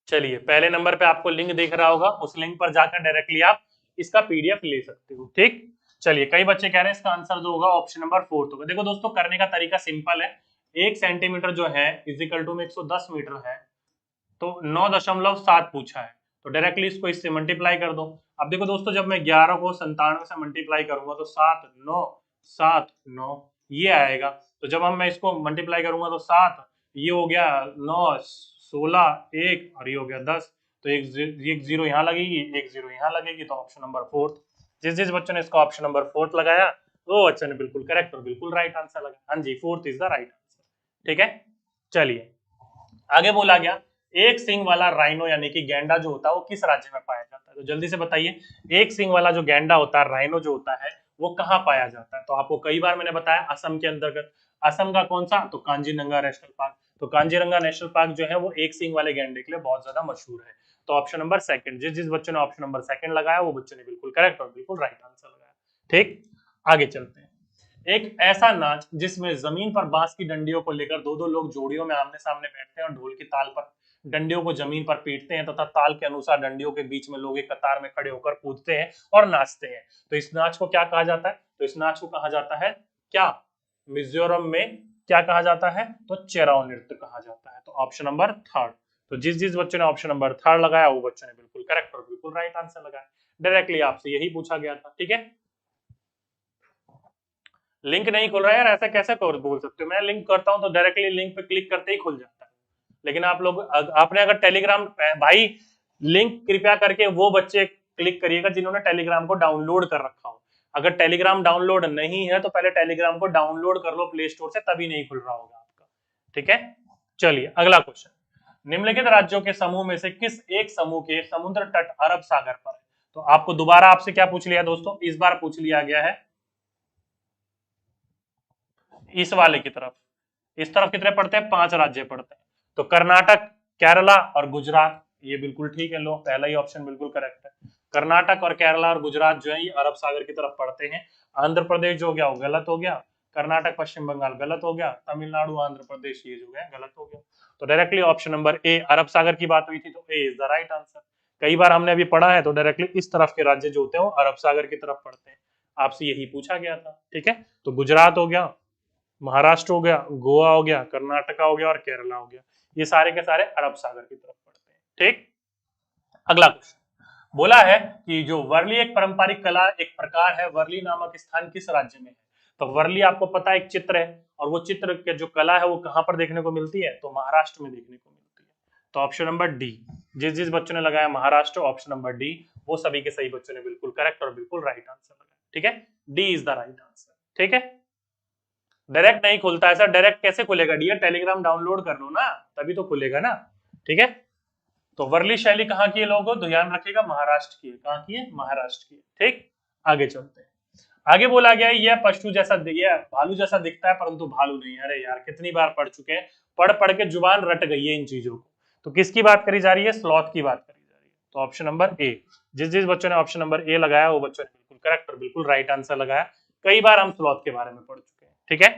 चलिए पहले नंबर पे आपको लिंक दिख रहा होगा, उस लिंक पर जाकर डायरेक्टली आप इसका पीडीएफ ले सकते हो। ठीक, चलिए कई बच्चे कह रहे हैं इसका आंसर जो होगा ऑप्शन नंबर 4 होगा। देखो दोस्तों, करने का तरीका सिंपल है। 1 सेंटीमीटर जो है इजिकल टू में 110 मीटर है, तो 9.7 पूछा है, तो डायरेक्टली इसको इससे मल्टीप्लाई कर दो। अब देखो दोस्तों, जब मैं 11 को 97 से मल्टीप्लाई करूंगा तो 7 9 7 9 ये आएगा। तो जब हम मैं इसको मल्टीप्लाई करूंगा तो 7 ये हो गया, 9 16 1 और ये हो गया 10। तो एक जीरो यहाँ लगेगी, एक जीरो यहाँ लगेगी, तो ऑप्शन नंबर 4। जिस जिस बच्चों ने इसका ऑप्शन नंबर 4 लगाया वो बच्चे ने बिल्कुल करेक्ट और बिल्कुल राइट आंसर लगाया। हाँ जी, 4 इज द राइट आंसर। ठीक है, चलिए आगे बोला गया एक सिंग वाला राइनो यानी कि गैंडा जो होता है वो किस राज्य में पाया जाता है। तो जल्दी से बताइए, एक सिंग वाला जो गैंडा होता है, राइनो जो होता है, वो कहाँ पाया जाता है। तो आपको कई बार मैंने बताया असम के अंतर्गत। असम का कौन सा, तो कांजीरंगा नेशनल पार्क। तो कांजीरंगा नेशनल पार्क जो है वो एक सिंग वाले गैंडे के लिए बहुत ज्यादा मशहूर है। तो ऑप्शन नंबर सेकंड, जिस जिस बच्चों ने ऑप्शन नंबर सेकंड लगाया वो बच्चों ने बिल्कुल करेक्ट और बिल्कुल राइट आंसर लगाया। ठीक, आगे चलते हैं। एक ऐसा नाच जिसमें जमीन पर बांस की डंडियों को लेकर दो दो लोग जोड़ियों में आमने सामने बैठते हैं और ढोल की ताल पर डंडियों को जमीन पर पीटते हैं तथा ताल के अनुसार डंडियों के बीच में लोग एक कतार में खड़े होकर कूदते हैं और नाचते हैं। तो इस नाच को क्या कहा जाता है, तो इस नाच को कहा जाता है क्या, मिजोरम में क्या कहा जाता है, तो चेराव नृत्य कहा जाता है। तो ऑप्शन नंबर 3। तो जिस जिस बच्चों ने ऑप्शन नंबर 3 लगाया वो बच्चों ने बिल्कुल करेक्ट और बिल्कुल राइट आंसर लगाया। डायरेक्टली आपसे यही पूछा गया था। ठीक है, लिंक नहीं खुल रहा है यार, ऐसा कैसे बोल सकते हो। मैं लिंक करता हूं तो डायरेक्टली लिंक पे क्लिक करते ही खुल जाता है, लेकिन आप लोग आपने अगर टेलीग्राम भाई लिंक कृपया करके वो बच्चे क्लिक करिएगा जिन्होंने टेलीग्राम को डाउनलोड कर रखा हो। अगर टेलीग्राम डाउनलोड नहीं है तो पहले टेलीग्राम को डाउनलोड कर लो प्ले स्टोर से, तभी नहीं खुल रहा होगा आपका। ठीक है, चलिए अगला क्वेश्चन। निम्नलिखित राज्यों के समूह में से किस एक समूह के समुद्र तट अरब सागर पर है। तो आपको दोबारा आपसे क्या पूछ लिया दोस्तों, इस बार पूछ लिया गया है इस वाले की तरफ। इस तरफ कितने पड़ते हैं, 5 राज्य पड़ते हैं। तो कर्नाटक, केरला और गुजरात, ये बिल्कुल ठीक है। लो, पहला ही ऑप्शन बिल्कुल करेक्ट है। कर्नाटक और केरला और गुजरात जो है ये अरब सागर की तरफ पड़ते हैं। आंध्र प्रदेश जो हो गया वो गलत हो गया, कर्नाटक पश्चिम बंगाल गलत हो गया, तमिलनाडु आंध्र प्रदेश ये जो है गलत हो गया। तो डायरेक्टली ऑप्शन नंबर ए, अरब सागर की बात हुई थी तो ए इज द राइट आंसर। कई बार हमने अभी पढ़ा है तो डायरेक्टली इस तरफ के राज्य जो होते हैं वो अरब सागर की तरफ पड़ते हैं। आपसे यही पूछा गया था। ठीक है, तो गुजरात हो गया, महाराष्ट्र हो गया, गोवा हो गया, कर्नाटका हो गया और केरला हो गया, ये सारे के सारे अरब सागर की तरफ पड़ते हैं। ठीक, अगला क्वेश्चन बोला है कि जो वर्ली एक पारंपरिक कला एक प्रकार है, वर्ली नामक स्थान किस राज्य में है। तो वर्ली आपको पता है एक चित्र है, और वो चित्र के जो कला है वो कहां पर देखने को मिलती है, तो महाराष्ट्र में देखने को मिलती है। तो ऑप्शन नंबर डी, जिस जिस बच्चों ने लगाया महाराष्ट्र, ऑप्शन नंबर डी, वो सभी के सही बच्चों ने बिल्कुल करेक्ट और बिल्कुल राइट आंसर लगाया। ठीक है, D is the right answer. ठीक है, डायरेक्ट नहीं खुलता है सर, डायरेक्ट कैसे खुलेगा डियर, टेलीग्राम डाउनलोड कर लो ना तभी तो खुलेगा ना। ठीक है, तो वर्ली शैली कहाँ की है लोगों, तो ध्यान रखिएगा महाराष्ट्र की है। कहाँ की है, महाराष्ट्र की है। ठीक, आगे चलते हैं। आगे बोला गया यह पशु जैसा, यह भालू जैसा दिखता है परंतु भालू नहीं। अरे यार कितनी बार पढ़ चुके हैं, पढ़ पढ़ के जुबान रट गई है इन चीजों को। तो किसकी बात करी जा रही है, स्लॉथ की बात करी जा रही है। तो ऑप्शन नंबर ए, जिस जिस बच्चों ने ऑप्शन नंबर ए लगाया वो बच्चों ने बिल्कुल करेक्ट और बिल्कुल राइट आंसर लगाया। कई बार हम स्लॉथ के बारे में पढ़ चुके हैं। ठीक है।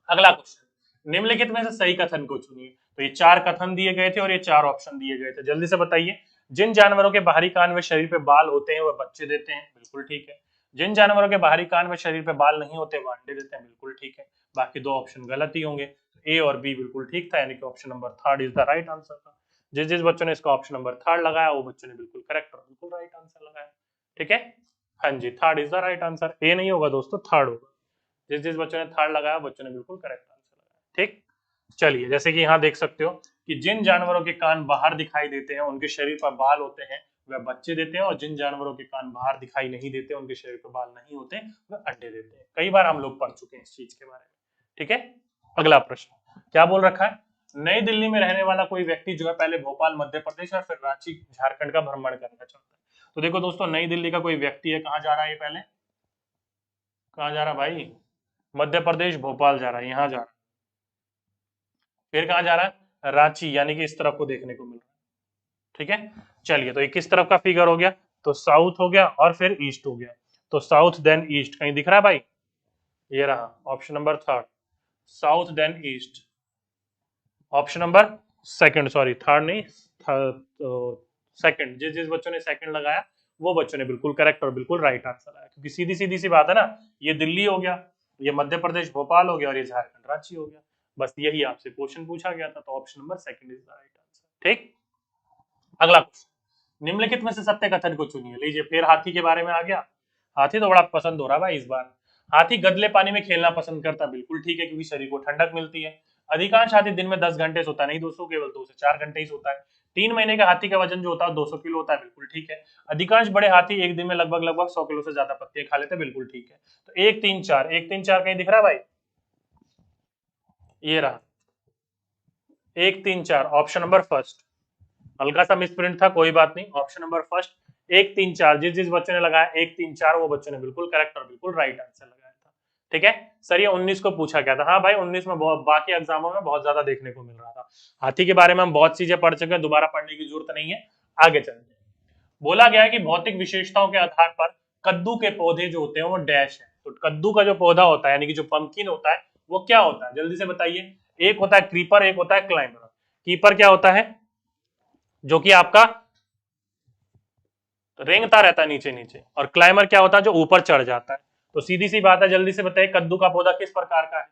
अगला क्वेश्चन, निम्नलिखित में से सही कथन को चुनिए। तो ये 4 कथन दिए गए थे और ये 4 ऑप्शन दिए गए थे, जल्दी से बताइए। जिन जानवरों के बाहरी कान व शरीर पे बाल होते हैं वह बच्चे देते हैं, बिल्कुल ठीक है। जिन जानवरों के बाहरी कान व शरीर पे बाल नहीं होते वह अंडे देते हैं, बिल्कुल ठीक है। बाकी 2 ऑप्शन गलत ही होंगे। ए और बी बिल्कुल ठीक था, यानी कि option number third is the right answer था। जिस जिस बच्चों ने इसका ऑप्शन नंबर थर्ड लगाया वो बच्चों ने बिल्कुल करेक्ट और बिल्कुल राइट आंसर लगाया। ठीक है, हाँ जी, third is the right answer. A नहीं होगा दोस्तों, थर्ड होगा। जिस जिस बच्चों ने थर्ड लगाया बच्चों ने बिल्कुल करेक्ट आंसर लगाया। ठीक, चलिए, जैसे कि यहाँ देख सकते हो कि जिन जानवरों के कान बाहर दिखाई देते हैं उनके शरीर पर बाल होते हैं वह बच्चे देते हैं, और जिन जानवरों के कान बाहर दिखाई नहीं देते उनके शरीर पर बाल नहीं होते वह अंडे देते हैं। कई बार हम लोग पढ़ चुके हैं इस चीज के बारे में। ठीक है, अगला प्रश्न क्या बोल रखा है, नई दिल्ली में रहने वाला कोई व्यक्ति जो है पहले भोपाल मध्य प्रदेश और फिर रांची झारखंड का भ्रमण करना चाहता है। तो देखो दोस्तों, नई दिल्ली का कोई व्यक्ति है, कहाँ जा रहा है ये, पहले कहाँ जा रहा है भाई, मध्य प्रदेश भोपाल जा रहा है, यहाँ जा रहा है। फिर कहाँ जा रहा है, रांची, यानी कि इस तरफ को देखने को मिल रहा है। ठीक है, चलिए, तो ये किस तरफ का फिगर हो गया, तो साउथ हो गया और फिर ईस्ट हो गया। तो साउथ देन ईस्ट कहीं दिख रहा है भाई, ये रहा option number third, south then east. Option number second, sorry third नहीं, सेकंड। जिस जिस बच्चों ने सेकंड लगाया वो बच्चों ने बिल्कुल करेक्ट और बिल्कुल राइट आंसर लगाया, क्योंकि सीधी सीधी सी बात है ना, ये दिल्ली हो गया, ये मध्य प्रदेश भोपाल हो गया और ये झारखंड रांची हो गया। बस यही आपसे क्वेश्चन पूछा गया था, तो option number second is the right answer. ठीक, अगला क्वेश्चन, निम्नलिखित में से सत्य कथन को चुनिए। लीजिए, फिर हाथी के बारे में आ गया। हाथी तो बड़ा पसंद हो रहा है भाई इस बार। हाथी गदले पानी में खेलना पसंद करता है, बिल्कुल ठीक है, क्योंकि शरीर को ठंडक मिलती है। अधिकांश हाथी दिन में 10 घंटे सोता है, नहीं दोस्तों, केवल 2 से 4 घंटे ही सोता है। 3 महीने के हाथी का वजन जो होता है 200 किलो होता है, बिल्कुल ठीक है। अधिकांश बड़े हाथी एक दिन में लगभग लगभग 100 किलो से ज्यादा पत्तियां खा लेते हैं, बिल्कुल ठीक है। तो 1 3 4, 1 3 4 कहीं दिख रहा है भाई, ये रहा 1 3 4, ऑप्शन नंबर फर्स्ट। हल्का सा मिसप्रिंट था, कोई बात नहीं, ऑप्शन नंबर फर्स्ट 1 3 4। जिस जिस बच्चों ने लगाया 1 3 4 वो बच्चों ने बिल्कुल करेक्ट और बिल्कुल राइट आंसर लगाया था। ठीक है सर, ये 19 को पूछा गया था। हाँ भाई, 19 में बाकी एग्जामों में बहुत ज्यादा देखने को मिल रहा था। हाथी के बारे में हम बहुत चीजें पढ़ चुके हैं, दोबारा पढ़ने की जरूरत नहीं है। आगे चलते हैं। बोला गया है कि भौतिक विशेषताओं के आधार पर कद्दू के पौधे जो होते हैं वो डैश है। तो कद्दू का जो पौधा होता है, यानी कि जो पंपकिन होता है, वो क्या होता है, जल्दी से बताइए। एक होता है क्रीपर, एक होता है क्लाइंबर। कीपर क्या होता है, जो कि आपका रेंगता रहता है नीचे नीचे, और क्लाइमर क्या होता है, जो ऊपर चढ़ जाता है। तो सीधी सी बात है, जल्दी से बताइए कद्दू का पौधा किस प्रकार का है।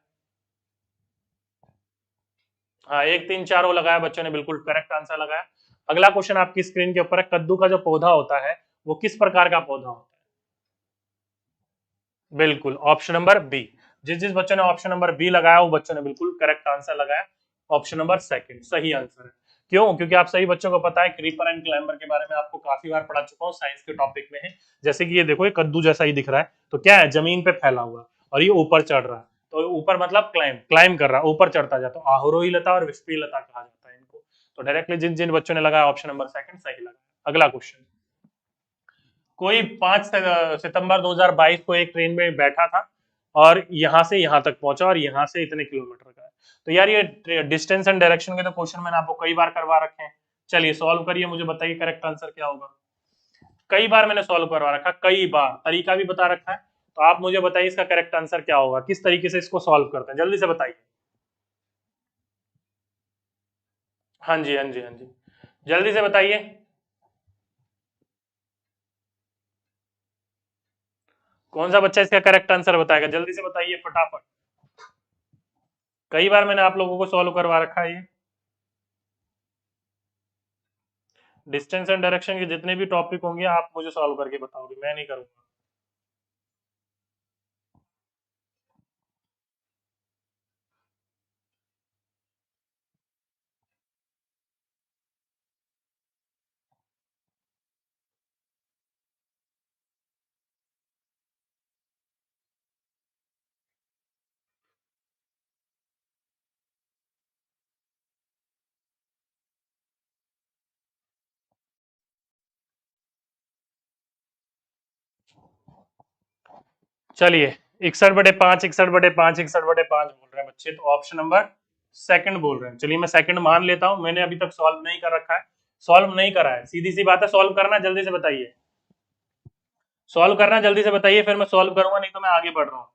हाँ, 1 3 4 वो लगाया बच्चों ने, बिल्कुल करेक्ट आंसर लगाया। अगला क्वेश्चन आपकी स्क्रीन के ऊपर है, कद्दू का जो पौधा होता है वो किस प्रकार का पौधा होता है, बिल्कुल ऑप्शन नंबर बी। जिस जिस बच्चों ने ऑप्शन नंबर बी लगाया वो बच्चों ने बिल्कुल करेक्ट आंसर लगाया, ऑप्शन नंबर सेकंड सही आंसर है। क्यों, क्योंकि आप सही बच्चों को पता है, क्रीपर एंड क्लाइंबर के बारे में आपको काफी बार पढ़ा चुका हूँ, साइंस के टॉपिक में है। जैसे कि ये देखो, ये कद्दू जैसा ही दिख रहा है, तो क्या है, जमीन पे फैला हुआ और ये ऊपर चढ़ रहा है। तो ऊपर मतलब क्लाइम क्लाइम कर रहा है, ऊपर चढ़ता जाता है। आरोही लता और विस्पी लता कहा जाता है इनको। तो डायरेक्टली जिन जिन बच्चों ने लगाया ऑप्शन नंबर सेकंड सही लगा। अगला क्वेश्चन, कोई 5 सितंबर 2022 को एक ट्रेन में बैठा था और यहां से यहां तक पहुंचा और यहां से इतने किलोमीटर का है। तो यार ये डिस्टेंस एंड डायरेक्शन के तो क्वेश्चन मैंने आपको कई बार करवा रखे हैं। चलिए सॉल्व करिए, मुझे बताइए करेक्ट आंसर क्या होगा। कई बार मैंने सॉल्व करवा रखा, कई बार तरीका भी बता रखा है। तो आप मुझे बताइए इसका करेक्ट आंसर क्या होगा, किस तरीके से इसको सॉल्व करते हैं, जल्दी से बताइए। हाँ जी, हाँ जी, हाँ जी, जल्दी से बताइए। कौन सा बच्चा इसका करेक्ट आंसर बताएगा, जल्दी से बताइए फटाफट। कई बार मैंने आप लोगों को सॉल्व करवा रखा है ये। डिस्टेंस एंड डायरेक्शन के जितने भी टॉपिक होंगे आप मुझे सॉल्व करके बताओगे, मैं नहीं करूंगा। चलिए, 61/5, 61/5, 61/5 बोल रहे हैं बच्चे, तो ऑप्शन नंबर सेकंड बोल रहे हैं। चलिए मैं सेकंड मान लेता हूं, मैंने अभी तक सॉल्व नहीं कर रखा है, सॉल्व नहीं करा है। सीधी सी बात है, सॉल्व करना जल्दी से बताइए, सॉल्व करना जल्दी से बताइए, फिर मैं सॉल्व करूंगा, नहीं तो मैं आगे बढ़ रहा हूँ।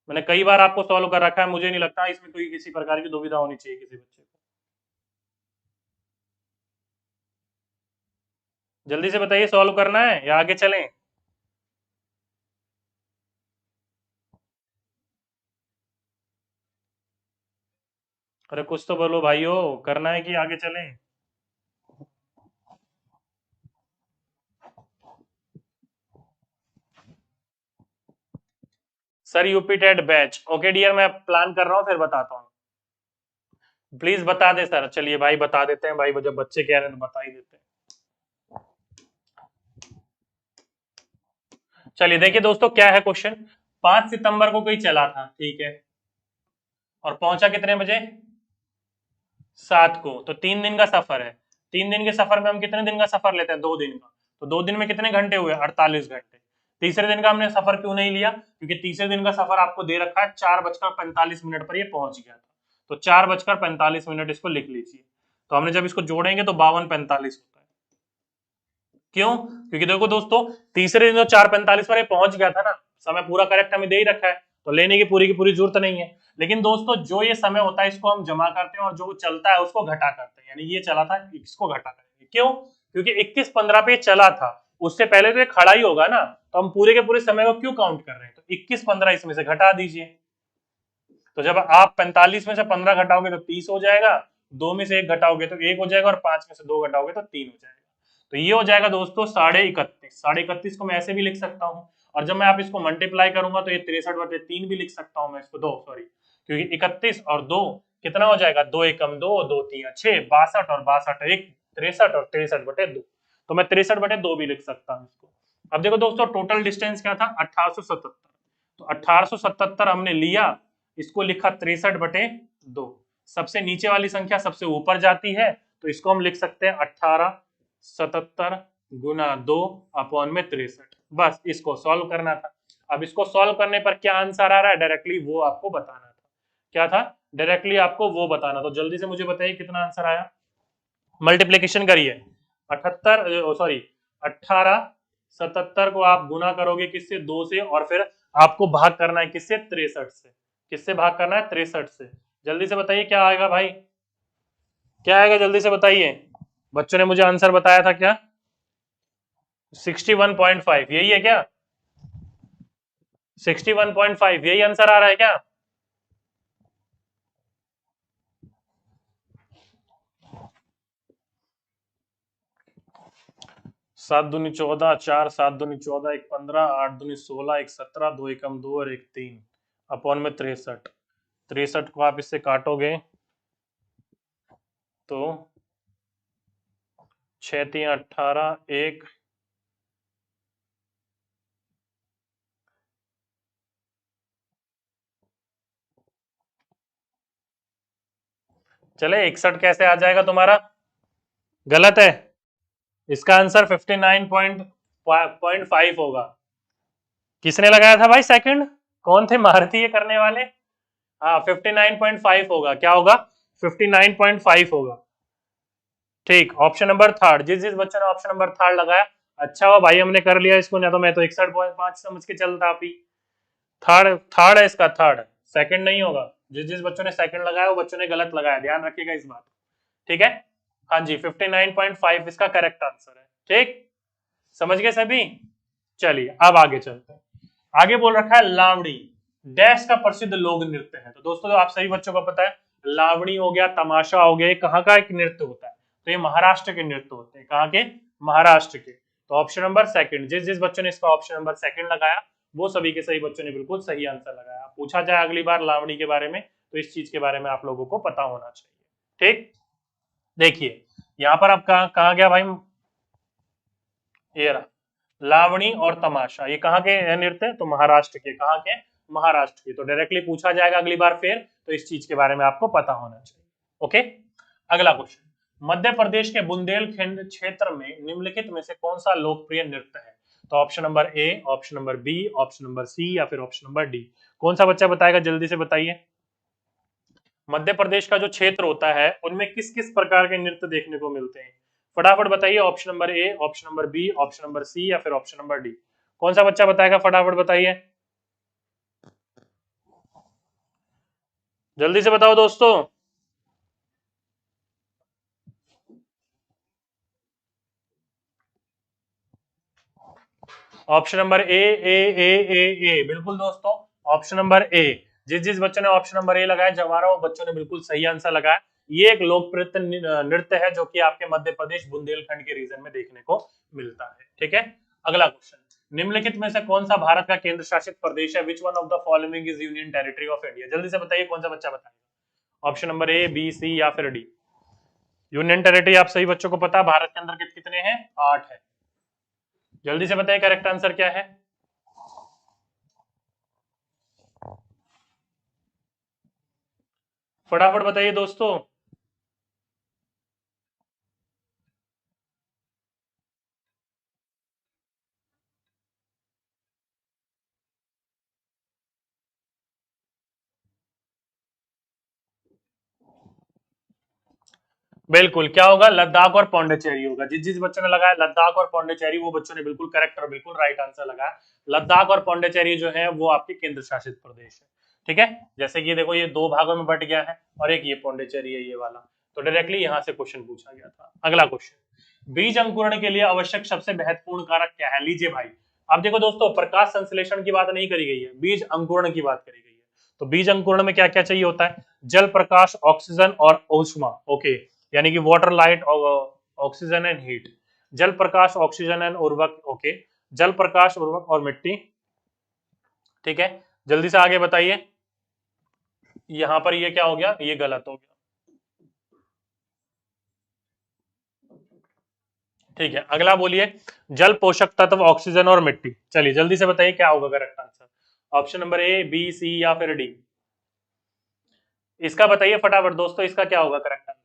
मैंने कई बार आपको सॉल्व कर रखा है, मुझे नहीं लगता इसमें कोई किसी प्रकार की दुविधा होनी चाहिए किसी बच्चे को। जल्दी से बताइए, सॉल्व करना है या आगे चलें? अरे कुछ तो बोलो भाइयों, करना है कि आगे चलें? Sir UP TET batch, okay dear, मैं प्लान कर रहा हूँ, फिर बताता हूँ। प्लीज बता दे सर। चलिए भाई बता देते हैं भाई, जब बच्चे कह रहे हैं तो बता ही देते हैं। चलिए देखिए दोस्तों, क्या है क्वेश्चन। 5 सितंबर को कोई चला था, ठीक है, और पहुंचा कितने बजे? 7 को। तो 3 दिन का सफर है। 3 दिन के सफर में हम कितने दिन का सफर लेते हैं? 2 दिन का। तो 2 दिन में कितने घंटे हुए? 48 घंटे। तीसरे दिन का हमने सफर क्यों नहीं लिया? क्योंकि तीसरे दिन का सफर आपको दे रखा है 4:45 पर ये पहुंच गया था। तो 4:45 इसको लिख लीजिए। तो हमने जब इसको जोड़ेंगे तो 52:45 होता है। क्यों? क्योंकि देखो दोस्तों, तीसरे दिन तो 4:45 पर ये पहुंच गया था ना, समय पूरा करेक्ट हमें दे ही रखा है, तो लेने की पूरी जरूरत नहीं है। लेकिन दोस्तों जो ये समय होता है इसको हम जमा करते हैं और जो चलता है उसको घटा करते हैं, यानी ये चला था इसको घटा करेंगे। क्यों? क्योंकि 21:15 पे चला था, उससे पहले तो ये खड़ा ही होगा ना, तो हम पूरे के पूरे समय को क्यों काउंट कर रहे हैं? तो 21:15 इसमें से घटा दीजिए। तो जब आप 45 में से 15 घटाओगे तो 30 हो जाएगा, 2 में से 1 घटाओगे तो 1 हो जाएगा, और 5 में से 2 घटाओगे तो 3 हो जाएगा। तो ये हो जाएगा दोस्तों 31.5। 31.5 को मैं ऐसे भी लिख सकता हूँ, और जब मैं आप इसको मल्टीप्लाई करूंगा तो ये 63/3 भी लिख सकता हूँ मैं इसको, 2 सॉरी, क्योंकि 31 और 2 कितना हो जाएगा? 2 एकम 2, 2 3 6, 62, और 62 1 63, और 63/2। तो मैं 63/2 भी लिख सकता हूँ इसको। अब देखो दोस्तों, टोटल डिस्टेंस क्या था? 1877। तो 1877 हमने लिया, इसको लिखा 63/2। सबसे नीचे वाली संख्या सबसे ऊपर जाती है, तो इसको हम लिख सकते हैं 1877 गुना 2 अपॉन में 63। बस इसको सॉल्व करना था। अब इसको सॉल्व करने पर क्या आंसर आ रहा है डायरेक्टली वो आपको बताना था। क्या था? डायरेक्टली आपको वो बताना। तो जल्दी से मुझे बताइए कितना आंसर आया। मल्टीप्लीकेशन करिए। 78 सॉरी 1877 को आप गुना करोगे किससे? 2 से, और फिर आपको भाग करना है किससे? 63 से। किससे भाग करना है? 63 से। जल्दी से बताइए क्या आएगा भाई, क्या आएगा जल्दी से बताइए। बच्चों ने मुझे आंसर बताया था क्या? 61.5 यही है क्या? 61.5 यही आंसर आ रहा है क्या? सात दूनी 14, 4 7 दूनी 14, 1 15, 8 दूनी 16, 1 17, 2 एकम 2 और 1 3 अपॉन में 63। 63 को आप इससे काटोगे तो 6 3 18, 1 चले 61 कैसे आ जाएगा तुम्हारा? गलत है। इसका आंसर 59.5 होगा। किसने लगाया था भाई सेकंड? कौन थे महारथी ये करने वाले? हाँ 59.5 होगा। क्या होगा? 59.5 होगा। ठीक, ऑप्शन नंबर थर्ड, जिस जिस बच्चे ने ऑप्शन नंबर थर्ड लगाया, अच्छा हुआ भाई हमने कर लिया इसको, ना तो मैं तो 61.5 समझ के चलता आप ही। थर्ड थर्ड है इसका, थर्ड, सेकंड नहीं होगा। जिस जिस बच्चों ने सेकंड लगाया वो बच्चों ने गलत लगाया, ध्यान रखिएगा इस बात। ठीक है, हाँ जी 59.5 इसका करेक्ट आंसर है। ठीक, समझ गए सभी? चलिए अब आगे चलते हैं। आगे बोल रखा है लावणी डैश का प्रसिद्ध लोक नृत्य है। तो दोस्तों आप सभी बच्चों को पता है, लावणी हो गया, तमाशा हो गया, ये कहाँ का एक नृत्य होता है? तो ये महाराष्ट्र के नृत्य होते हैं। कहाँ के? महाराष्ट्र के। तो ऑप्शन नंबर सेकंड, जिस जिस बच्चों ने इसका ऑप्शन नंबर सेकंड लगाया वो सभी के सही बच्चों ने बिल्कुल सही आंसर लगाया। पूछा जाए अगली बार लावणी के बारे में तो इस चीज के बारे में आप लोगों को पता होना चाहिए। ठीक, देखिए यहाँ पर आप कहा गया भाई, ये रहा लावणी और तमाशा, ये कहाँ के नृत्य? तो महाराष्ट्र के। कहाँ के? महाराष्ट्र के। तो डायरेक्टली पूछा जाएगा अगली बार फिर, तो इस चीज के बारे में आपको पता होना चाहिए। ओके, अगला क्वेश्चन, मध्य प्रदेश के बुंदेलखंड क्षेत्र में निम्नलिखित में से कौन सा लोकप्रिय नृत्य है? तो option number A, option number B, option number C या फिर ऑप्शन नंबर डी। कौन सा बच्चा बताएगा? जल्दी से बताइए। मध्य प्रदेश का जो क्षेत्र होता है उनमें किस किस प्रकार के नृत्य देखने को मिलते हैं? फटाफट बताइए। Option number A, option number B, option number C या फिर ऑप्शन नंबर डी। कौन सा बच्चा बताएगा? फटाफट बताइए। जल्दी से बताओ दोस्तों। ऑप्शन नंबर ए बिल्कुल दोस्तों, ऑप्शन नंबर ए। जिस जिस बच्चों ने ऑप्शन नंबर ए लगाया जवारा, वो बच्चों ने बिल्कुल सही आंसर लगाया। ये एक लोकप्रिय नृत्य है जो कि आपके मध्य प्रदेश बुंदेलखंड के रीजन में देखने को मिलता है। ठीक है, अगला क्वेश्चन, निम्नलिखित में से कौन सा भारत का केंद्र शासित प्रदेश है? Which one of the following is union territory of India? जल्दी से बताइए, कौन सा बच्चा बताएगा? Option number A, B, C या फिर डी? यूनियन टेरिटरी आप सही बच्चों को पता है, भारत के अंदर कितने हैं? 8 है। जल्दी से बताइए करेक्ट आंसर क्या है। फटाफट बताइए दोस्तों। बिल्कुल, क्या होगा? लद्दाख और पौंडीचेरी होगा। जिस जिस बच्चों ने लगाया लद्दाख और पौंडीचेरी, वो बच्चों ने बिल्कुल करेक्ट और बिल्कुल राइट आंसर लगाया। लद्दाख और पौंडीचेरी जो है वो आपके केंद्र शासित प्रदेश है। ठीक है, जैसे कि देखो ये दो भागों में बट गया है और एक ये पौंडीचेरी है ये वाला, तो डायरेक्टली यहां से क्वेश्चन पूछा गया था। अगला क्वेश्चन, बीज अंकुरण के लिए आवश्यक सबसे महत्वपूर्ण कारक क्या है? लीजिए भाई, अब देखो दोस्तों, प्रकाश संश्लेषण की बात नहीं करी गई है, बीज अंकुरण की बात करी गई है। तो बीज अंकुरण में क्या क्या चाहिए होता है? जल, प्रकाश, ऑक्सीजन और ऊष्मा। ओके, यानी कि water, light, oxygen and heat. जल, प्रकाश, ऑक्सीजन एंड उर्वरक। ओके, जल, प्रकाश, उर्वरक और मिट्टी। ठीक है, जल्दी से आगे बताइए। यहां पर ये क्या हो गया? ये गलत हो गया। ठीक है, अगला बोलिए, जल, पोषक तत्व, ऑक्सीजन और मिट्टी। चलिए जल्दी से बताइए क्या होगा correct answer. Option number A, B, C या फिर डी? इसका बताइए फटाफट दोस्तों, इसका क्या होगा करेक्ट आंसर?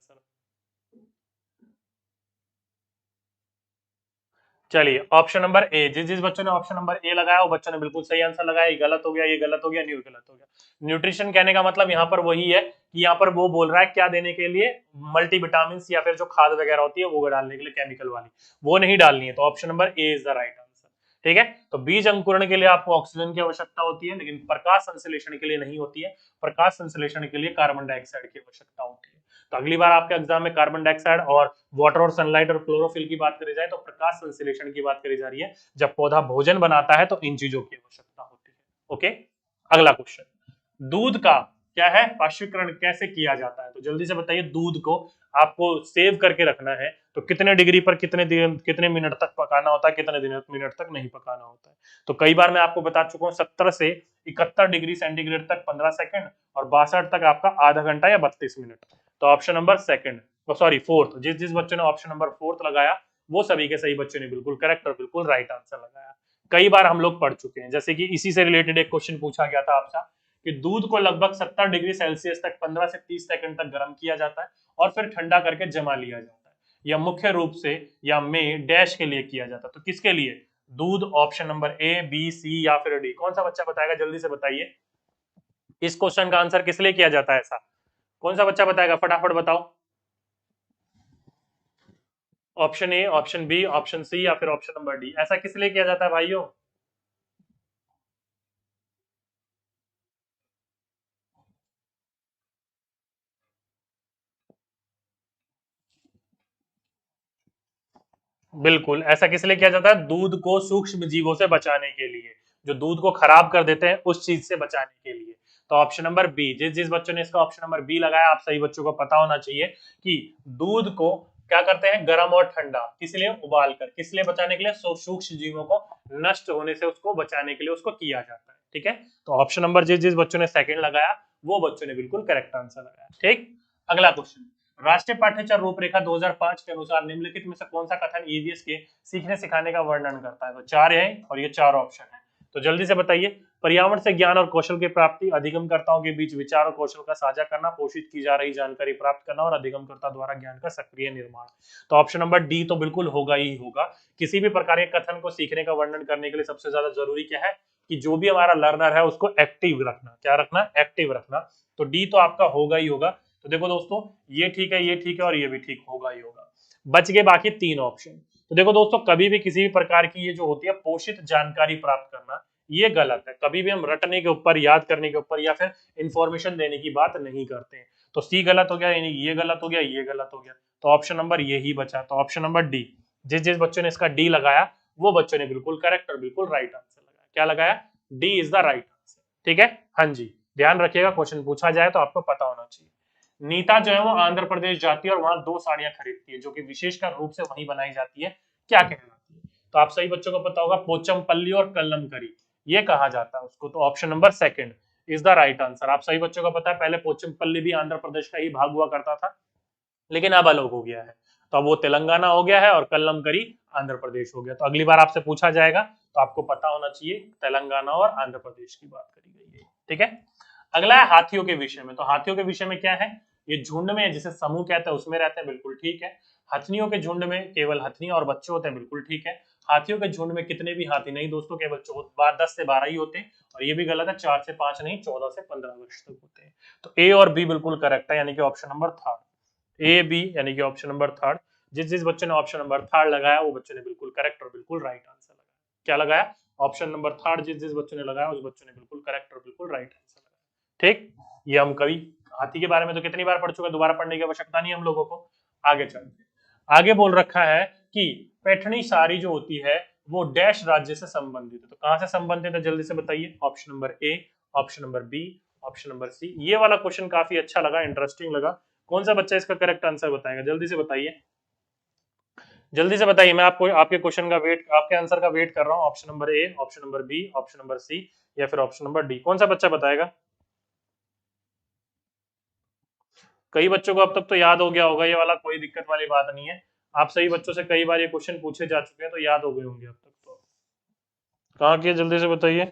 चलिए ऑप्शन नंबर ए। जिस जिस बच्चों ने ऑप्शन नंबर ए लगाया वो बच्चों ने बिल्कुल सही आंसर लगाया। ये गलत हो गया, ये गलत हो गया, न्यू गलत हो गया। न्यूट्रिशन कहने का मतलब यहाँ पर वही है कि यहाँ पर वो बोल रहा है क्या देने के लिए? मल्टीविटामिन या फिर जो खाद वगैरह होती है वो डालने के लिए, केमिकल वाली वो नहीं डालनी है। तो option number A is the right answer. ठीक है, तो बीज अंकुरण के लिए आपको ऑक्सीजन की आवश्यकता होती है, लेकिन प्रकाश संश्लेषण के लिए नहीं होती है। प्रकाश संश्लेषण के लिए कार्बन डाइऑक्साइड की आवश्यकता होती है। तो अगली बार आपके एग्जाम में कार्बन डाइऑक्साइड और वाटर और सनलाइट और क्लोरोफिल की बात करी जाए तो प्रकाश संश्लेषण की बात करी जा रही है। जब पौधा भोजन बनाता है तो इन चीजों की आवश्यकता होती है। ओके, अगला क्वेश्चन, दूध का क्या है पाश्चुकरण कैसे किया जाता है? तो जल्दी से बताइए, दूध को आपको सेव करके रखना है तो कितने डिग्री पर कितने दिन कितने मिनट तक पकाना होता है, कितने दिन मिनट तक नहीं पकाना होता है? तो कई बार मैं आपको बता चुका हूँ, 70 से 71 डिग्री सेंटीग्रेड तक 15 सेकंड और 62 तक आपका आधा घंटा या 32 मिनट। तो option number second, sorry fourth, जिस जिस बच्चों ने ऑप्शन नंबर फोर्थ लगाया वो सभी के सही बच्चों ने बिल्कुल करेक्ट और बिल्कुल राइट आंसर लगाया। कई बार हम लोग पढ़ चुके हैं, जैसे कि इसी से रिलेटेड एक क्वेश्चन पूछा गया था आपसे कि दूध को लगभग 70 डिग्री सेल्सियस तक 15 से 30 सेकंड तक गर्म किया जाता है और फिर ठंडा करके जमा लिया जाता है। यह मुख्य रूप से या में डैश के लिए किया जाता है। तो किसके लिए? दूध, option number A, B, C या फिर डी? कौन सा बच्चा बताएगा? जल्दी से बताइए, इस क्वेश्चन का आंसर किस लिए किया जाता है ऐसा? कौन सा बच्चा बताएगा? फटाफट बताओ। Option A, option B, option C या फिर ऑप्शन नंबर डी? ऐसा किस लिए किया जाता है भाइयों? बिल्कुल, ऐसा किस लिए किया जाता है? दूध को सूक्ष्म जीवों से बचाने के लिए, जो दूध को खराब कर देते हैं उस चीज से बचाने के लिए। तो ऑप्शन नंबर बी। जिस जिस बच्चों ने इसका ऑप्शन नंबर बी लगाया, आप सही बच्चों को पता होना चाहिए कि दूध को क्या करते हैं? गर्म और ठंडा किस लिए? उबाल कर। किस लिए बचाने के लिए? सूक्ष्म जीवों को नष्ट होने से उसको बचाने के लिए उसको किया जाता है। ठीक है, तो ऑप्शन नंबर जिस जिस बच्चों ने सेकंड लगाया वो बच्चों ने बिल्कुल करेक्ट आंसर लगाया। ठीक, अगला क्वेश्चन, राष्ट्रीय पाठ्यचर्या रूपरेखा 2005 के अनुसार निम्नलिखित में से कौन सा कथन ईवीएस के सीखने सिखाने का वर्णन करता है? तो चार है और ये चार ऑप्शन है, तो जल्दी से बताइए। पर्यावरण से ज्ञान और कौशल की प्राप्ति, अधिगमकर्ताओं के बीच विचार और कौशल का साझा करना, पोषित की जा रही जानकारी प्राप्त करना और अधिगमकर्ता द्वारा ज्ञान का सक्रिय निर्माण। तो ऑप्शन नंबर डी तो बिल्कुल होगा ही होगा। किसी भी प्रकार के कथन को सीखने का वर्णन करने के लिए सबसे ज्यादा जरूरी क्या है कि जो भी हमारा लर्नर है उसको एक्टिव रखना। क्या रखना? एक्टिव रखना। तो डी तो आपका होगा ही होगा। तो देखो दोस्तों, ये ठीक है, ये ठीक है और ये भी ठीक होगा ही होगा। बच गए बाकी तीन ऑप्शन। तो देखो दोस्तों, कभी भी किसी भी प्रकार की ये जो होती है पोषित जानकारी प्राप्त करना, ये गलत है। कभी भी हम रटने के ऊपर, याद करने के ऊपर या फिर इंफॉर्मेशन देने की बात नहीं करते हैं। तो सी गलत हो गया, यानी ये गलत हो गया, ये गलत हो गया। तो ऑप्शन नंबर ये ही बचा। तो ऑप्शन नंबर डी, जिस जिस बच्चों ने इसका डी लगाया वो बच्चों ने बिल्कुल करेक्ट और बिल्कुल राइट आंसर लगाया। क्या लगाया? D is the right answer. ठीक है, हाँ जी, ध्यान रखिएगा, क्वेश्चन पूछा जाए तो आपको पता होना चाहिए। नीता जो है वो आंध्र प्रदेश जाती है और वहां 2 साड़ियां खरीदती है जो कि विशेषकर रूप से वहीं बनाई जाती है। क्या कहलाती है? तो आप सही बच्चों को पता होगा, पोचमपल्ली और कलमकरी, ये कहा जाता है उसको। तो option number second is the right answer. आप सही बच्चों को पता है, पहले पोचमपल्ली भी आंध्र प्रदेश का ही भाग हुआ करता था, लेकिन अब अलग हो गया है। तो अब वो तेलंगाना हो गया है और कलमकरी आंध्र प्रदेश हो गया। तो अगली बार आपसे पूछा जाएगा तो आपको पता होना चाहिए तेलंगाना और आंध्र प्रदेश की बात करी गई है। ठीक है, अगला है हाथियों के विषय में। तो हाथियों के विषय में क्या है? ये झुंड में, जिसे समूह कहते हैं, उसमें रहते हैं, बिल्कुल ठीक है। हथनियों के झुंड में केवल हथनियां और बच्चे होते हैं, बिल्कुल ठीक है। हाथियों के झुंड में कितने भी हाथी नहीं दोस्तों, केवल 10 से 12 ही होते हैं। और ये भी गलत है, 4 से 5 नहीं, 14 से 15 वर्ष तक होते हैं। तो ए और बी बिल्कुल करेक्ट है, यानी कि option number third, A B, यानी कि ऑप्शन नंबर थर्ड। जिस जिस बच्चे ने ऑप्शन नंबर थर्ड लगाया वो बच्चे ने बिल्कुल करेक्ट और बिल्कुल राइट आंसर लगाया। क्या लगाया? Option number third. जिस जिस बच्चे ने लगाया उस बच्चे ने बिल्कुल करेक्ट और बिल्कुल राइट आंसर लगाया। ठीक, ये हम कभी हाथी के बारे में तो कितनी बार पढ़ चुके हैं, दोबारा पढ़ने की आवश्यकता नहीं हम लोगों को। आगे चलते हैं। आगे बोल रखा है कि पैठणी साड़ी जो होती है वो डैश राज्य से संबंधित है। तो कहां से संबंधित है, जल्दी से बताइए। Option number A, option number B, option number C. ये वाला क्वेश्चन काफी अच्छा लगा, इंटरेस्टिंग लगा। कौन सा बच्चा इसका करेक्ट आंसर बताएगा, जल्दी से बताइए, जल्दी से बताइए। मैं आपको आपके क्वेश्चन का वेट, आपके आंसर का वेट कर रहा हूँ। Option number A, option number B, option number C या फिर ऑप्शन नंबर डी, कौन सा बच्चा बताएगा? कई बच्चों को अब तक तो याद हो गया होगा, ये वाला कोई दिक्कत वाली बात नहीं है। आप सही बच्चों से कई बार ये क्वेश्चन पूछे जा चुके हैं तो याद हो गए होंगे अब तक। तो कहाँ के, जल्दी से बताइए।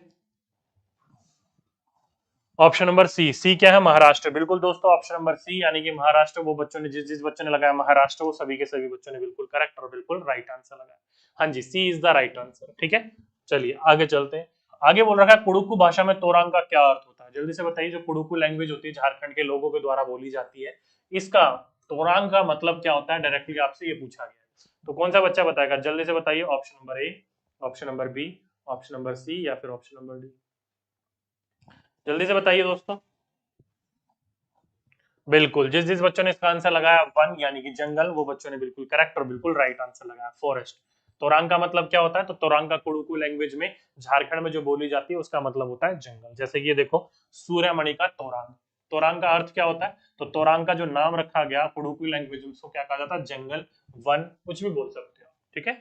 ऑप्शन नंबर सी, सी क्या है? महाराष्ट्र। बिल्कुल दोस्तों, ऑप्शन नंबर सी यानी कि महाराष्ट्र। वो बच्चों ने, जिस जिस बच्चों ने लगाया महाराष्ट्र, वो सभी के सभी बच्चों ने बिल्कुल करेक्ट और बिल्कुल राइट आंसर लगाया। हाँ जी, सी इज द राइट आंसर। ठीक है, चलिए आगे चलते हैं। आगे बोल रखा है कुड़ुकू भाषा में तोरंग का क्या अर्थ होता है, जल्दी से बताइए। जो कुड़ुकू लैंग्वेज होती है, झारखंड के लोगों के द्वारा बोली जाती है, इसका तोरंग का मतलब क्या होता है, डायरेक्टली आपसे ये पूछा गया है। तो कौन सा बच्चा बताएगा, जल्दी से बताइए। Option number A, option number B, option number C या फिर ऑप्शन नंबर डी, जल्दी से बताइए दोस्तों। बिल्कुल, जिस जिस बच्चों ने इसका आंसर लगाया वन यानी कि जंगल, वो बच्चों ने बिल्कुल करेक्ट और बिल्कुल राइट आंसर लगाया फॉरेस्ट। तोरंग का मतलब क्या होता है? तो तोरंग का कुड़ुकू लैंग्वेज में, झारखंड में जो बोली जाती है, उसका मतलब होता है जंगल। जैसे कि ये देखो, सूर्यमणि का तोरंग, तोरंग का अर्थ क्या होता है? तो तोरंग का जो नाम रखा गया कुड़ुकू लैंग्वेज में, उसको क्या कहा जाता है? जंगल, वन, कुछ भी बोल सकते हो। ठीक है,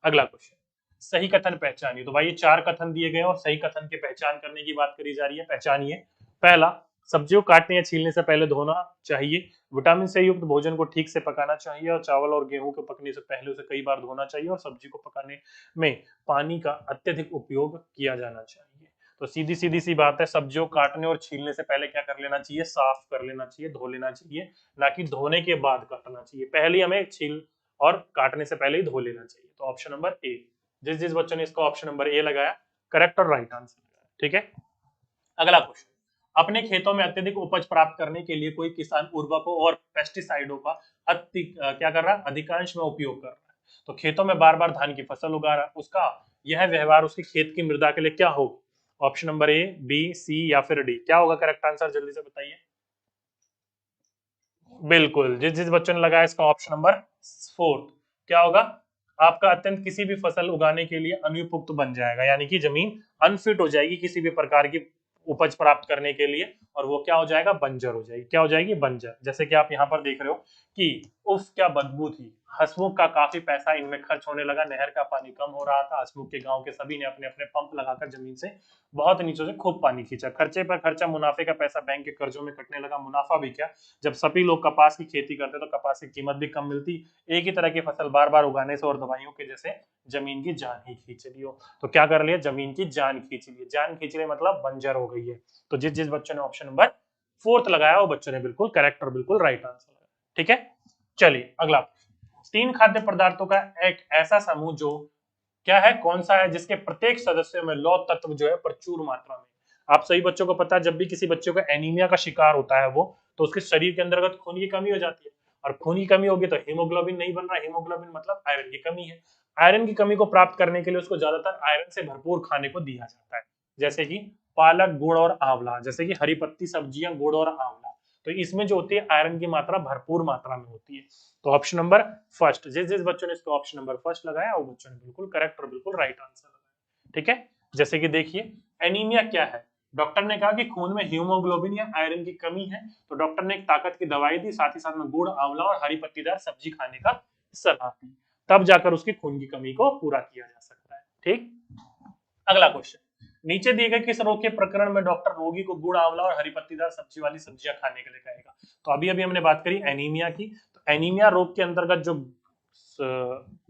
अगला क्वेश्चन, सही कथन पहचानिए। तो भाई ये 4 कथन दिए गए और सही कथन की पहचान करने की बात करी जा रही है। पहचानिए। पहला, सब्जियों को काटने या छीलने से पहले धोना चाहिए। विटामिन से युक्त भोजन को ठीक से पकाना चाहिए और चावल और गेहूं को पकने से पहले उसे कई बार धोना चाहिए और सब्जी को पकाने में पानी का अत्यधिक उपयोग किया जाना चाहिए। तो सीधी सीधी सी बात है, सब्जियों को काटने और छीलने से पहले क्या कर लेना चाहिए? साफ कर लेना चाहिए, धो लेना चाहिए, ना कि धोने के बाद काटना चाहिए। पहले हमें छील और काटने से पहले ही धो लेना चाहिए। तो ऑप्शन नंबर ए, जिस जिस बच्चों ने इसको ऑप्शन नंबर ए लगाया, करेक्ट और राइट आंसर लगाया। ठीक है, अगला क्वेश्चन, अपने खेतों में अत्यधिक उपज प्राप्त करने के लिए कोई किसान उर्वरकों और पेस्टिसाइडों का क्या कर रहा है? अधिकांश में उपयोग कर रहा है। तो खेतों में बार बार धान की फसल उगा रहा है, उसका यह व्यवहार उसके खेत की मृदा के लिए क्या होगा? Option number A, B, C या फिर डी, क्या होगा करेक्ट आंसर, जल्दी से बताइए। बिल्कुल, जिस जिस बच्चों ने लगाया इसका ऑप्शन नंबर फोर्थ, क्या होगा? आपका अत्यंत किसी भी फसल उगाने के लिए अनुपयुक्त बन जाएगा, यानी कि जमीन अनफिट हो जाएगी किसी भी प्रकार की उपज प्राप्त करने के लिए, और वो क्या हो जाएगा? बंजर हो जाएगी। क्या हो जाएगी? बंजर। जैसे कि आप यहाँ पर देख रहे हो कि उफ क्या बदबू थी, हसमुख का काफी पैसा इनमें खर्च होने लगा, नहर का पानी कम हो रहा था, हसमुख के गांव के सभी ने अपने अपने पंप लगाकर जमीन से बहुत नीचों से खूब पानी खींचा, खर्चे पर खर्चा, मुनाफे का पैसा बैंक के कर्जों में कटने लगा। मुनाफा भी क्या, जब सभी लोग कपास की खेती करते तो कपास की कीमत भी कम मिलती। एक ही तरह की फसल बार बार उगाने से और दवाइयों के जैसे जमीन की जान ही खींच ली हो। तो क्या कर लिया? जमीन की जान खींच ली। जान खींच ली मतलब बंजर हो गई है। तो जिस जिस बच्चों ने ऑप्शन नंबर फोर्थ लगाया वो बच्चों ने बिल्कुल करेक्ट और बिल्कुल राइट आंसर लगाया। ठीक है, चलिए अगला, 3 खाद्य पदार्थों का एक ऐसा समूह जो क्या है, कौन सा है, जिसके प्रत्येक सदस्य में लौह तत्व जो है प्रचुर मात्रा में। आप सही बच्चों को पता है, जब भी किसी बच्चों का एनीमिया का शिकार होता है वो, तो उसके शरीर के अंतर्गत खून की कमी हो जाती है, और खून की कमी होगी तो हीमोग्लोबिन नहीं बन रहा। हीमोग्लोबिन मतलब आयरन की कमी है। आयरन की कमी को प्राप्त करने के लिए उसको ज्यादातर आयरन से भरपूर खाने को दिया जाता है। जैसे कि पालक, गुड़ और आंवला, जैसे कि हरी पत्ती सब्जियां, गुड़ और आंवला, तो इसमें जो होती है आयरन की मात्रा भरपूर मात्रा में होती है। तो ऑप्शन नंबर फर्स्ट, जिस जिस बच्चों ने इसको ऑप्शन नंबर फर्स्ट लगाया वो बच्चों ने बिल्कुल करेक्ट और बिल्कुल राइट आंसर लगाया। ठीक है, जैसे कि देखिए एनीमिया क्या है, डॉक्टर ने कहा कि खून में हीमोग्लोबिन या आयरन की कमी है, तो डॉक्टर ने एक ताकत की दवाई दी, साथ ही साथ में गुड़, आंवला और हरी पत्तीदार सब्जी खाने का सलाह दी, तब जाकर उसकी खून की कमी को पूरा किया जा सकता है। ठीक, अगला क्वेश्चन, नीचे दिए गए किस रोग के प्रकरण में डॉक्टर रोगी को गुड़, आंवला और हरी पत्तीदार सब्जी वाली सब्जियां खाने के लिए कहेगा? तो अभी अभी हमने बात करी एनीमिया की, तो एनीमिया रोग के अंतर्गत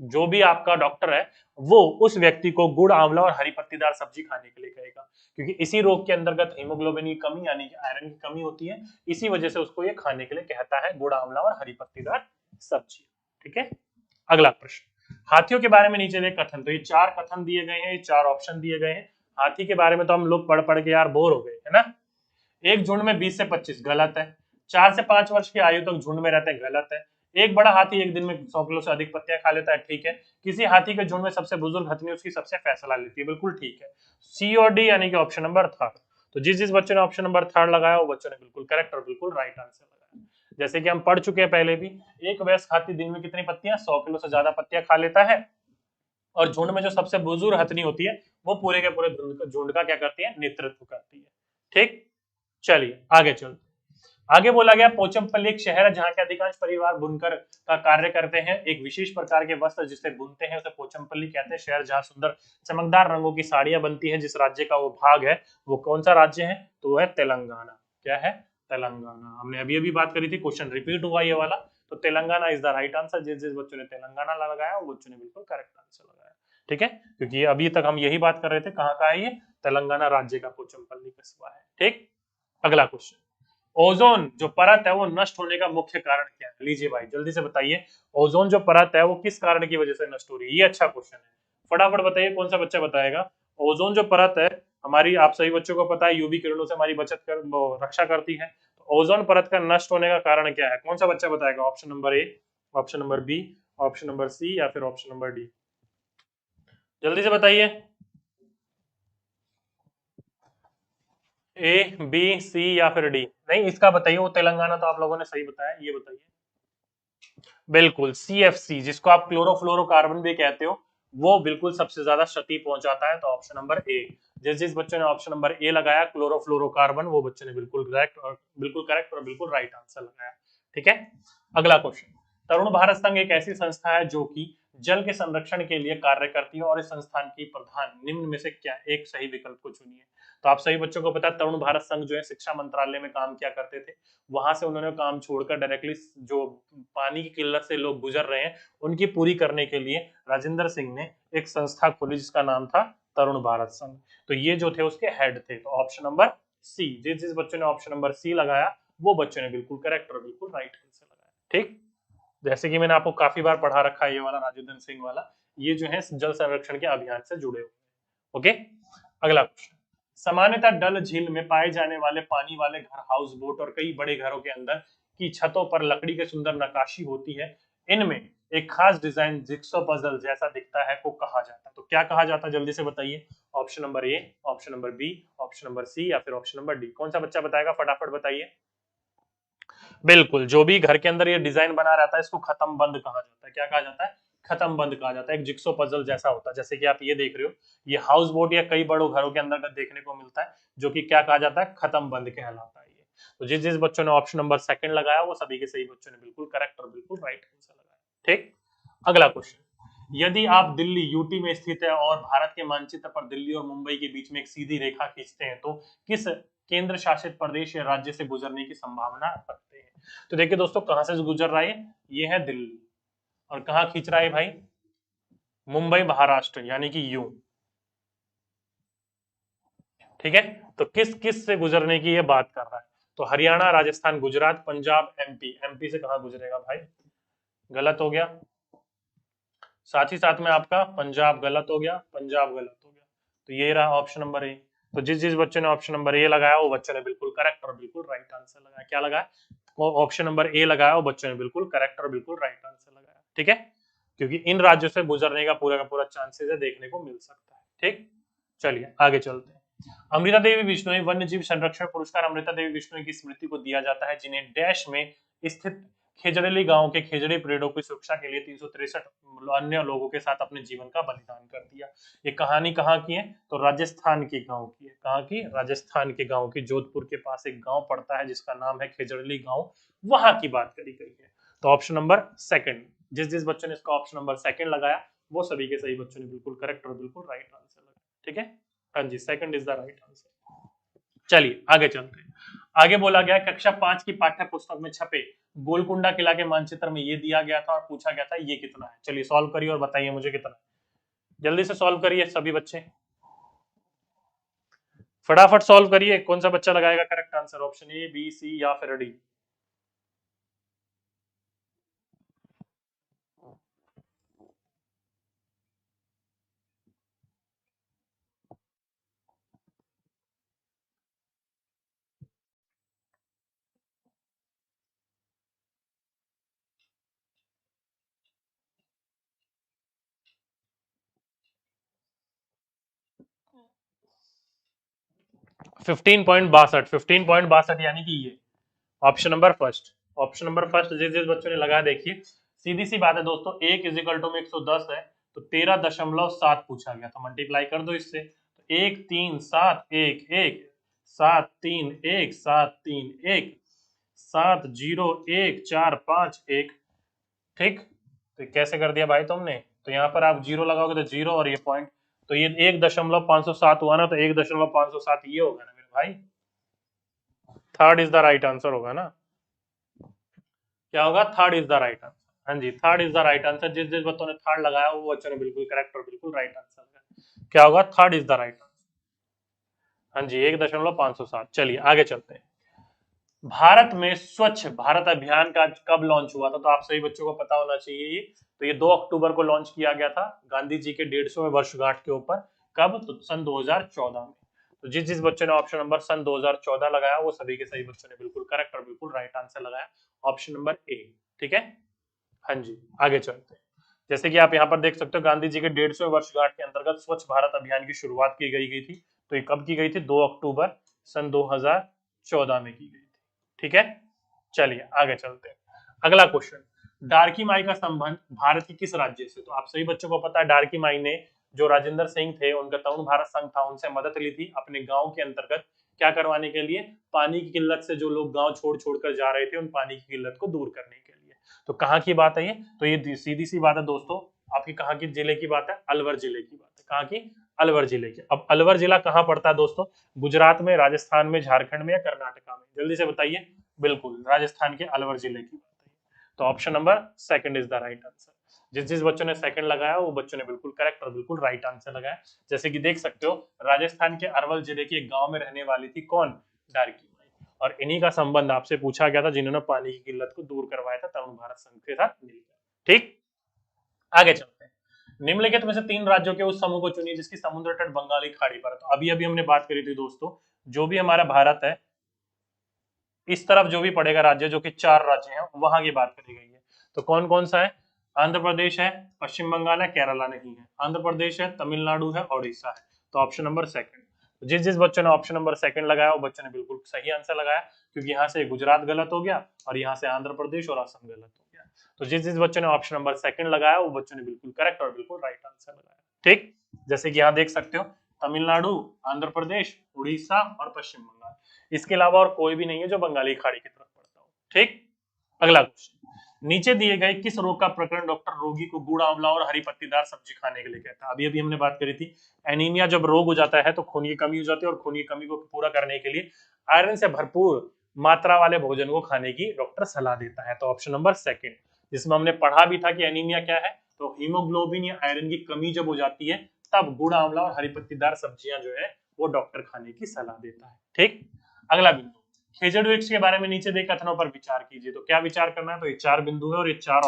जो भी आपका डॉक्टर है वो उस व्यक्ति को गुड़, आंवला और हरी पत्तीदार सब्जी खाने के लिए कहेगा, क्योंकि इसी रोग के अंतर्गत हीमोग्लोबिन की कमी यानी कि आयरन की कमी होती है, इसी वजह से उसको ये खाने के लिए कहता है गुड़, आंवला और हरी पत्तीदार सब्जी। ठीक है, अगला प्रश्न, हाथियों के बारे में नीचे दिए कथन, तो ये 4 कथन दिए गए हैं, ये 4 ऑप्शन दिए गए हैं। हाथी के बारे में तो हम लोग पढ़ पढ़ के यार बोर हो गए है ना। एक झुंड में 20 से 25 गलत है, 4 से 5 वर्ष की आयु तक झुंड में रहते हैं, गलत है, एक बड़ा हाथी एक दिन में 100 किलो से अधिक पत्तियां खा लेता है, ठीक है, किसी हाथी के झुंड में सबसे बुजुर्ग हथनी उसकी सबसे फैसला लेती है, बिल्कुल ठीक है, सी और डी यानी कि ऑप्शन नंबर थर्ड। तो जिस जिस बच्चों ने ऑप्शन नंबर थर्ड लगाया वो बच्चों ने बिल्कुल करेक्ट और बिल्कुल राइट आंसर लगाया। जैसे कि हम पढ़ चुके हैं पहले भी, एक वयस्क हाथी दिन में कितनी पत्तियां, 100 किलो से ज्यादा पत्तियां खा लेता है, और झुंड में जो सबसे बुजुर्ग हथनी होती है वो पूरे के पूरे झुंड का क्या करती है, नेतृत्व करती है। ठीक, चलिए आगे चलते, आगे बोला गया पोचमपल्ली एक शहर है जहाँ के अधिकांश परिवार बुनकर का कार्य करते हैं, एक विशेष प्रकार के वस्त्र जिसे बुनते हैं उसे पोचमपल्ली कहते हैं, शहर जहाँ सुंदर चमकदार रंगों की साड़ियां बनती हैं, जिस राज्य का वो भाग है वो कौन सा राज्य है, तो वो है तेलंगाना। क्या है, तेलंगाना। हमने अभी अभी बात करी थी, क्वेश्चन रिपीट हुआ ये वाला, तो Telangana is the right answer. जिस जिस बच्चों ने तेलंगाना लगाया वो बच्चों ने बिल्कुल करेक्ट आंसर लगाया। ठीक है, क्योंकि अभी तक हम यही बात कर रहे थे, कहाँ का है ये, तेलंगाना राज्य का पोचमपल्ली कस्बा है। ठीक, अगला क्वेश्चन, ओजोन जो परत है वो नष्ट होने का मुख्य कारण क्या है? लीजिए भाई जल्दी से बताइए, ओजोन जो परत है वो किस कारण की वजह से नष्ट हो रही है? ये अच्छा क्वेश्चन है, फटाफट बताइए, कौन सा बच्चा बताएगा? ओजोन जो परत है हमारी, आप सभी बच्चों को पता है यूवी किरणों से हमारी बचत कर रक्षा करती है, तो ओजोन परत का नष्ट होने का कारण क्या है? कौन सा बच्चा बताएगा? Option number A, option number B, option number C या फिर ऑप्शन नंबर डी? जल्दी से बताइए, ए, बी, सी या फिर डी? नहीं, इसका बताइए, वो तेलंगाना तो आप लोगों ने सही बताया, ये बताइए। बिल्कुल CFC, जिसको आप क्लोरोफ्लोरोकार्बन भी कहते हो, वो बिल्कुल सबसे ज्यादा क्षति पहुंचाता है, तो ऑप्शन नंबर ए। जिस जिस बच्चों ने ऑप्शन नंबर ए लगाया क्लोरोफ्लोरोकार्बन, वो बच्चों ने बिल्कुल करेक्ट और बिल्कुल राइट आंसर लगाया। ठीक है, अगला क्वेश्चन, तरुण भारत संघ एक ऐसी संस्था है जो कि जल के संरक्षण के लिए कार्य करती है, और इस संस्थान की प्रधान निम्न में से क्या एक सही विकल्प को चुनिए? तो आप सभी बच्चों को पता है तरुण भारत संघ जो है शिक्षा मंत्रालय में काम किया करते थे, वहां से उन्होंने काम छोड़कर डायरेक्टली जो पानी की किल्लत से लोग गुजर रहे हैं उनकी पूरी करने के लिए राजेंद्र सिंह ने एक संस्था खोली जिसका नाम था तरुण भारत संघ, तो ये जो थे उसके हेड थे, तो ऑप्शन नंबर सी। जिस जिस बच्चों ने ऑप्शन नंबर सी लगाया वो बच्चों ने बिल्कुल करेक्ट और बिल्कुल राइट आंसर लगाया। ठीक, जैसे कि मैंने आपको काफी बार पढ़ा रखा है ये वाला राजेंद्र सिंह वाला, ये जो है जल संरक्षण के अभियान से जुड़े हुए। ओके, अगला क्वेश्चन, सामान्यतः डल झील में पाए जाने वाले पानी वाले घर, हाउस बोट और कई बड़े घरों के अंदर की छतों पर लकड़ी के सुंदर नकाशी होती है, इनमें एक खास डिजाइन जिक्सो पजल जैसा दिखता है को कहा जाता है, तो क्या कहा जाता है? जल्दी से बताइए, option number A, option number B, option number C या फिर ऑप्शन नंबर डी? कौन सा बच्चा बताएगा? फटाफट बताइए। बिल्कुल, जो भी घर के अंदर ये डिजाइन बना रहता है इसको खत्म बंद कहा जाता है। क्या कहा जाता है? खत्म बंद कहा जाता है। एक जिक्सो पजल जैसा होता है, जैसे कि आप ये देख रहे हो, ये हाउस बोट या कई बड़ों घरों के अंदर देखने को मिलता है, जो कि क्या कहा जाता है? खत्म बंद कहलाता है ये। तो जिस जिस बच्चों ने ऑप्शन नंबर सेकंड लगाया वो सभी के सही बच्चों ने बिल्कुल करेक्ट और बिल्कुल राइट आंसर लगाया। ठीक, अगला क्वेश्चन, यदि आप दिल्ली यूटी में स्थित है और भारत के मानचित्र पर दिल्ली और मुंबई के बीच में एक सीधी रेखा खींचते हैं, तो किस केंद्र शासित प्रदेश या राज्य से गुजरने की संभावना रखते हैं? तो देखिए दोस्तों, कहां से गुजर रहा है? ये है दिल्ली, और कहां खींच रहा है भाई? मुंबई महाराष्ट्र, यानी कि यू। ठीक है, तो किस किस से गुजरने की ये बात कर रहा है? तो हरियाणा, राजस्थान, गुजरात, पंजाब, एमपी। एमपी से कहां गुजरेगा भाई? गलत हो गया। साथ ही साथ में आपका पंजाब गलत हो गया, पंजाब गलत हो गया, तो ये रहा ऑप्शन नंबर ए। तो जिस जिस बच्चे ने ऑप्शन नंबर ए लगाया वो बच्चे ने बिल्कुल करेक्ट और बिल्कुल राइट आंसर लगाया। क्या लगाया? वो ऑप्शन नंबर ए लगाया वो बच्चों ने बिल्कुल करेक्ट और बिल्कुल राइट आंसर लगाया। ठीक है, क्योंकि इन राज्यों से गुजरने का पूरा चांसेस है, देखने को मिल सकता है। ठीक, चलिए आगे चलते हैं। अमृता देवी बिश्नोई वन्य जीव संरक्षण पुरस्कार अमृता देवी बिश्नोई की स्मृति को दिया जाता है, जिन्हें डैश में स्थित खेजड़ेली गांव के खेजड़ी पेड़ों की सुरक्षा के लिए 363 अन्य लोगों के साथ अपने जीवन का बलिदान कर दिया। ये कहानी कहाँ की है? तो राजस्थान के गांव की है। कहाँ की? राजस्थान के गांव की। जोधपुर के पास एक गांव पड़ता है जिसका नाम है खेजड़ेली गांव, वहां की बात करी गई है। तो ऑप्शन नंबर सेकंड, जिस जिस बच्चों ने इसका ऑप्शन नंबर सेकंड लगाया वो सभी के सही बच्चों ने बिल्कुल करेक्ट और बिल्कुल राइट आंसर लगाया। ठीक है, हाँ जी, second is the right answer. चलिए आगे चलते हैं। आगे बोला गया कक्षा 5 की पाठ्य पुस्तक में छपे गोलकुंडा किला के मानचित्र में ये दिया गया था और पूछा गया था ये कितना है। चलिए सॉल्व करिए और बताइए मुझे कितना है। जल्दी से सॉल्व करिए सभी बच्चे, फटाफट सॉल्व करिए। कौन सा बच्चा लगाएगा correct answer? Option A, B, C या फिर डी? फिफ्टीन पॉइंट बासठ यानी कि ये option number first. Option number first जिस जिस बच्चों ने लगाया देखिए, सीधी सी बात है दोस्तों, 1 इज इक्वल टू में 110 है तो 13.7 पूछा गया था, मल्टीप्लाई कर दो इससे। तो 1 3 7 1 1 7 3 1 7 3 1 7 0 1 4 5 1। ठीक, तो कैसे कर दिया भाई तुमने? तो यहाँ पर आप जीरो लगाओगे तो जीरो और ये पॉइंट, तो ये 1.507 हुआ ना, तो 1.507 ये होगा ना मेरे भाई। Third is the right answer होगा ना, क्या होगा? Third is the right answer. हाँ जी, third is the right answer. जिस जिस बच्चों ने थर्ड लगाया वो बच्चों ने बिल्कुल करेक्ट और बिल्कुल राइट आंसर लगाया। क्या होगा? Third is the right answer. हाँ जी, 1.507। चलिए आगे चलते हैं। भारत में स्वच्छ भारत अभियान का कब लॉन्च हुआ था? तो आप सभी बच्चों को पता होना चाहिए ये। तो ये 2 अक्टूबर को लॉन्च किया गया था गांधी जी के 150वें वर्षगांठ के ऊपर। कब? तो सन 2014 में। तो जिस जिस बच्चों ने ऑप्शन नंबर सन 2014 लगाया वो सभी के सही बच्चों ने बिल्कुल करेक्ट और बिल्कुल राइट आंसर लगाया, ऑप्शन नंबर ए। ठीक है, हाँ जी आगे चलते हैं। जैसे कि आप यहाँ पर देख सकते हो गांधी जी के 150वें वर्षगांठ के अंतर्गत स्वच्छ भारत अभियान की शुरुआत की गई थी। तो ये कब की गई थी? 2 अक्टूबर सन 2014 में की गई थी। ठीक है, चलिए आगे चलते हैं। अगला क्वेश्चन, डार्की माई का संबंध भारत के किस राज्य से? तो आप सभी बच्चों को पता है डार्की माई ने जो राजेंद्र सिंह थे उनका तरुण भारत संघ था, उनसे मदद ली थी अपने गांव के अंतर्गत क्या करवाने के लिए? पानी की किल्लत से जो लोग गांव छोड़ छोड़ कर जा रहे थे उन पानी की किल्लत को दूर करने के लिए। तो कहाँ की बात है ये? तो ये सीधी सी बात है दोस्तों, आपकी कहाँ की जिले की बात है? अलवर जिले की बात है। कहाँ की? अलवर जिले की। अब अलवर जिला कहाँ पड़ता है दोस्तों? गुजरात में, राजस्थान में, झारखंड में या कर्नाटका में? जल्दी से बताइए। बिल्कुल राजस्थान के अलवर जिले की बात है। तो option number second is the right answer. जिस जिस बच्चों ने सेकंड लगाया वो बच्चों ने बिल्कुल करेक्ट और बिल्कुल राइट आंसर लगाया। जैसे कि देख सकते हो राजस्थान के अरवल जिले के एक गांव में रहने वाली थी कौन? डार्की माई। और इन्हीं का संबंध आपसे पूछा गया था जिन्होंने पानी की किल्लत को दूर करवाया था तरुण भारत संघ के साथ मिलकर। ठीक, आगे चलते हैं। निम्नलिखित में से 3 राज्यों के उस समूह को चुनिए जिसकी समुद्र तट बंगाली खाड़ी पर। तो अभी अभी हमने बात करी थी दोस्तों, जो भी हमारा भारत है इस तरफ जो भी पड़ेगा राज्य, जो कि 4 राज्य हैं, वहां की बात करी गई है। तो कौन कौन सा है? आंध्र प्रदेश है, पश्चिम बंगाल है, केरला नहीं है। आंध्र प्रदेश है, तमिलनाडु है, ओडिशा है। तो ऑप्शन नंबर सेकंड। जिस जिस बच्चों ने ऑप्शन नंबर सेकंड लगाया वो बच्चों ने बिल्कुल सही आंसर लगाया, क्योंकि यहाँ से गुजरात गलत हो गया और यहाँ से आंध्र प्रदेश और असम गलत हो गया। तो जिस जिस बच्चों ने ऑप्शन नंबर सेकंड लगाया वो बच्चों ने बिल्कुल करेक्ट और बिल्कुल राइट आंसर लगाया। ठीक, जैसे कि यहाँ देख सकते हो तमिलनाडु, आंध्र प्रदेश, उड़ीसा और पश्चिम बंगाल, इसके अलावा और कोई भी नहीं है जो बंगाली खाड़ी की तरफ पड़ता हो। ठीक, अगला क्वेश्चन, नीचे दिए गए किस रोग का प्रकरण डॉक्टर रोगी को गुड़, आंवला और हरी पत्तीदार सब्जी खाने के लिए कहता है? अभी अभी हमने बात करी थी, एनीमिया जब रोग हो जाता है तो खून की कमी हो जाती है और खून की कमी को पूरा करने के लिए आयरन से भरपूर मात्रा वाले भोजन को खाने की डॉक्टर सलाह देता है। तो ऑप्शन नंबर सेकंड, जिसमें हमने पढ़ा भी था कि एनीमिया क्या है, तो हीमोग्लोबिन या आयरन की कमी जब हो जाती है तब गुड़, आंवला और हरी पत्तीदार सब्जियां जो है वो डॉक्टर खाने की सलाह देता है। ठीक, अगला बिंदु, खेजड़ वृक्ष के बारे में नीचे दे कथनों पर विचार कीजिए। तो क्या विचार करना है? तो ये 4 बिंदु है और ये 4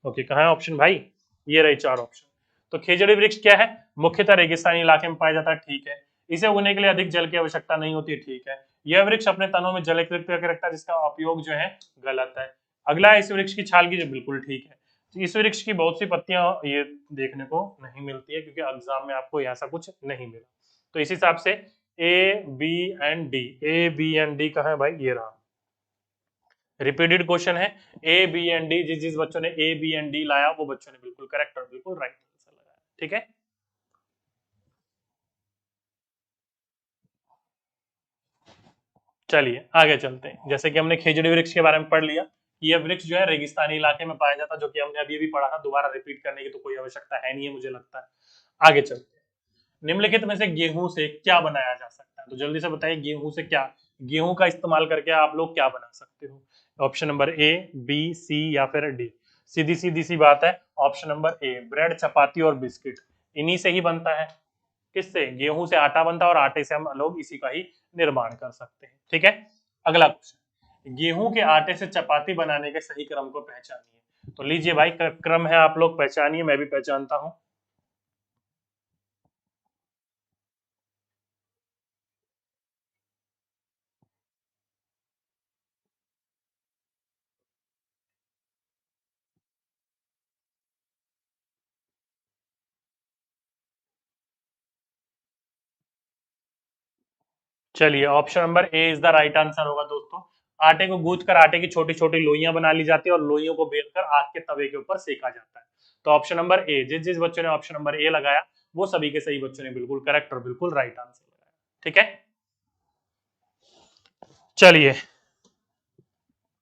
ओके, कहाँ है ऑप्शन भाई? ये रहे 4 ऑप्शन। तो खेजड़ी वृक्ष क्या है? मुख्यतः रेगिस्तानी इलाके में पाया जाता है, ठीक है। इसे उगने के लिए अधिक जल की आवश्यकता नहीं होती, ठीक है। यह वृक्ष अपने तनों में जल एकत्रित करके रखता है जिसका उपयोग जो है गलत है। अगला है इस वृक्ष की छाल की, जो बिल्कुल ठीक है। तो इस वृक्ष की बहुत सी पत्तियां ये देखने को नहीं मिलती है क्योंकि एग्जाम में आपको ऐसा कुछ नहीं मिला। तो इस हिसाब से A B and D, A B and D कहाँ है भाई, ये रहा। रिपीटेड क्वेश्चन है, ए बी एंड डी, जिस जिस बच्चों ने ए बी एंड डी लाया वो बच्चों ने बिल्कुल करेक्ट और बिल्कुल राइट आंसर लगाया। ठीक है, चलिए आगे चलते हैं। जैसे कि हमने खेजड़ी वृक्ष के बारे में पढ़ लिया, यह वृक्ष जो है रेगिस्तानी इलाके में पाया जाता है, जो कि हमने अभी भी पढ़ा था, दोबारा रिपीट करने की तो कोई आवश्यकता है नहीं है मुझे लगता है। आगे चलते हैं, निम्नलिखित में से गेहूं से क्या बनाया जा सकता है, तो जल्दी से बताइए गेहूं से क्या, गेहूं का इस्तेमाल करके आप लोग क्या बना सकते हो। Option number A, B, C या फिर डी। सीधी सीधी सी बात है, ऑप्शन नंबर ए, ब्रेड, चपाती और बिस्किट, इन्हीं से ही बनता है। किससे, गेहूं से आटा बनता है और आटे से हम लोग इसी का ही निर्माण कर सकते हैं। ठीक है, अगला क्वेश्चन, गेहूं के आटे से चपाती बनाने के सही क्रम को पहचानिए। तो लीजिए भाई, क्रम है, आप लोग पहचानिए, मैं भी पहचानता हूं। चलिए, option number A is the right answer होगा दोस्तों। आटे को गूंथ कर आटे की छोटी छोटी लोइयां बना ली जाती है और लोइयों को बेलकर आग के तवे के ऊपर सेका जाता है। तो ऑप्शन नंबर ए, जिस जिस बच्चों ने ऑप्शन नंबर ए लगाया वो सभी के सही बच्चों ने बिल्कुल करेक्ट और बिल्कुल राइट आंसर लगाया। ठीक है, चलिए